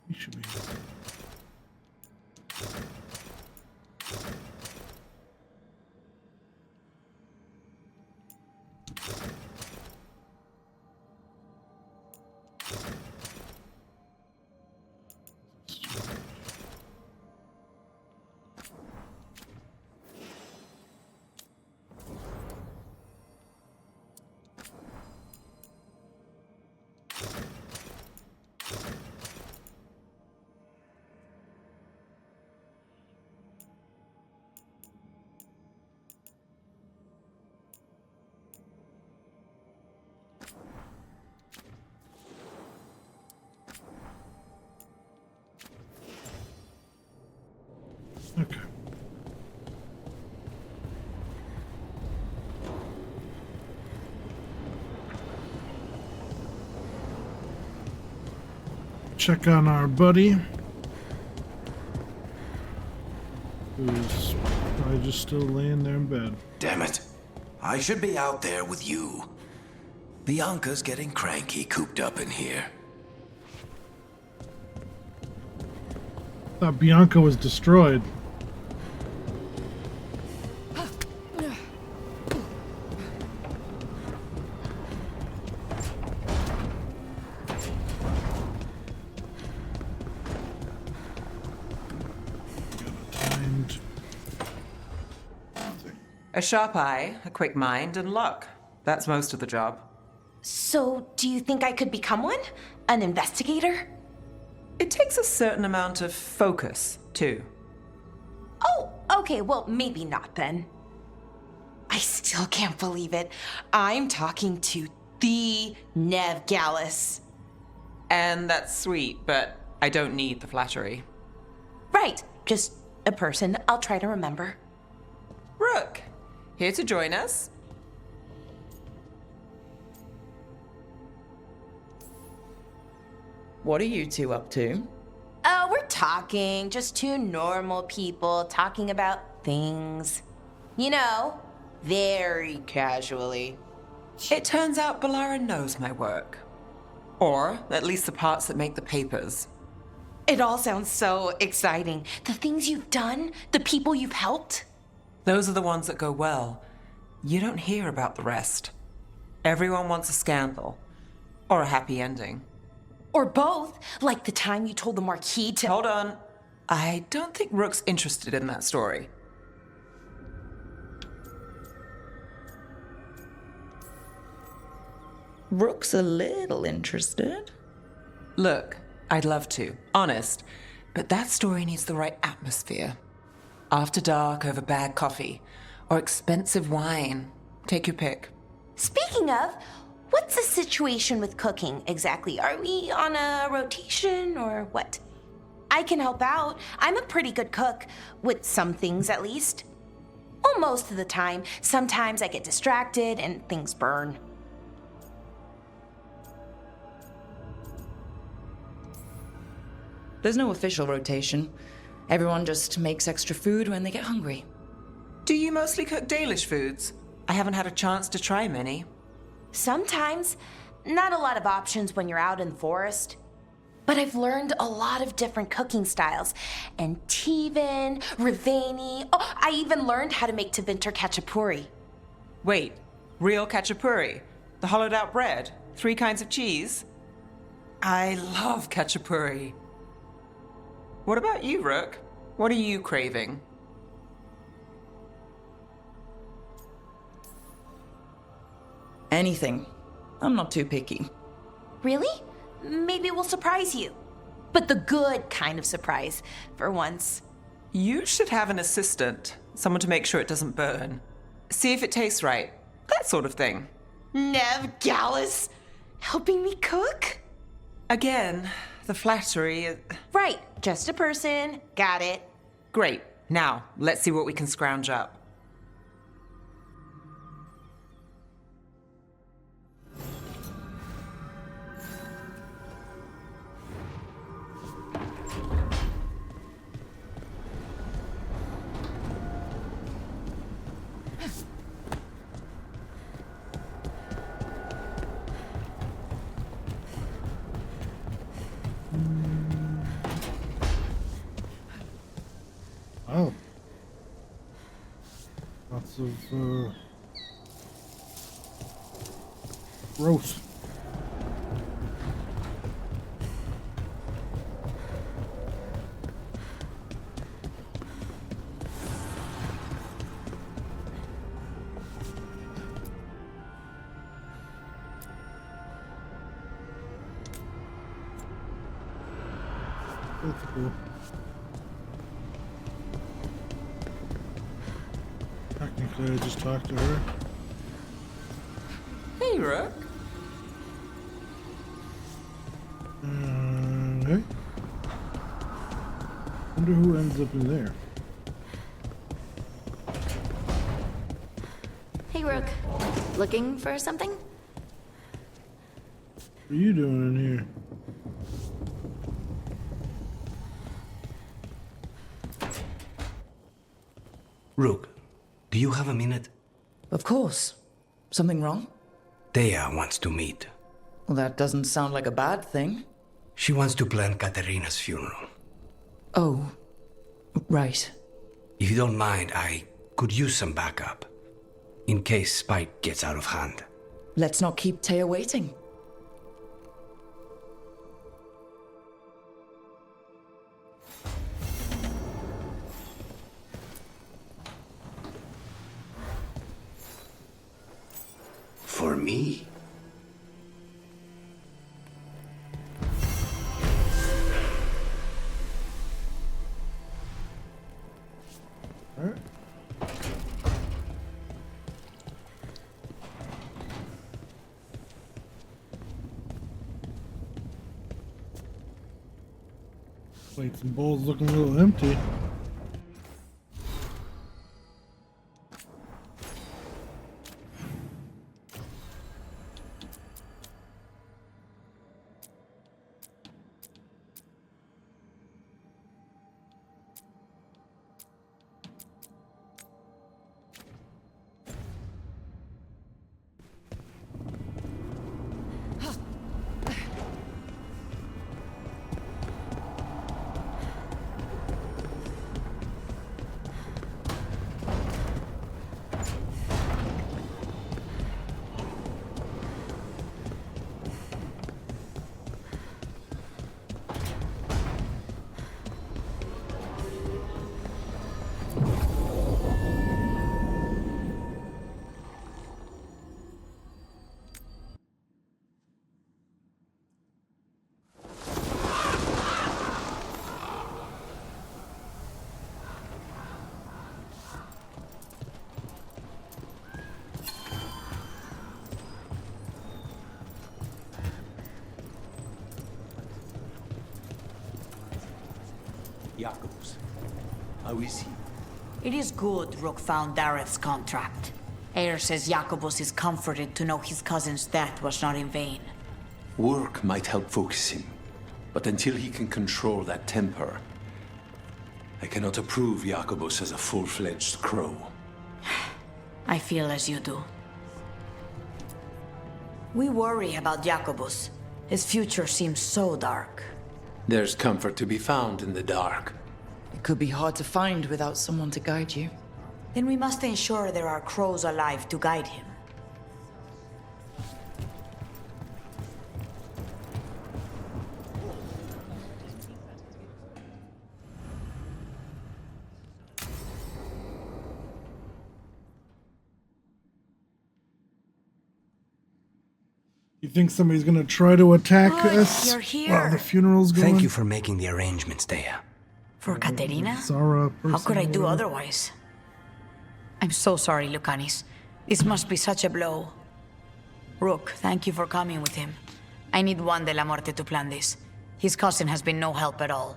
He should be. Okay. Check on our buddy, who's probably just still laying there in bed. Damn it. I should be out there with you. Bianca's getting cranky cooped up in here. Thought Bianca was destroyed. A sharp eye, a quick mind, and luck. That's most of the job. So, do you think I could become one? An investigator? It takes a certain amount of focus, too. Oh, okay, well, maybe not then. I still can't believe it. I'm talking to the Nev Gallus. And that's sweet, but I don't need the flattery. Right, just a person I'll try to remember. Rook, here to join us. What are you two up to? We're talking, just two normal people talking about things. You know, very casually. It turns out Balara knows my work. Or at least the parts that make the papers. It all sounds so exciting. The things you've done, the people you've helped. Those are the ones that go well. You don't hear about the rest. Everyone wants a scandal. Or a happy ending. Or both, like the time you told the Marquis to— Hold on. I don't think Rook's interested in that story. Rook's a little interested. Look, I'd love to, honest, but that story needs the right atmosphere. After dark over bad coffee, or expensive wine. Take your pick. Speaking of, what's the situation with cooking exactly? Are we on a rotation or what? I can help out. I'm a pretty good cook, with some things at least. Well, most of the time. Sometimes I get distracted and things burn. There's no official rotation. Everyone just makes extra food when they get hungry. Do you mostly cook Dalish foods? I haven't had a chance to try many. Sometimes. Not a lot of options when you're out in the forest. But I've learned a lot of different cooking styles. And Tevan, Rivani. Oh, I even learned how to make Tevinter Khachapuri. Wait, real Khachapuri? The hollowed out bread? 3 kinds of cheese? I love Khachapuri. What about you, Rook? What are you craving? Anything. I'm not too picky. Really? Maybe we'll surprise you. But the good kind of surprise, for once. You should have an assistant. Someone to make sure it doesn't burn. See if it tastes right. That sort of thing. Nev Gallus? Helping me cook? Again, the flattery. Right, just a person. Got it. Great. Now, let's see what we can scrounge up. Oh. Lots of, gross. That's cool. Technically, I just talked to her. Hey, Rook. Hey. Wonder who ends up in there. Rook. Looking for something? What are you doing in here? Rook, do you have a minute? Of course. Something wrong? Thea wants to meet. Well, that doesn't sound like a bad thing. She wants to plan Katerina's funeral. Oh, right. If you don't mind, I could use some backup. In case Spike gets out of hand. Let's not keep Taya waiting. For me? Plates and bowls looking a little empty. Jacobus, how is he? It is good Rook found Dareth's contract. Eyre says Jacobus is comforted to know his cousin's death was not in vain. Work might help focus him, but until he can control that temper, I cannot approve Jacobus as a full-fledged crow. I feel as you do. We worry about Jacobus. His future seems so dark. There's comfort to be found in the dark. It could be hard to find without someone to guide you. Then we must ensure there are crows alive to guide him. You think somebody's gonna try to attack us you're here. while the funeral's going? Thank you for making the arrangements, Thea. For Katerina? Zara How could I person do or whatever. otherwise? I'm so sorry, Lucanis. This must be such a blow. Rook, thank you for coming with him. I need Juan de la Muerte to plan this. His cousin has been no help at all.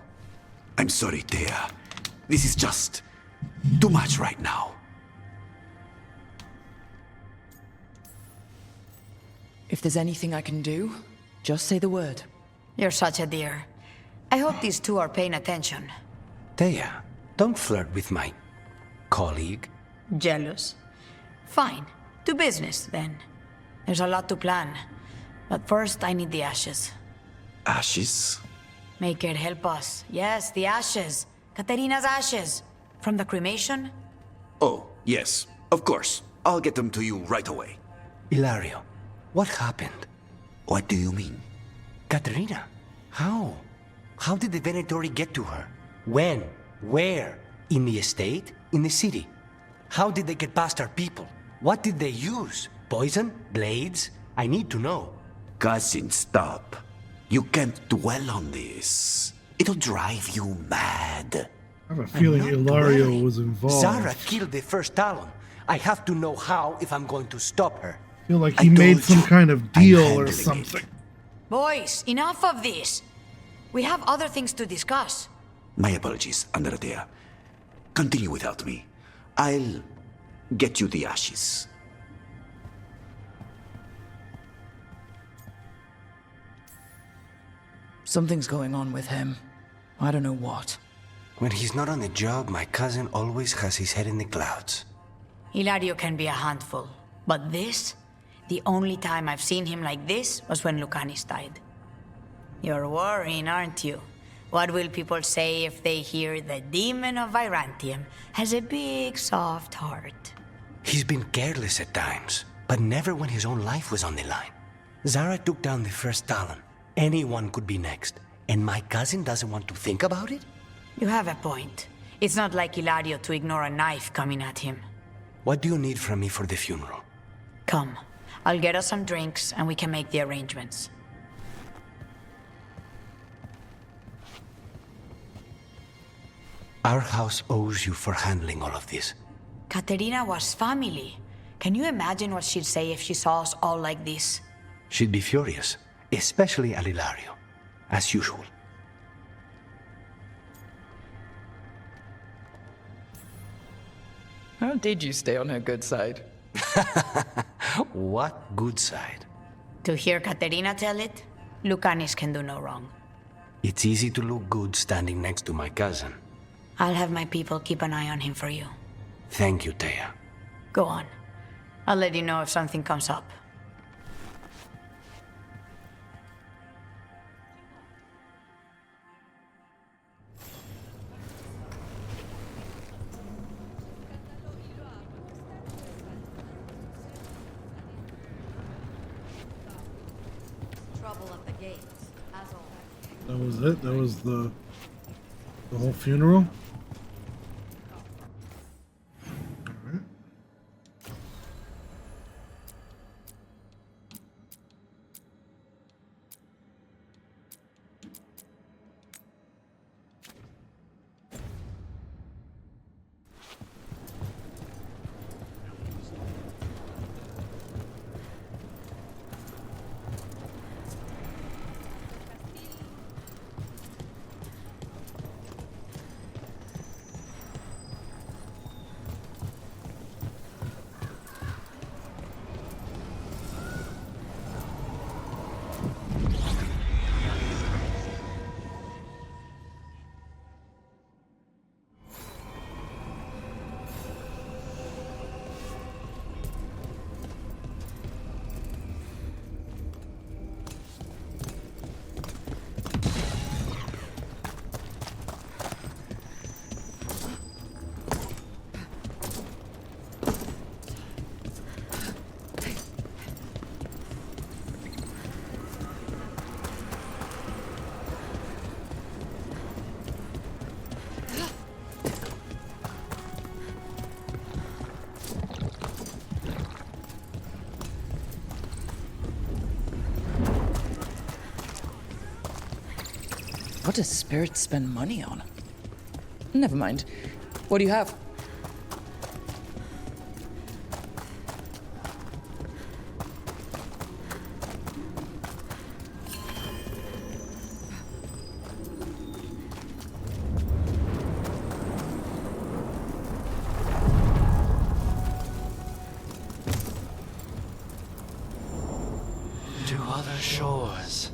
I'm sorry, Thea. This is just too much right now. If there's anything I can do, just say the word. You're such a dear. I hope these two are paying attention. Thea, don't flirt with my colleague. Jealous? Fine. To business, then. There's a lot to plan. But first, I need the ashes. Ashes? Make it help us. Yes, the ashes. Katerina's ashes. From the cremation? Oh, yes, of course. I'll get them to you right away. Ilario, what happened? What do you mean? Katerina, how? How did the Venatori get to her? When? Where? In the estate? In the city? How did they get past our people? What did they use? Poison? Blades? I need to know. Cousin, stop. You can't dwell on this. It'll drive you mad. I have a feeling Ilario was involved. Zara killed the first Talon. I have to know how if I'm going to stop her. I feel like he made some kind of deal or something. Boys, enough of this. We have other things to discuss. My apologies, Andrea. Continue without me. I'll get you the ashes. Something's going on with him. I don't know what. When he's not on the job, my cousin always has his head in the clouds. Hilario can be a handful, but this? The only time I've seen him like this was when Lucanis died. You're worrying, aren't you? What will people say if they hear the demon of Virantium has a big, soft heart? He's been careless at times, but never when his own life was on the line. Zara took down the first Talon. Anyone could be next, and my cousin doesn't want to think about it? You have a point. It's not like Hilario to ignore a knife coming at him. What do you need from me for the funeral? Come, I'll get us some drinks and we can make the arrangements. Our house owes you for handling all of this. Katerina was family. Can you imagine what she'd say if she saw us all like this? She'd be furious, especially at Hilario, as usual. How did you stay on her good side? What good side? To hear Katerina tell it, Lucanis can do no wrong. It's easy to look good standing next to my cousin. I'll have my people keep an eye on him for you. Thank you, Thea. Go on. I'll let you know if something comes up. Trouble at the gates, as always. That was it? That was the whole funeral? Alright. What does Spirit spend money on? Never mind. What do you have? To other shores.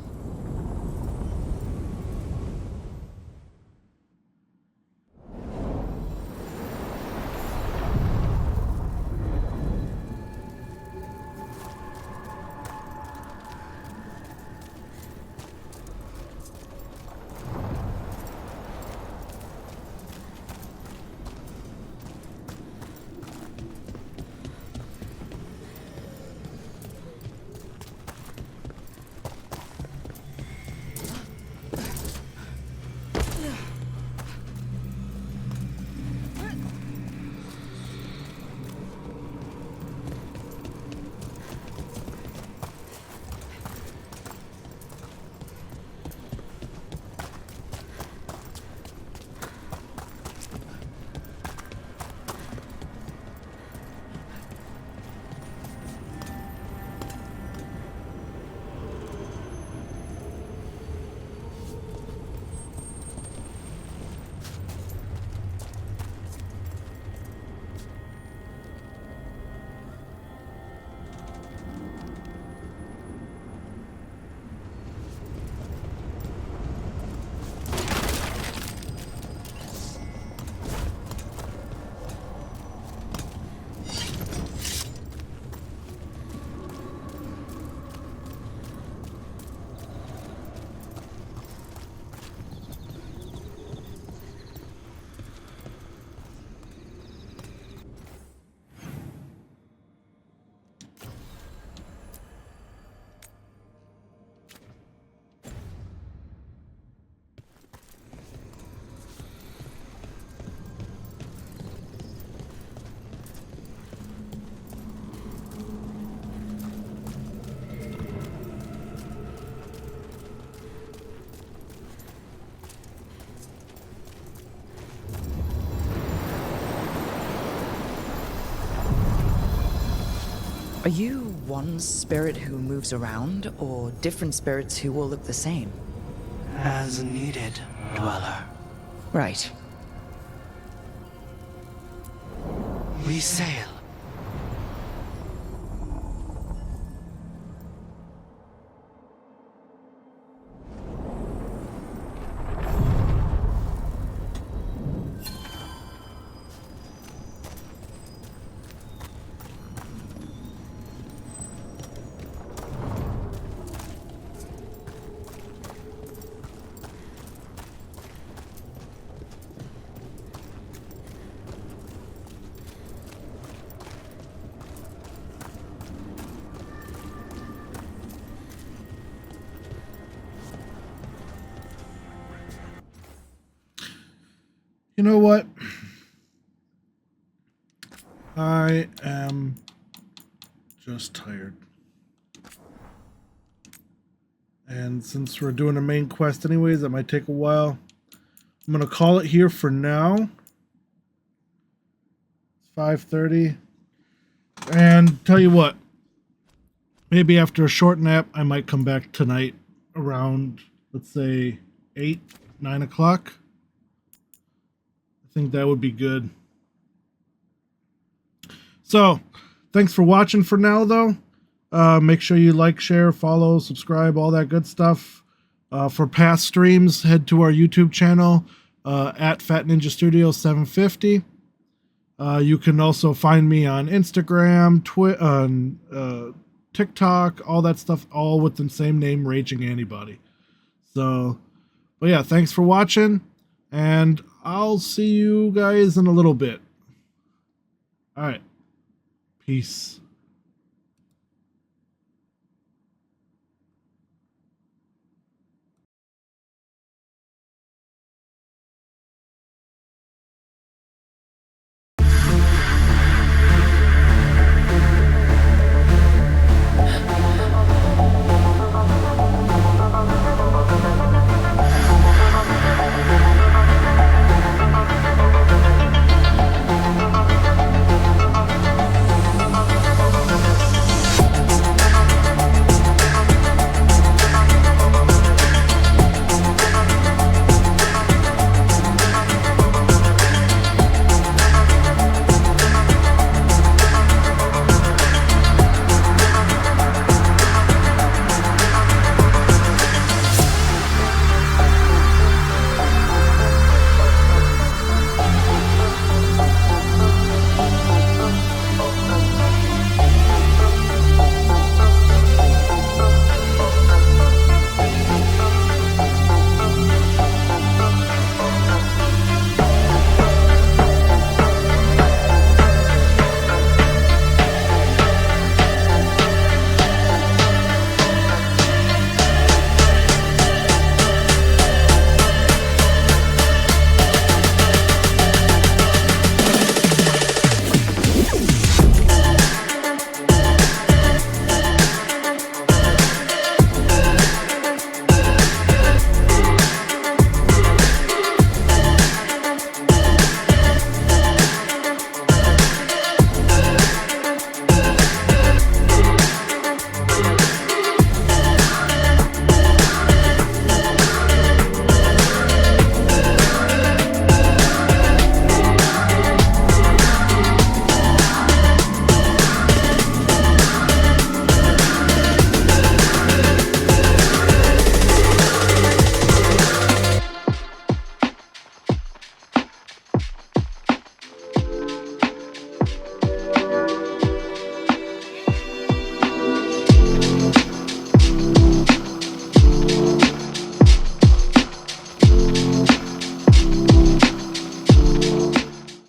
Are you one spirit who moves around, or different spirits who all look the same? As needed, Dweller. Right. We sail. You know what? I am just tired. And since we're doing a main quest anyways, that might take a while. I'm going to call it here for now. It's 5:30. And tell you what, maybe after a short nap, I might come back tonight around, let's say, 8, 9 o'clock. I think that would be good. So, thanks for watching for now, though. Make sure you like, share, follow, subscribe, all that good stuff. For past streams, head to our YouTube channel at Fat Ninja Studio 750. You can also find me on Instagram, TikTok, all that stuff, all with the same name, Raging Antibody. So, but yeah, thanks for watching, and I'll see you guys in a little bit. All right. Peace.